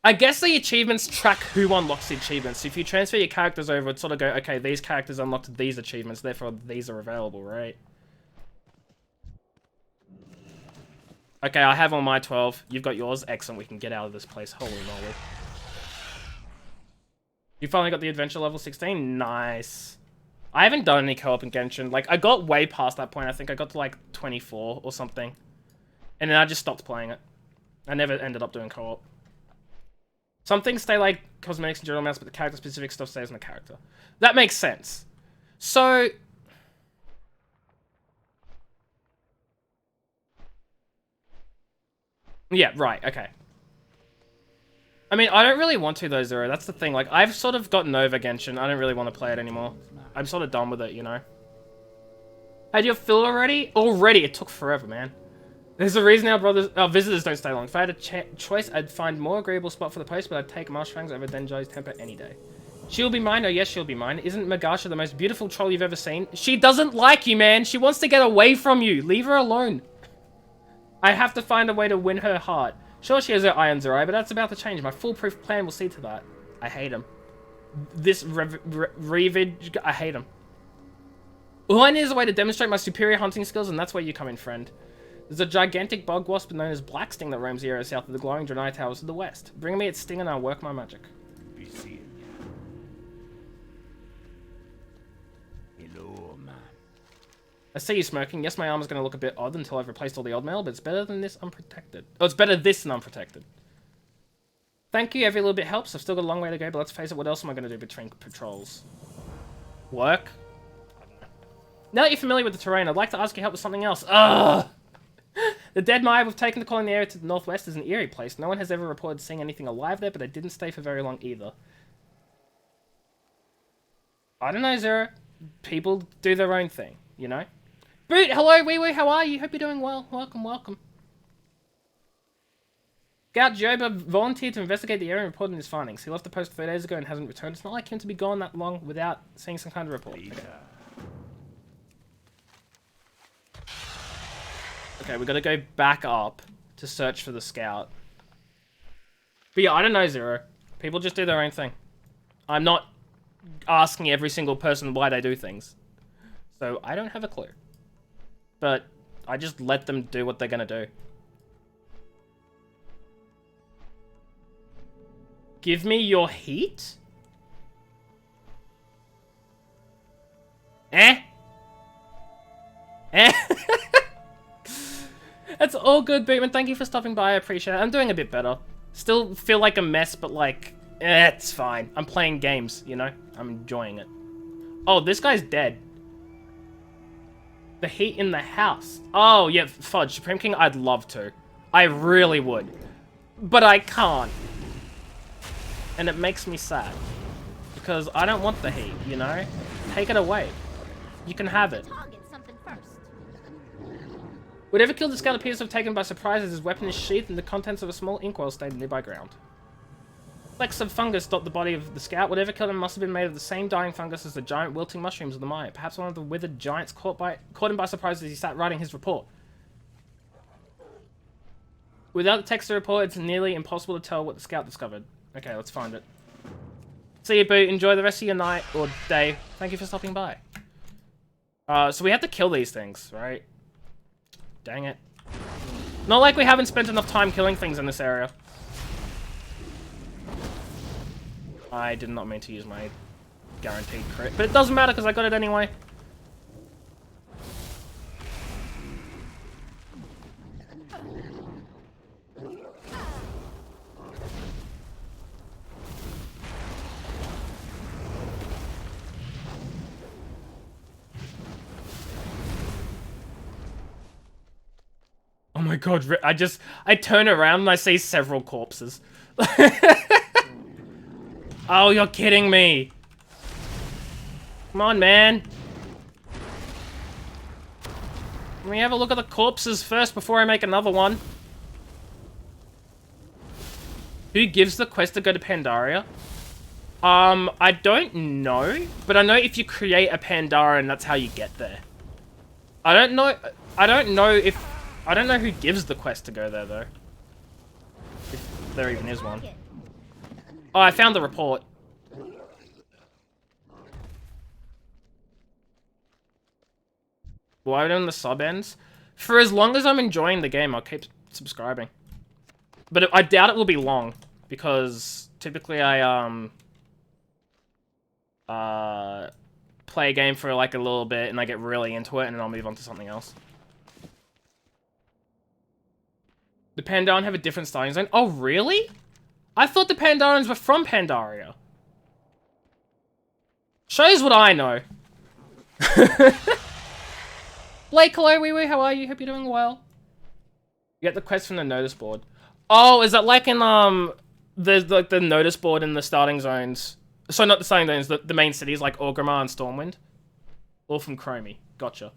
I guess the achievements track who unlocks the achievements. So if you transfer your characters over, it sort of go, okay, these characters unlocked these achievements, therefore these are available, right? Okay, I have all my 12. You've got yours. Excellent. We can get out of this place. Holy moly. You finally got the adventure level 16? Nice. I haven't done any co-op in Genshin. Like, I got way past that point. I think I got to, like, 24 or something. And then I just stopped playing it. I never ended up doing co-op. Some things stay like cosmetics and general amounts, but the character-specific stuff stays in the character. That makes sense. So... yeah, right, okay. I mean, I don't really want to, though, Zero. That's the thing. Like, I've sort of gotten over Genshin. I don't really want to play it anymore. I'm sort of done with it, you know? Had your fill already? Already! It took forever, man. There's a reason our visitors don't stay long. If I had a choice, I'd find more agreeable spot for the post, but I'd take Marshfangs over Denjai's temper any day. She'll be mine? Oh, yes, she'll be mine. Isn't Magasha the most beautiful troll you've ever seen? She doesn't like you, man! She wants to get away from you! Leave her alone! I have to find a way to win her heart. Sure, she has her eye on Zerai, but that's about to change. My foolproof plan will see to that. I hate him. This Revid, I hate him. All I need is a way to demonstrate my superior hunting skills, and that's where you come in, friend. There's a gigantic bug wasp known as Blacksting that roams the area south of the glowing Draenei Towers to the west. Bring me its sting and I'll work my magic.
Be seeing you. Hello, man.
I see you smoking. Yes, my armor's going to look a bit odd until I've replaced all the odd mail, but it's better than this unprotected. Oh, it's better this than unprotected. Thank you, every little bit helps. I've still got a long way to go, but let's face it, what else am I going to do between patrols? Work? Now that you're familiar with the terrain, I'd like to ask your help with something else. Ugh! The dead mire we've taken to calling the area to the northwest is an eerie place. No one has ever reported seeing anything alive there, but I didn't stay for very long either. I don't know, Zero. People do their own thing, you know? Boot, hello, wee wee, how are you? Hope you're doing well. Welcome, welcome. Scout Joba volunteered to investigate the area and reported his findings. He left the post 3 days ago and hasn't returned. It's not like him to be gone that long without seeing some kind of report. Okay, we gotta go back up to search for the scout. But yeah, I don't know, Zero. People just do their own thing. I'm not asking every single person why they do things. So I don't have a clue. But I just let them do what they're gonna do. Give me your heat? Eh? Eh? That's all good, Bootman. Thank you for stopping by. I appreciate it. I'm doing a bit better. Still feel like a mess, but like, it's fine. I'm playing games, you know? I'm enjoying it. Oh, this guy's dead. The heat in the house. Oh, yeah, fudge. Supreme King, I'd love to. I really would. But I can't. And it makes me sad. Because I don't want the heat, you know? Take it away. You can have it. Whatever killed the scout appears to have taken by surprise as his weapon is sheathed in the contents of a small inkwell stayed in nearby ground. Flecks of fungus dot the body of the scout. Whatever killed him must have been made of the same dying fungus as the giant wilting mushrooms of the mine. Perhaps one of the withered giants caught him by surprise as he sat writing his report. Without the text of the report, it's nearly impossible to tell what the scout discovered. Okay, let's find it. See you, Boo. Enjoy the rest of your night or day. Thank you for stopping by. So we have to kill these things, right? Dang it. Not like we haven't spent enough time killing things in this area. I did not mean to use my guaranteed crit, but it doesn't matter because I got it anyway. my god, I turn around and I see several corpses. Oh, you're kidding me. Come on, man. Let me have a look at the corpses first before I make another one. Who gives the quest to go to Pandaria? I don't know, but I know if you create a Pandaren, that's how you get there. I don't know who gives the quest to go there, though. If there even is one. Oh, I found the report. Why don't the sub ends? For as long as I'm enjoying the game, I'll keep subscribing. But I doubt it will be long, because typically I, play a game for like a little bit and I get really into it and then I'll move on to something else. The Pandaren have a different starting zone? Oh, really? I thought the Pandarens were from Pandaria. Shows what I know. Blake, hello, wee wee, how are you? Hope you're doing well. You get the quest from the notice board. Oh, is that like in, there's like the notice board in the starting zones? So not the starting zones, the main cities like Orgrimmar and Stormwind? All from Chromie. Gotcha.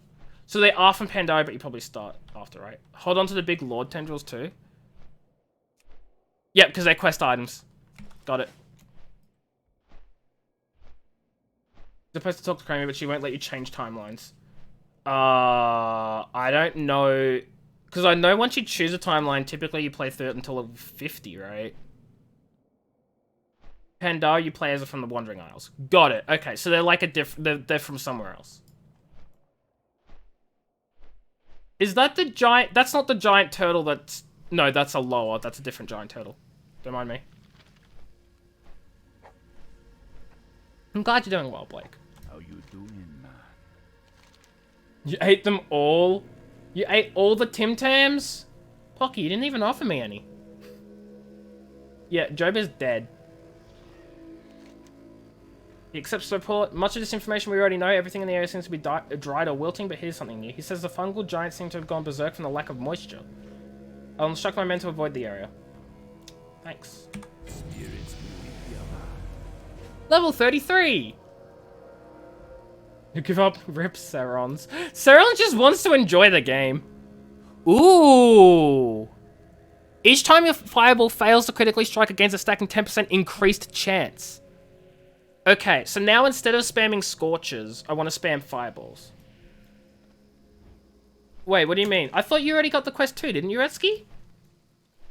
So they are from Pandaria, but you probably start after, right? Hold on to the big Lord Tendrils too. Yep, because they're quest items. Got it. You're supposed to talk to Chromie, but she won't let you change timelines. I don't know. Because I know once you choose a timeline, typically you play through it until level 50, right? Pandaria, you play as from the Wandering Isles. Got it. Okay, so they're like a they're from somewhere else. Is that the giant? That's not the giant turtle that's... No, that's a lower. That's a different giant turtle. Don't mind me. I'm glad you're doing well, Blake.
How you doing, man?
You ate them all? You ate all the Tim Tams? Pocky, you didn't even offer me any. Yeah, Job is dead. He accepts the report. Much of this information we already know. Everything in the area seems to be dried or wilting, but here's something new. He says the fungal giants seem to have gone berserk from the lack of moisture. I'll instruct my men to avoid the area. Thanks. Level 33! You give up, rip Serons. Seron just wants to enjoy the game. Ooh! Each time your fireball fails to critically strike against a stacking 10% increased chance. Okay, so now instead of spamming Scorches, I want to spam Fireballs. Wait, what do you mean? I thought you already got the quest too, didn't you, Redsky?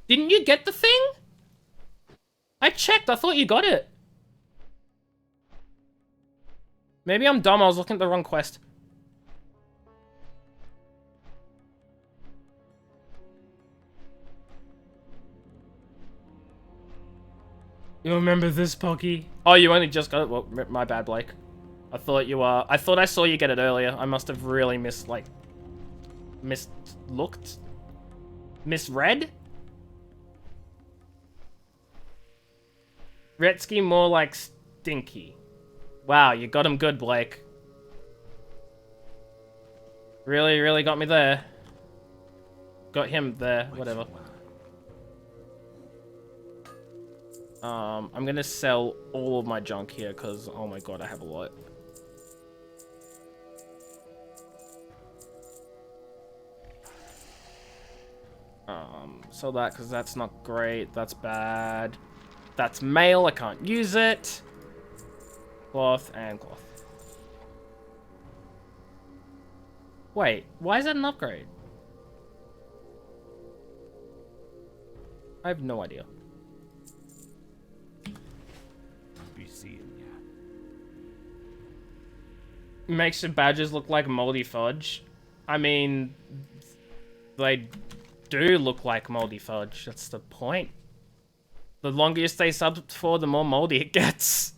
Didn't you get the thing? I checked, I thought you got it. Maybe I'm dumb, I was looking at the wrong quest. You remember this, Pocky? Oh, you only just got it? Well, my bad, Blake. I thought you, I thought I saw you get it earlier. I must have really mislooked? Misread? Retsky more like Stinky. Wow, you got him good, Blake. Really, really got me there. Got him there, whatever. I'm gonna sell all of my junk here, because, oh my god, I have a lot. Sell that, because that's not great. That's bad. That's mail, I can't use it. Cloth and cloth. Wait, why is that an upgrade? I have no idea.
Be seeing ya.
Makes your badges look like moldy fudge. I mean, they do look like moldy fudge. That's the point. The longer you stay subbed for, the more moldy it gets.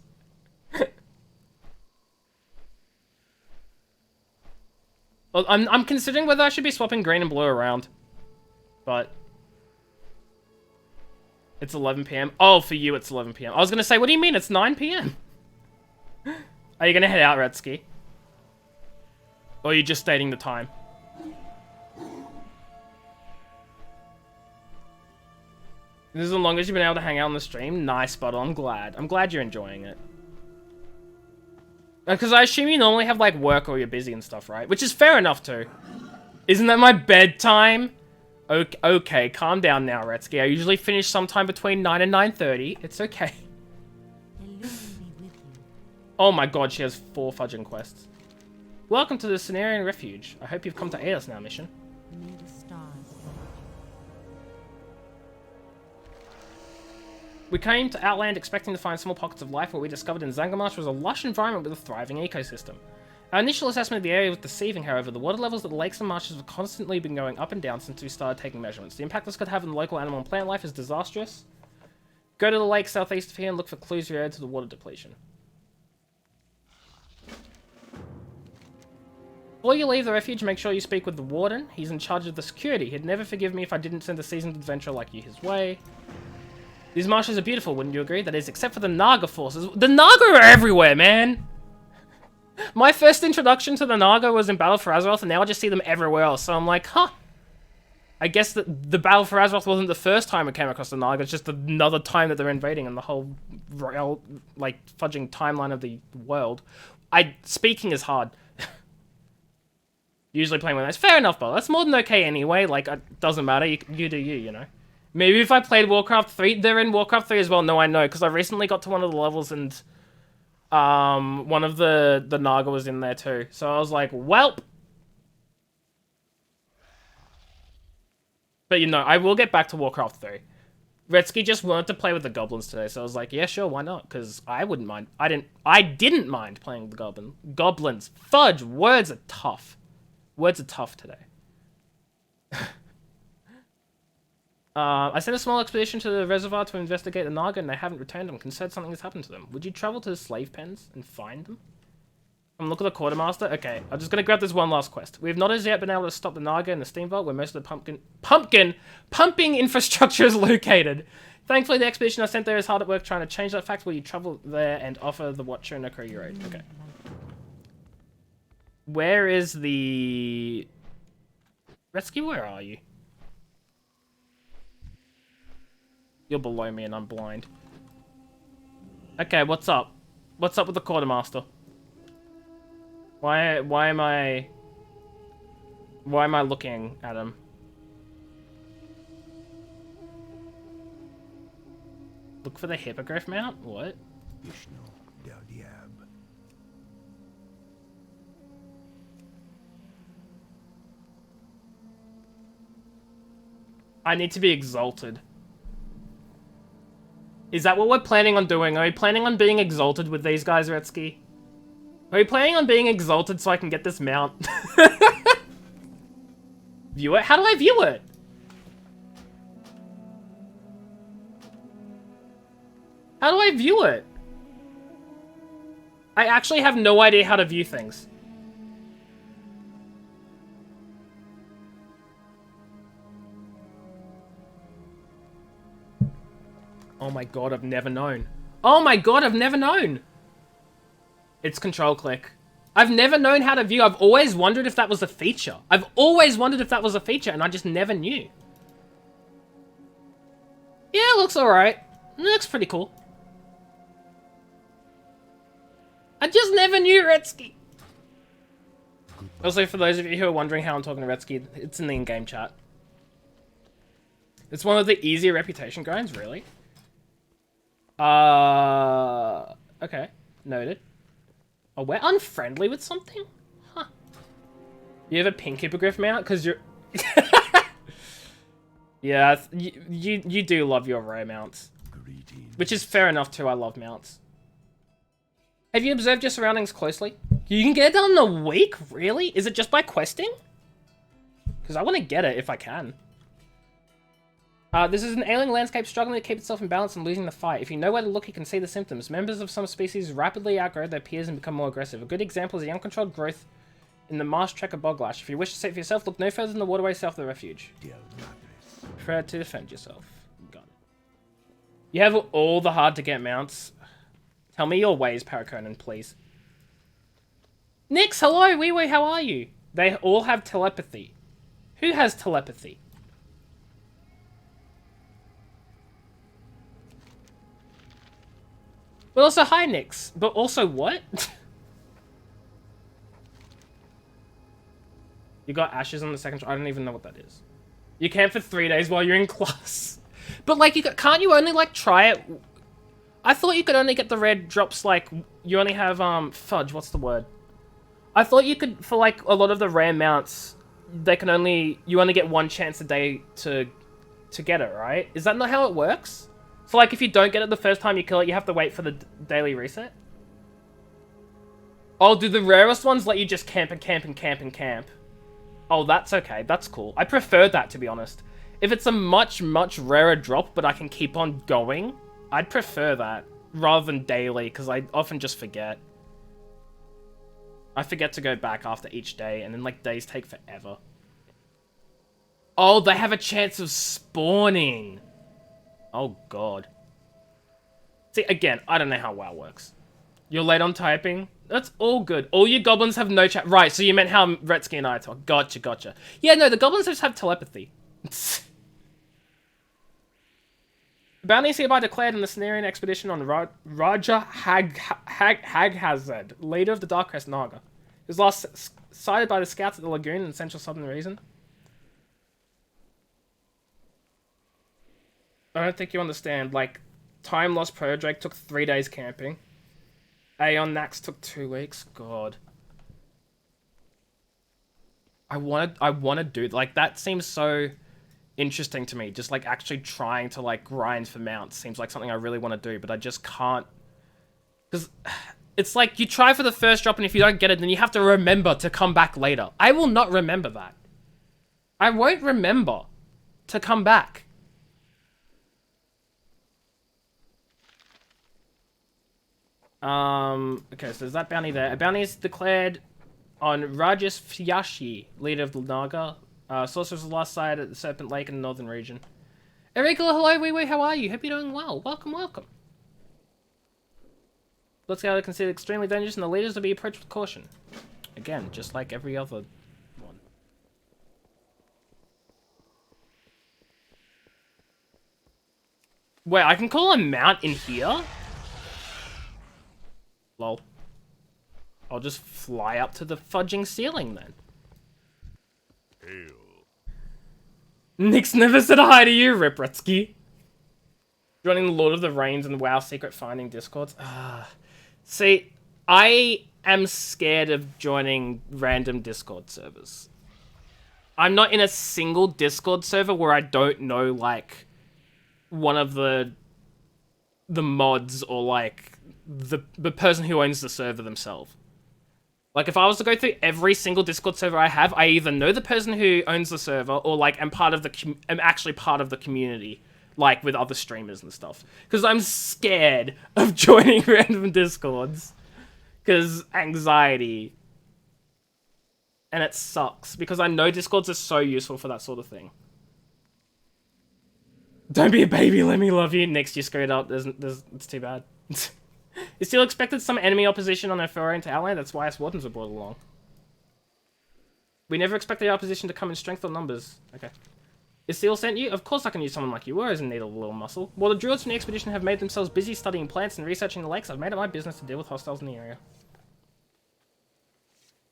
Well, I'm considering whether I should be swapping green and blue around, but it's 11 PM. Oh, for you it's 11 PM. I was gonna say, what do you mean? It's 9 PM. Are you gonna head out, Retsky? Or are you just stating the time? This is the longest you've been able to hang out on the stream. Nice, but I'm glad. I'm glad you're enjoying it. Because I assume you normally have, like, work or you're busy and stuff, right? Which is fair enough, too. Isn't that my bedtime? Okay, calm down now, Retsky. I usually finish sometime between 9 and 9:30. It's okay. Oh my god, she has 4 fudging quests. Welcome to the Cenarian Refuge. I hope you've come to aid us now, mission. We came to Outland expecting to find small pockets of life. What we discovered in Zangarmarsh was a lush environment with a thriving ecosystem. Our initial assessment of the area was deceiving, however. The water levels at the lakes and marshes have constantly been going up and down since we started taking measurements. The impact this could have on the local animal and plant life is disastrous. Go to the lake southeast of here and look for clues related to the water depletion. Before you leave the refuge, make sure you speak with the warden. He's in charge of the security. He'd never forgive me if I didn't send a seasoned adventurer like you his way. These marshes are beautiful, wouldn't you agree? That is, except for the Naga forces. The Naga are everywhere, man! My first introduction to the Naga was in Battle for Azeroth, and now I just see them everywhere else. So I'm like, huh. I guess that the Battle for Azeroth wasn't the first time I came across the Naga, it's just another time that they're invading and the whole, like, fudging timeline of the world. Speaking is hard. Usually playing with those. Fair enough, but that's more than okay anyway. Like, it doesn't matter. You do you, you know. Maybe if I played Warcraft 3, they're in Warcraft 3 as well. No, I know, because I recently got to one of the levels and one of the Naga was in there too. So I was like, welp. But you know, I will get back to Warcraft 3. Retsky just wanted to play with the goblins today, so I was like, yeah, sure, why not? Because I wouldn't mind. I didn't mind playing the goblins. Fudge, words are tough. Words are tough today. I sent a small expedition to the reservoir to investigate the Naga, and they haven't returned. I'm concerned something has happened to them. Would you travel to the slave pens and find them? Look at the quartermaster. Okay, I'm just gonna grab this one last quest. We have not as yet been able to stop the Naga in the steam vault, where most of the pumping infrastructure is located. Thankfully, the expedition I sent there is hard at work trying to change that fact. Will you travel there and offer the Watcher and Necro your aid? Okay. Where is the... Retsky, where are you? You're below me and I'm blind. Okay, what's up? What's up with the quartermaster? Why am I looking at him? Look for the hippogriff mount? What?
Vishnu Del Diab.
I need to be exalted. Is that what we're planning on doing? Are we planning on being exalted with these guys, Retsky? Are we planning on being exalted so I can get this mount? View it? How do I view it? How do I view it? I actually have no idea how to view things. Oh my god, I've never known. Oh my god, I've never known. It's control click. I've never known how to view. I've always wondered if that was a feature. I've always wondered if that was a feature, and I just never knew. Yeah, it looks alright. It looks pretty cool. I just never knew, Retsky. Also, for those of you who are wondering how I'm talking to Retsky, it's in the in-game chat. It's one of the easier reputation grinds, really. Okay. Noted. Oh, we're unfriendly with something? Huh. You have a pink hippogriff mount? Because you're... Yeah, you do love your rare mounts.
Greetings.
Which is fair enough, too. I love mounts. Have you observed your surroundings closely? You can get it done in a week? Really? Is it just by questing? Because I want to get it if I can. This is an alien landscape struggling to keep itself in balance and losing the fight. If you know where to look, you can see the symptoms. Members of some species rapidly outgrow their peers and become more aggressive. A good example is the uncontrolled growth in the marsh trekker boglash. If you wish to see it for yourself, look no further than the waterway south of the refuge. Prepare to defend yourself. Got it. You have all the hard-to-get mounts. Tell me your ways, Paraconan, please. Nyx, hello, wee, how are you? They all have telepathy. Who has telepathy? But also, hi, Nyx. But also, what? You got ashes on the second try. I don't even know what that is. You camp for 3 days while you're in class. But, like, can't you only, like, try it? I thought you could only get the red drops, like, you only have, fudge, what's the word? I thought you could, for, like, a lot of the rare mounts, you only get one chance a day to get it, right? Is that not how it works? So, like, if you don't get it the first time you kill it, you have to wait for the daily reset? Oh, do the rarest ones let you just camp and camp and camp and camp? Oh, that's okay. That's cool. I prefer that, to be honest. If it's a much, much rarer drop, but I can keep on going, I'd prefer that, rather than daily, because I often just forget. I forget to go back after each day, and then, like, days take forever. Oh, they have a chance of spawning! Oh, God. See, again, I don't know how WoW works. You're late on typing? That's all good. All you goblins have no chat. Right, so you meant how Retsky and I talk. Gotcha, gotcha. Yeah, no, the goblins just have telepathy. Bounties hereby declared in the Cenarian expedition on Raja Haghazad, leader of the Darkrest Naga. He was last sighted by the scouts at the lagoon in central southern region. I don't think you understand. Like, Time Lost Pro Drake took 3 days camping. Aeon Nax took 2 weeks. God. I wanna do, like, that seems so interesting to me. Just, like, actually trying to, like, grind for mounts seems like something I really want to do, but I just can't. Because it's like, you try for the first drop, and if you don't get it, then you have to remember to come back later. I will not remember that. I won't remember to come back. Okay, so there's that bounty there. A bounty is declared on Rajas Fyashi, leader of the Naga. Sorcerer's last sight at the Serpent Lake in the northern region. Erika, hello, wee wee, how are you? Hope you're doing well. Welcome, welcome. Let's go to consider extremely dangerous, and the leaders to be approached with caution. Again, just like every other one. Wait, I can call a mount in here? Lol. I'll just fly up to the fudging ceiling then.
Hail.
Nyx never said hi to you, Ripretsky. Joining the Lord of the Rings and WoW secret finding discords. See, I am scared of joining random Discord servers. I'm not in a single Discord server where I don't know, like, one of the mods or, like, the person who owns the server themselves. Like, if I was to go through every single Discord server I have, I either know the person who owns the server, or, like, am actually part of the community, like, with other streamers and stuff. Because I'm scared of joining random Discords. Because anxiety. And it sucks, because I know Discords are so useful for that sort of thing. Don't be a baby, let me love you. Next, you screwed up. It's too bad. You still expected some enemy opposition on our foray into Outland? That's why us Wardens were brought along. We never expected the opposition to come in strength or numbers. Okay. Is Seal sent you? Of course I can use someone like you. We're always in need of a little muscle. While the druids from the expedition have made themselves busy studying plants and researching the lakes, I've made it my business to deal with hostiles in the area.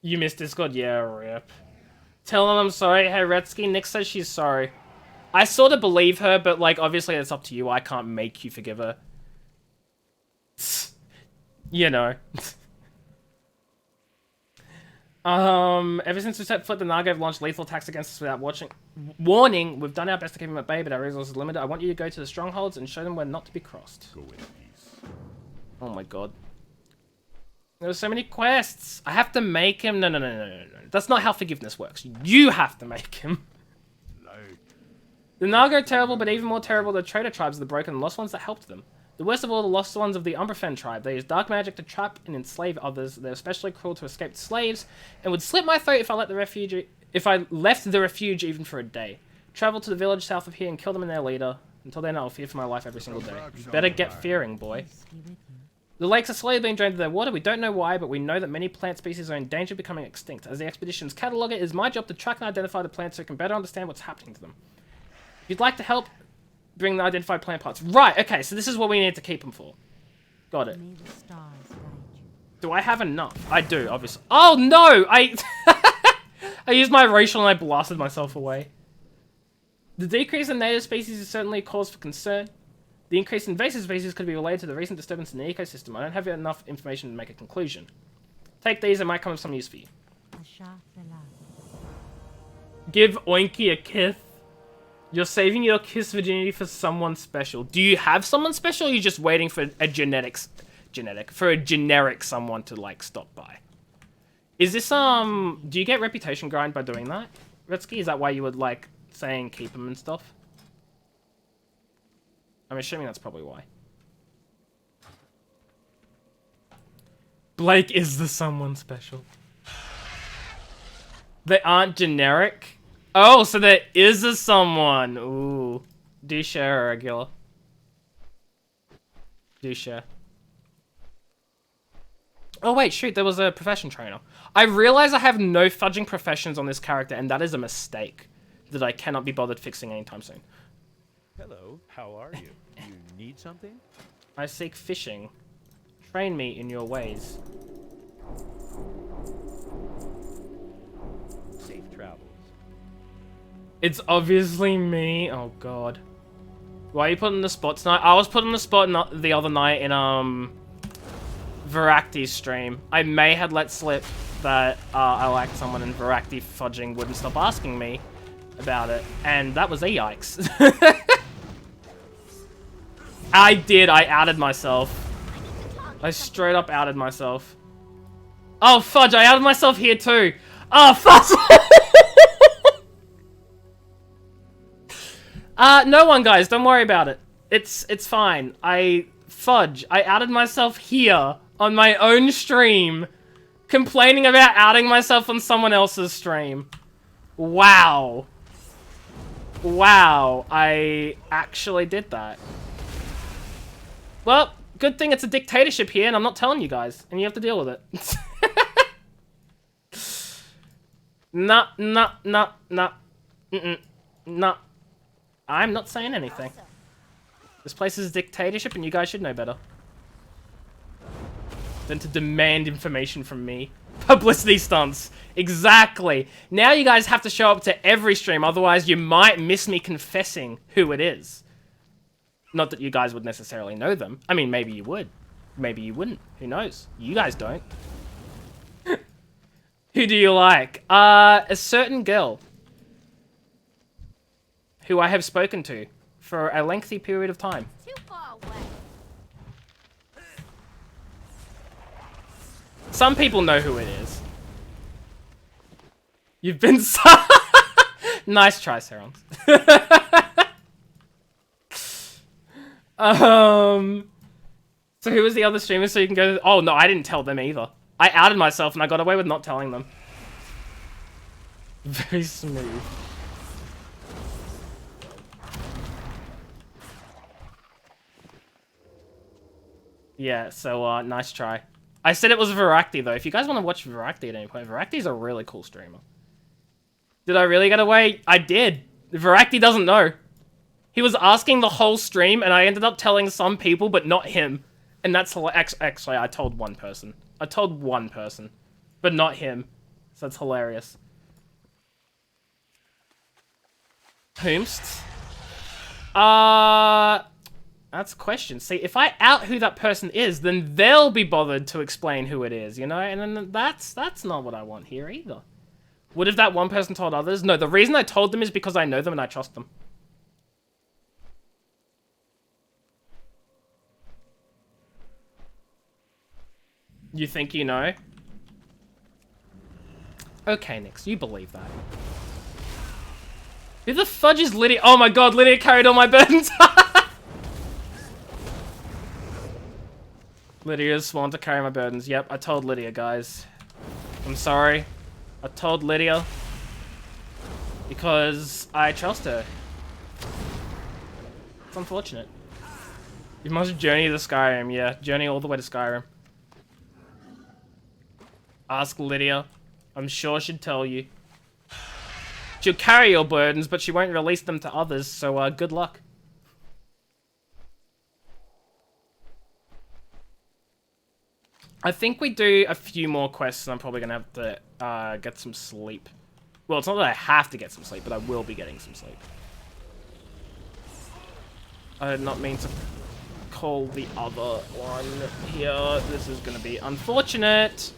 You missed Discord? Yeah, rip. Tell them I'm sorry. Hey, Retsky, Nyx says she's sorry. I sort of believe her, but, like, obviously it's up to you. I can't make you forgive her. You know. Ever since we set foot, the Naga have launched lethal attacks against us without warning. We've done our best to keep them at bay, but our resources are limited. I want you to go to the strongholds and show them where not to be crossed.
Go in peace.
Oh my god. There's so many quests. I have to make him. No. That's not how forgiveness works. You have to make him. The Naga are terrible, but even more terrible are the traitor tribes of the broken and lost ones that helped them. The worst of all, the lost ones of the Umbrafen tribe. They use dark magic to trap and enslave others. They're especially cruel to escaped slaves, and would slit my throat if I left the refuge even for a day. Travel to the village south of here and kill them and their leader. Until then, I'll fear for my life every single day. You better get fearing, boy. The lakes are slowly being drained of their water. We don't know why, but we know that many plant species are in danger of becoming extinct. As the expedition's cataloger, it is my job to track and identify the plants so we can better understand what's happening to them. If you'd like to help, bring the identified plant parts. Right, okay, so this is what we need to keep them for. Got it.
May the stars guide you.
Do I have enough? I do, obviously. Oh no! I used my racial and I blasted myself away. The decrease in native species is certainly a cause for concern. The increase in invasive species could be related to the recent disturbance in the ecosystem. I don't have enough information to make a conclusion. Take these, it might come of some use for you. Give Oinky a kiss. You're saving your kiss virginity for someone special. Do you have someone special, or are you just waiting for a generic someone to, like, stop by? Is this, do you get reputation grind by doing that, Retsky? Is that why you would, like, saying keep them and stuff? I'm assuming that's probably why. Blake is the someone special. They aren't generic? Oh, so there is a someone. Ooh. Do share or regular? Do share. Oh wait, shoot, there was a profession trainer. I realize I have no fudging professions on this character, and that is a mistake that I cannot be bothered fixing anytime soon.
Hello, how are you? You need something?
I seek fishing. Train me in your ways.
Safe travels.
It's obviously me. Oh god. Why are you put in the spot tonight? I was put in the spot the other night in Varacti's stream. I may had let slip that I liked someone, and Varacti fudging wouldn't stop asking me about it, and that was a yikes. I did. I outed myself. I straight up outed myself. Oh fudge! I outed myself here too. Oh fudge! No one, guys. Don't worry about it. It's fine. I outed myself here on my own stream, complaining about outing myself on someone else's stream. Wow. Wow. I actually did that. Well, good thing it's a dictatorship here, and I'm not telling you guys, and you have to deal with it. Nah. Nah. I'm not saying anything. This place is a dictatorship, and you guys should know better than to demand information from me. Publicity stunts. Exactly. Now you guys have to show up to every stream, otherwise you might miss me confessing who it is. Not that you guys would necessarily know them. I mean, maybe you would. Maybe you wouldn't. Who knows? You guys don't. Who do you like? A certain girl who I have spoken to for a lengthy period of time.
Too far away.
Some people know who it is. You've been so nice try, Serons. So who was the other streamer so you can go... Oh, no, I didn't tell them either. I outed myself and I got away with not telling them. Very smooth. Yeah, so, nice try. I said it was Varacti, though. If you guys want to watch Varacti at any point, Varacti's a really cool streamer. Did I really get away? I did. Varacti doesn't know. He was asking the whole stream, and I ended up telling some people, but not him. And that's... Actually, I told one person. I told one person, but not him. So that's hilarious. Whomst? That's a question. See, if I out who that person is, then they'll be bothered to explain who it is, you know? And then that's not what I want here either. What if that one person told others? No, the reason I told them is because I know them and I trust them. You think you know? Okay, Nyx, you believe that. Who the fudge is Lydia? Oh my god, Lydia carried all my burdens! Lydia's sworn to carry my burdens. Yep, I told Lydia, guys. I'm sorry. I told Lydia. Because I trust her. It's unfortunate. You must journey to Skyrim. Yeah, journey all the way to Skyrim. Ask Lydia. I'm sure she'd tell you. She'll carry your burdens, but she won't release them to others, so good luck. I think we do a few more quests and I'm probably gonna have to get some sleep. Well, it's not that I have to get some sleep, but I will be getting some sleep. I did not mean to call the other one here. This is gonna be unfortunate.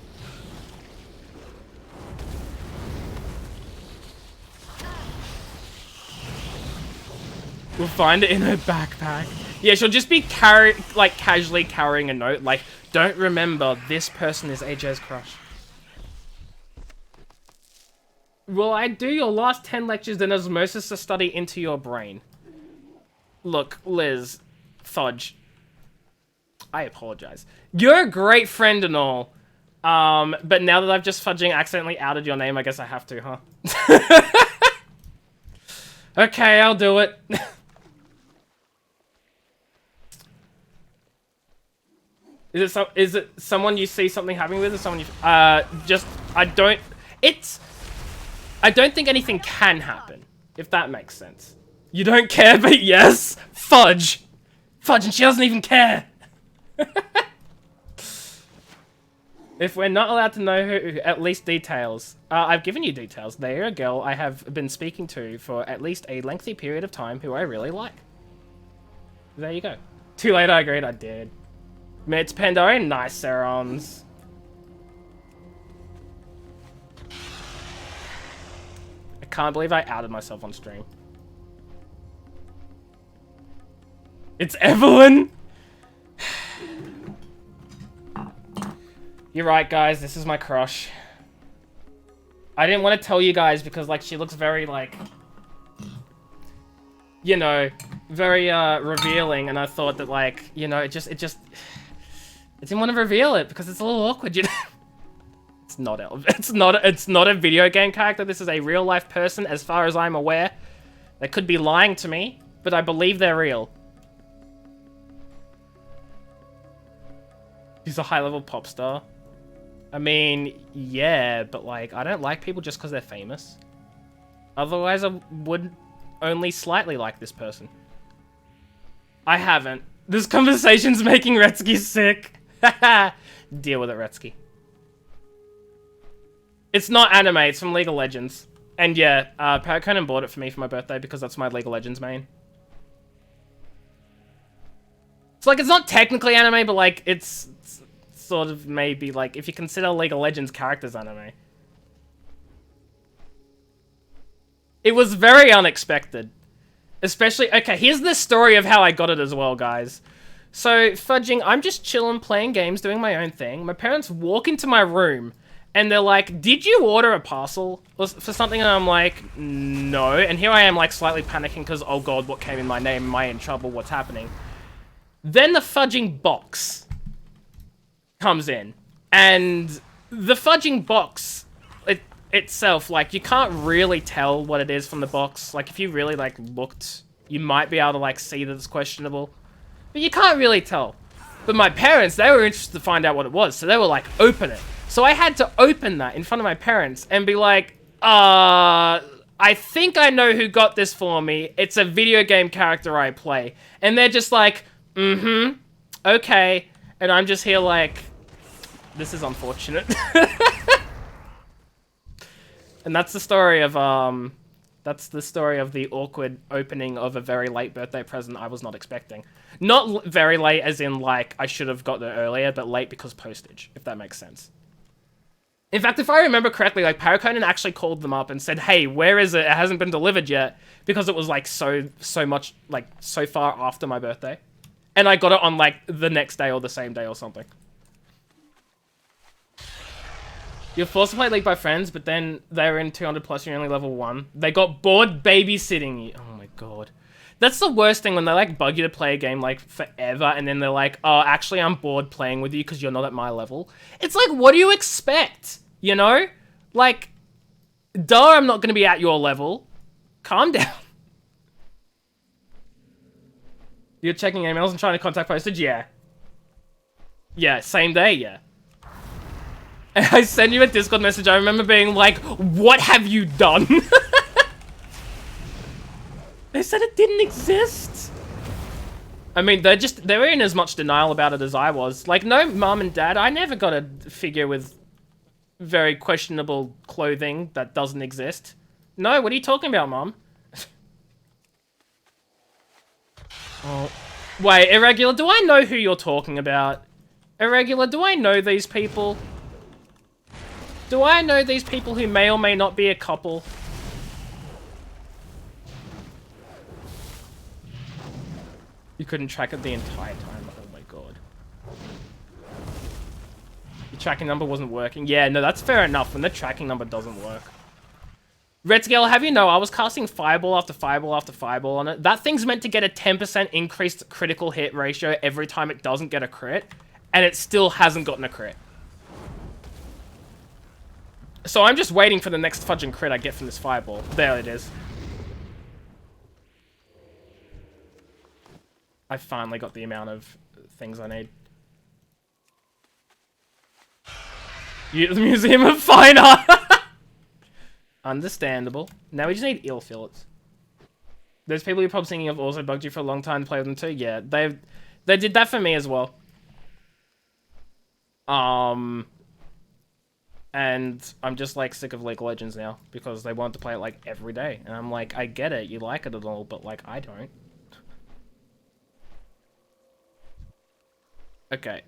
We'll find it in her backpack. Yeah, she'll just be casually carrying a note like, don't remember, this person is AJ's crush. Will I do your last 10 lectures in osmosis to study into your brain? Look, Liz, Fudge, I apologize. You're a great friend and all. But now that I've just fudging accidentally outed your name, I guess I have to, huh? Okay, I'll do it. Is it someone you see something happening with, or someone you I don't think anything can happen, if that makes sense. You don't care, but yes, Fudge, and she doesn't even care. If we're not allowed to know who, at least details. I've given you details. They're a girl I have been speaking to for at least a lengthy period of time who I really like. There you go. Too late, I agreed, I did. It's Pandora, nice, Serons. I can't believe I outed myself on stream. It's Evelyn! You're right, guys, this is my crush. I didn't want to tell you guys because, like, she looks very, like... You know, very, revealing, and I thought that, like, you know, I didn't want to reveal it because it's a little awkward, you know? It's not a video game character. This is a real life person, as far as I'm aware. They could be lying to me, but I believe they're real. She's a high-level pop star. I mean, yeah, but like, I don't like people just because they're famous. Otherwise, I would only slightly like this person. I haven't. This conversation's making Retsky sick. Deal with it, Retsky. It's not anime, it's from League of Legends. And yeah, Parrot Conan bought it for me for my birthday because that's my League of Legends main. It's like, it's not technically anime, but like, it's sort of maybe like, if you consider League of Legends characters anime. It was very unexpected. Especially, okay, here's the story of how I got it as well, guys. So, fudging, I'm just chilling, playing games, doing my own thing. My parents walk into my room, and they're like, did you order a parcel for something? And I'm like, no. And here I am, like, slightly panicking because, oh god, what came in my name? Am I in trouble? What's happening? Then the fudging box comes in. And the fudging box itself, like, you can't really tell what it is from the box. Like, if you really, like, looked, you might be able to, like, see that it's questionable. But you can't really tell. But my parents, they were interested to find out what it was. So they were like, open it. So I had to open that in front of my parents and be like, I think I know who got this for me. It's a video game character I play. And they're just like, okay. And I'm just here like, this is unfortunate. And that's the story of, the awkward opening of a very late birthday present I was not expecting. Not very late as in, like, I should have gotten it earlier, but late because postage, if that makes sense. In fact, if I remember correctly, like, Parrot Conan actually called them up and said, hey, where is it? It hasn't been delivered yet. Because it was, like, so much, like, so far after my birthday. And I got it on, like, the next day or the same day or something. You're forced to play League by friends, but then they were in 200 plus, you're only level 1. They got bored babysitting you. Oh my god. That's the worst thing when they, like, bug you to play a game, like, forever, and then they're like, oh, actually, I'm bored playing with you because you're not at my level. It's like, what do you expect? You know? Like, duh, I'm not going to be at your level. Calm down. You're checking emails and trying to contact postage? Yeah. Yeah, same day, yeah. And I sent you a Discord message, I remember being like, what have you done? They said it didn't exist. I mean, they're in as much denial about it as I was. Like, no, mum and dad, I never got a figure with very questionable clothing that doesn't exist. No, what are you talking about, mum? Oh. Wait, Irregular, do I know who you're talking about? Irregular, do I know these people? Do I know these people who may or may not be a couple? You couldn't track it the entire time. Oh my god. Your tracking number wasn't working. Yeah, no, that's fair enough when the tracking number doesn't work. Red Scale, have you know, I was casting fireball after fireball after fireball on it. That thing's meant to get a 10% increased critical hit ratio every time it doesn't get a crit. And it still hasn't gotten a crit. So I'm just waiting for the next fudging crit I get from this fireball. There it is. I finally got the amount of things I need. The Museum of Fine Art! Understandable. Now we just need eel fillets. There's people you're probably thinking of also bugged you for a long time to play with them too. Yeah, they did that for me as well. And I'm just like sick of League of Legends now because they want to play it like every day. And I'm like, I get it, you like it and all, but like I don't. Okay.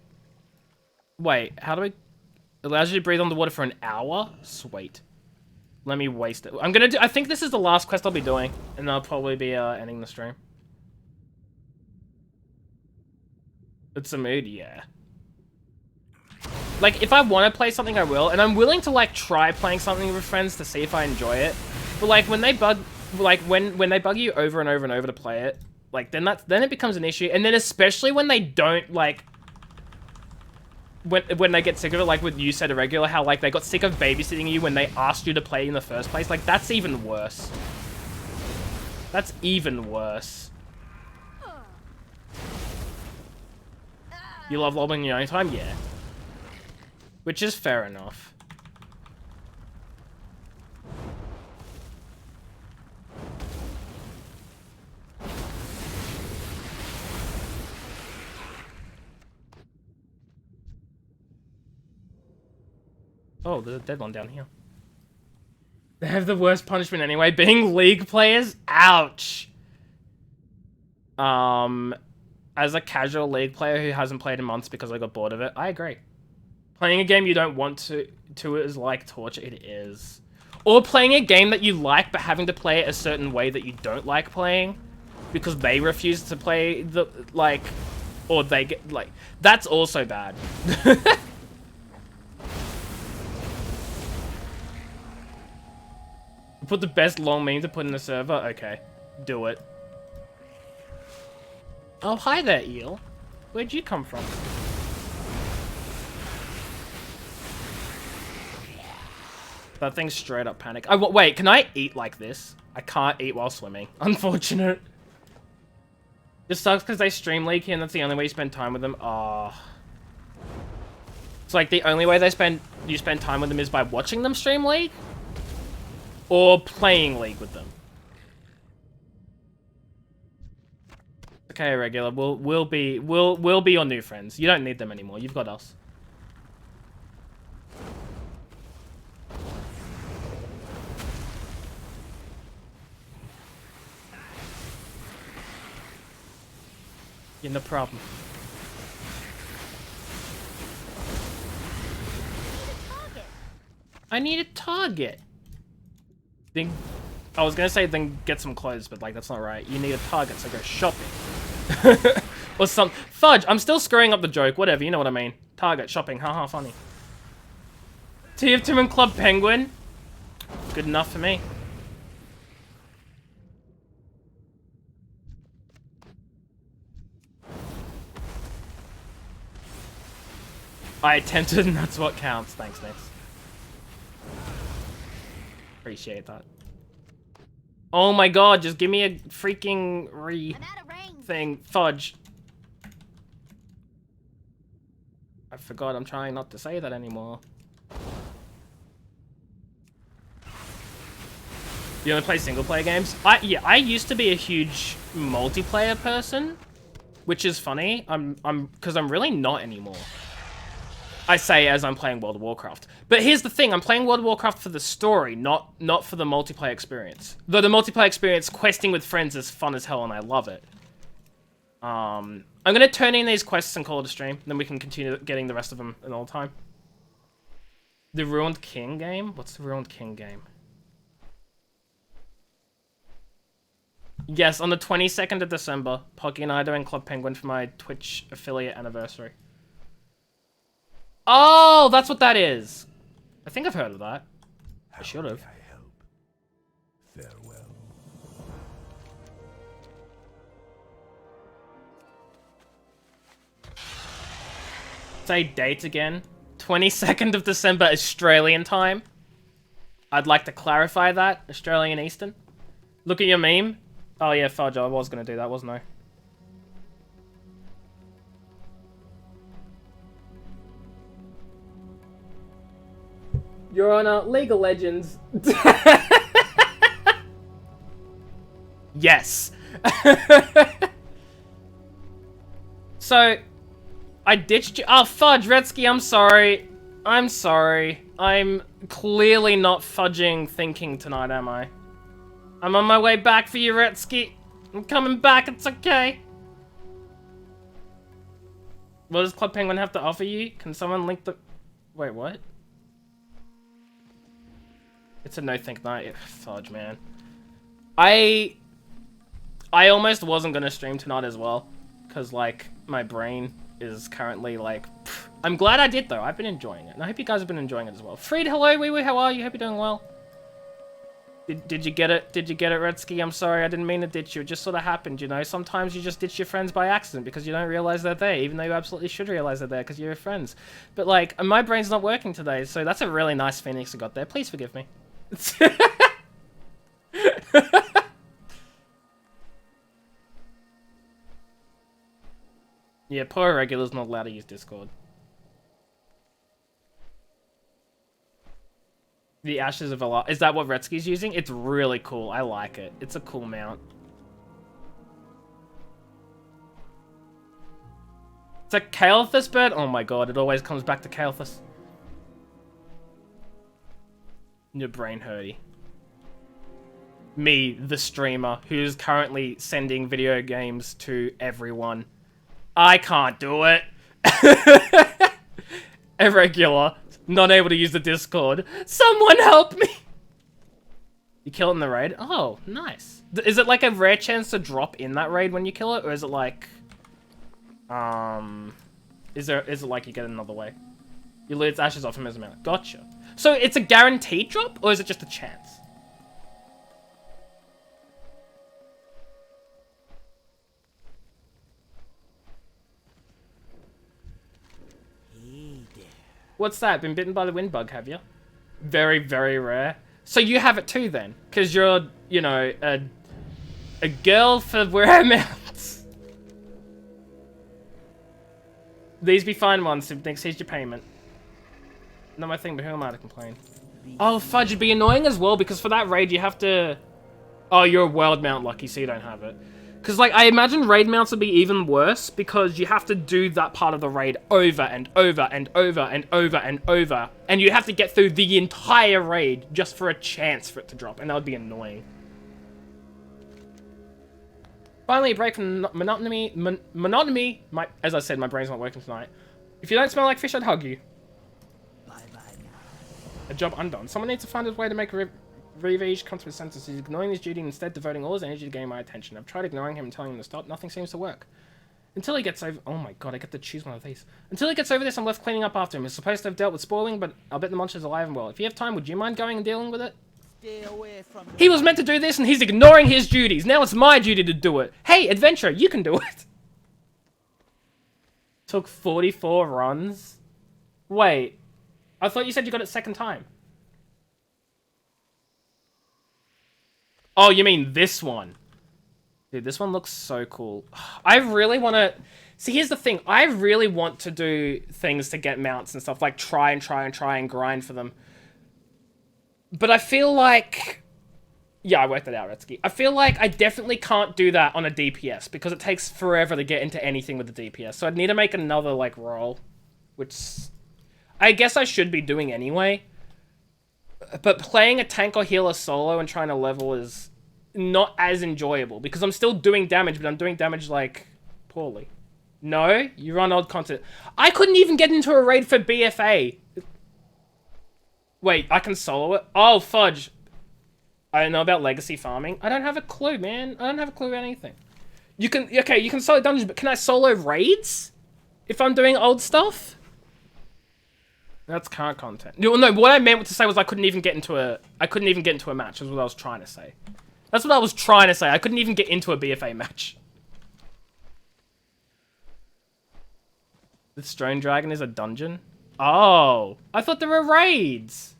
Wait, how do we... Allows you to breathe underwater for an hour? Sweet. Let me waste it. I'm gonna do... I think this is the last quest I'll be doing. And I'll probably be ending the stream. It's a mood, yeah. Like, if I want to play something, I will. And I'm willing to, like, try playing something with friends to see if I enjoy it. But, like, when they bug... Like, when they bug you over and over and over to play it, like, then it becomes an issue. And then especially when they don't, like... When they get sick of it, like with you said Irregular, how like they got sick of babysitting you when they asked you to play in the first place. Like that's even worse. That's even worse. You love lobbing your own time? Yeah. Which is fair enough. Oh, there's a dead one down here. They have the worst punishment anyway, being League players? Ouch! As a casual League player who hasn't played in months because I got bored of it, I agree. Playing a game you don't want to is like torture, it is. Or playing a game that you like but having to play it a certain way that you don't like playing because they refuse to play the, like, or they get, like, that's also bad. Put the best long meme to put in the server? Okay. Do it. Oh, hi there, eel. Where'd you come from? That thing's straight up panic. Oh, wait, can I eat like this? I can't eat while swimming. Unfortunate. Just sucks because they stream League here and that's the only way you spend time with them. Ah. Oh. It's like the only way you spend time with them is by watching them stream League? Or playing League with them. Okay, Regular. We'll be your new friends. You don't need them anymore. You've got us. Yeah, no problem. I need a target. Then, I was gonna say then get some clothes, but like that's not right. You need a target, so go shopping. Or some fudge. I'm still screwing up the joke. Whatever, you know what I mean. Target, shopping, haha, funny. TF2 and Club Penguin. Good enough for me. I attempted, and that's what counts. Thanks, Nix. Appreciate that. Oh my god, just give me a freaking thing. Fudge. I forgot, I'm trying not to say that anymore. You wanna play single player games? Yeah, I used to be a huge multiplayer person. which is funny. Because I'm really not anymore. I say as I'm playing World of Warcraft. But here's the thing, I'm playing World of Warcraft for the story, not for the multiplayer experience. Though the multiplayer experience, questing with friends, is fun as hell and I love it. I'm gonna turn in these quests and call it a stream, then we can continue getting the rest of them another time. The Ruined King game? What's the Ruined King game? Yes, on the 22nd of December, Pocky and I are doing Club Penguin for my Twitch affiliate anniversary. Oh, that's what that is. I think I've heard of that. I should have.
Farewell.
Say date again. 22nd of December, Australian time. I'd like to clarify that. Australian Eastern. Look at your meme. Oh yeah, fudge, I was going to do that, wasn't I? You're on League of Legends. Yes. So, I ditched you. Oh, fudge, Redsky, I'm sorry. I'm sorry. I'm clearly not fudging thinking tonight, am I? I'm on my way back for you, Redsky. I'm coming back, it's okay. What does Club Penguin have to offer you? Can someone link the... Wait, what? It's a no-think night. Fudge, man. I almost wasn't gonna stream tonight as well. Because, like, my brain is currently, like... Pff. I'm glad I did, though. I've been enjoying it. And I hope you guys have been enjoying it as well. Freed, hello, wee wee, how are you? Hope you're doing well. Did you get it? Did you get it, Redsky? I'm sorry, I didn't mean to ditch you. It just sort of happened, you know? Sometimes you just ditch your friends by accident because you don't realize they're there, even though you absolutely should realize they're there because you're your friends. But, like, my brain's not working today, so that's a really nice Phoenix I got there. Please forgive me. Yeah, poor regular's not allowed to use Discord. The Ashes of Allah. Is that what Redsky's using? It's really cool. I like it. It's a cool mount. It's a Kael'thas bird? Oh my god, it always comes back to Kael'thas. Your brain hurty. Me, the streamer, who's currently sending video games to everyone. I can't do it. Irregular. Not able to use the Discord. Someone help me! You kill it in the raid? Oh, nice. Is it like a rare chance to drop in that raid when you kill it? Or is it like... Is it like you get it another way? You lose its ashes off him as a man. Gotcha. So it's a guaranteed drop? Or is it just a chance? What's that? Been bitten by the wind bug, have you? Very, very rare. So you have it too then? Because you're, you know, a girl for rare mounts. These be fine ones. Simpnyx, here's your payment. Not my thing, but who am I to complain? Oh, fudge, it'd be annoying as well because for that raid you have to... Oh, you're a world mount lucky, so you don't have it. Because, like, I imagine raid mounts would be even worse because you have to do that part of the raid over and over and over and over and over. And you have to get through the entire raid just for a chance for it to drop. And that would be annoying. Finally, a break from monotony. Monotony. As I said, my brain's not working tonight. If you don't smell like fish, I'd hug you.
Bye-bye now.
A job undone. Someone needs to find a way to make Revage come to his senses. He's ignoring his duty and instead devoting all his energy to gain my attention. I've tried ignoring him and telling him to stop. Nothing seems to work. Until he gets over... Oh my god, I get to choose one of these. Until he gets over this, I'm left cleaning up after him. He's supposed to have dealt with spoiling, but I'll bet the monster's alive and well. If you have time, would you mind going and dealing with it?
Stay away from the...
He was meant to do this and he's ignoring his duties. Now it's my duty to do it. Hey, adventurer, you can do it. Took 44 runs? Wait. I thought you said you got it second time. Oh, you mean this one? Dude, this one looks so cool. I really want to... See, here's the thing. I really want to do things to get mounts and stuff. Like, try and grind for them. But I feel like... Yeah, I worked it out, Retsky. I feel like I definitely can't do that on a DPS because it takes forever to get into anything with the DPS. So I'd need to make another, like, role, which I guess I should be doing anyway. But playing a tank or healer solo and trying to level is not as enjoyable because I'm still doing damage, but I'm doing damage, like, poorly. No, you run odd content. I couldn't even get into a raid for BFA. Wait, I can solo it? Oh, fudge. I don't know about legacy farming. I don't have a clue, man. I don't have a clue about anything. You can, okay, you can solo dungeons, but can I solo raids? If I'm doing old stuff? That's current content. No, what I meant to say was I couldn't even get into a match, is what I was trying to say. That's what I was trying to say. I couldn't even get into a BFA match. The Stone Dragon is a dungeon? Oh, I thought there were raids.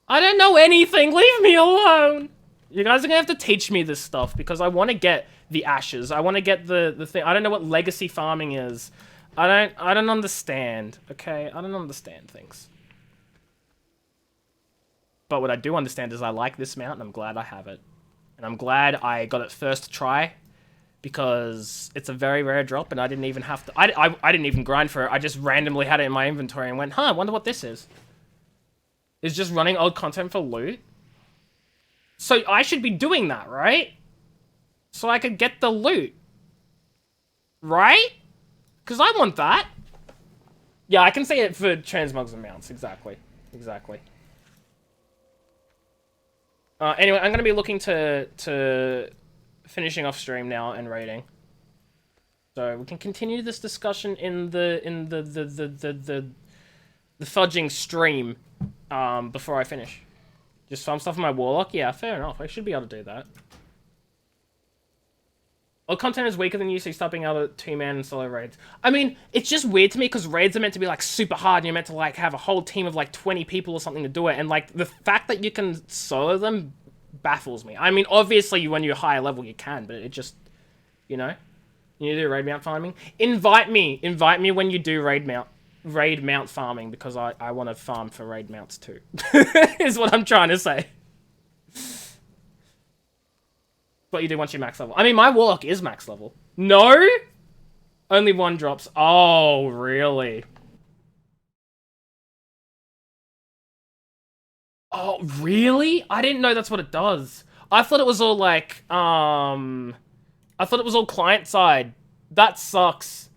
I don't know anything. Leave me alone. You guys are gonna have to teach me this stuff because I want to get the ashes. I want to get the thing. I don't know what legacy farming is. I don't understand. Okay, I don't understand things. But what I do understand is I like this mount and I'm glad I have it. And I'm glad I got it first try because it's a very rare drop and I didn't even have to. I didn't even grind for it. I just randomly had it in my inventory and went, huh, I wonder what this is. Is just running old content for loot? So I should be doing that, right? So I could get the loot. Right? Because I want that. Yeah, I can say it for transmogs and mounts. Exactly. Exactly. Anyway, I'm going to be looking to finishing off stream now and raiding. So we can continue this discussion in the fudging stream before I finish. Just farm stuff in my warlock? Yeah, fair enough. I should be able to do that. Old content is weaker than you, so you start being able to two-man and solo raids. I mean, it's just weird to me because raids are meant to be, like, super hard and you're meant to, like, have a whole team of, like, 20 people or something to do it. And, like, the fact that you can solo them baffles me. I mean, obviously, when you're higher level, you can, but it just, you know? You do raid mount farming? Invite me. Invite me when you do raid mount farming because I want to farm for raid mounts too. Is what I'm trying to say. What you do once you max level. I mean, my warlock is max level. No? Only one drops. Oh, really? Oh, really? I didn't know that's what it does. I thought it was all like, I thought it was all client side. That sucks.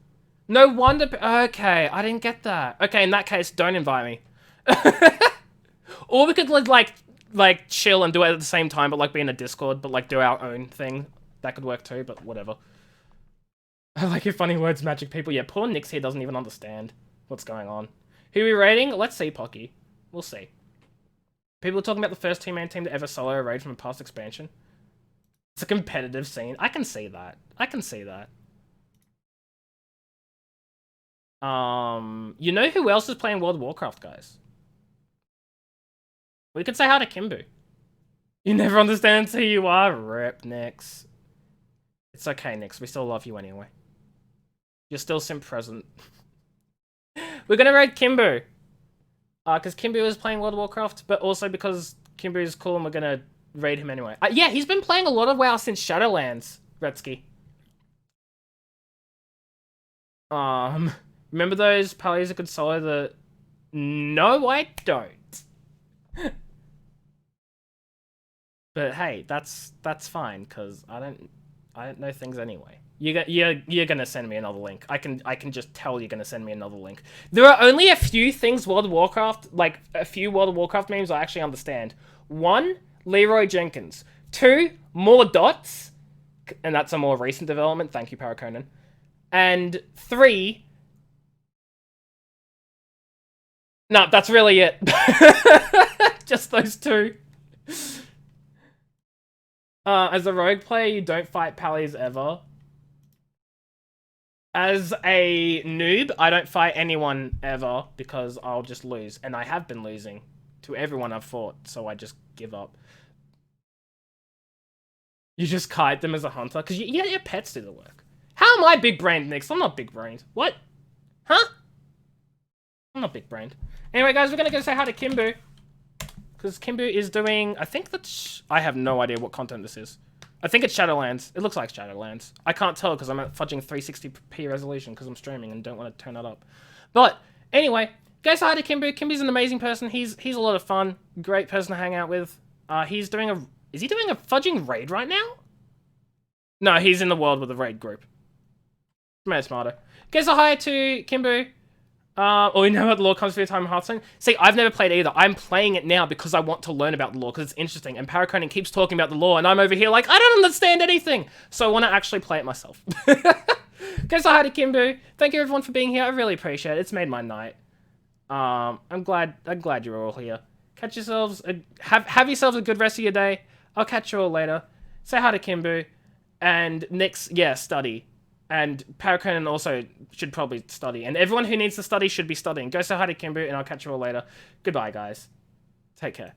No wonder. Okay, I didn't get that. Okay, in that case, don't invite me. Or we could like chill and do it at the same time, but like be in a Discord, but like do our own thing. That could work too, but whatever. I like your funny words, magic people. Yeah, poor Nyx here doesn't even understand what's going on. Who are we raiding? Let's see, Pocky. We'll see. People are talking about the first two-man team to ever solo a raid from a past expansion. It's a competitive scene. I can see that. I can see that. You know who else is playing World of Warcraft, guys? We could say hi to Kimbu. You never understand who you are? Rip, Nyx. It's okay, Nyx. We still love you anyway. You're still sim present. We're gonna raid Kimbu. Because Kimbu is playing World of Warcraft, but also because Kimbu is cool and we're gonna raid him anyway. Yeah, he's been playing a lot of WoW since Shadowlands, Retsky. Remember those pallies that could solo the... No, I don't. But hey, that's fine because I don't know things anyway. You're gonna send me another link. I can just tell you're gonna send me another link. There are only a few things World of Warcraft, like a few World of Warcraft memes I actually understand. 1, Leroy Jenkins. 2, more dots, and that's a more recent development. Thank you, Paraconan. And 3. No, that's really it. Just those 2. As a rogue player, you don't fight pallies ever. As a noob, I don't fight anyone ever because I'll just lose. And I have been losing to everyone I've fought, so I just give up. You just kite them as a hunter? Because your pets do the work. How am I big-brained, Nyx? I'm not big-brained. What? Huh? I'm not big-brained. Anyway, guys, we're gonna go say hi to Kimbu. Because Kimbu is doing... I think that's... I have no idea what content this is. I think it's Shadowlands. It looks like Shadowlands. I can't tell because I'm at fudging 360p resolution because I'm streaming and don't want to turn that up. But anyway, go say hi to Kimbu. Kimbu's an amazing person. He's a lot of fun. Great person to hang out with. He's doing a... Is he doing a fudging raid right now? No, he's in the world with a raid group. Made smarter. Go say hi to Kimbu. Or you know what the lore comes to your time in Hearthstone? See, I've never played either. I'm playing it now because I want to learn about the lore, because it's interesting. And Paraconin keeps talking about the lore, and I'm over here like, I don't understand anything! So I want to actually play it myself. Go say hi to Kimbu. Thank you everyone for being here. I really appreciate it. It's made my night. I'm glad you're all here. Catch yourselves... have yourselves a good rest of your day. I'll catch you all later. Say hi to Kimbu. And Nyx, yeah, study. And Paraconin also should probably study. And everyone who needs to study should be studying. Go say hi to Kimbu, and I'll catch you all later. Goodbye, guys. Take care.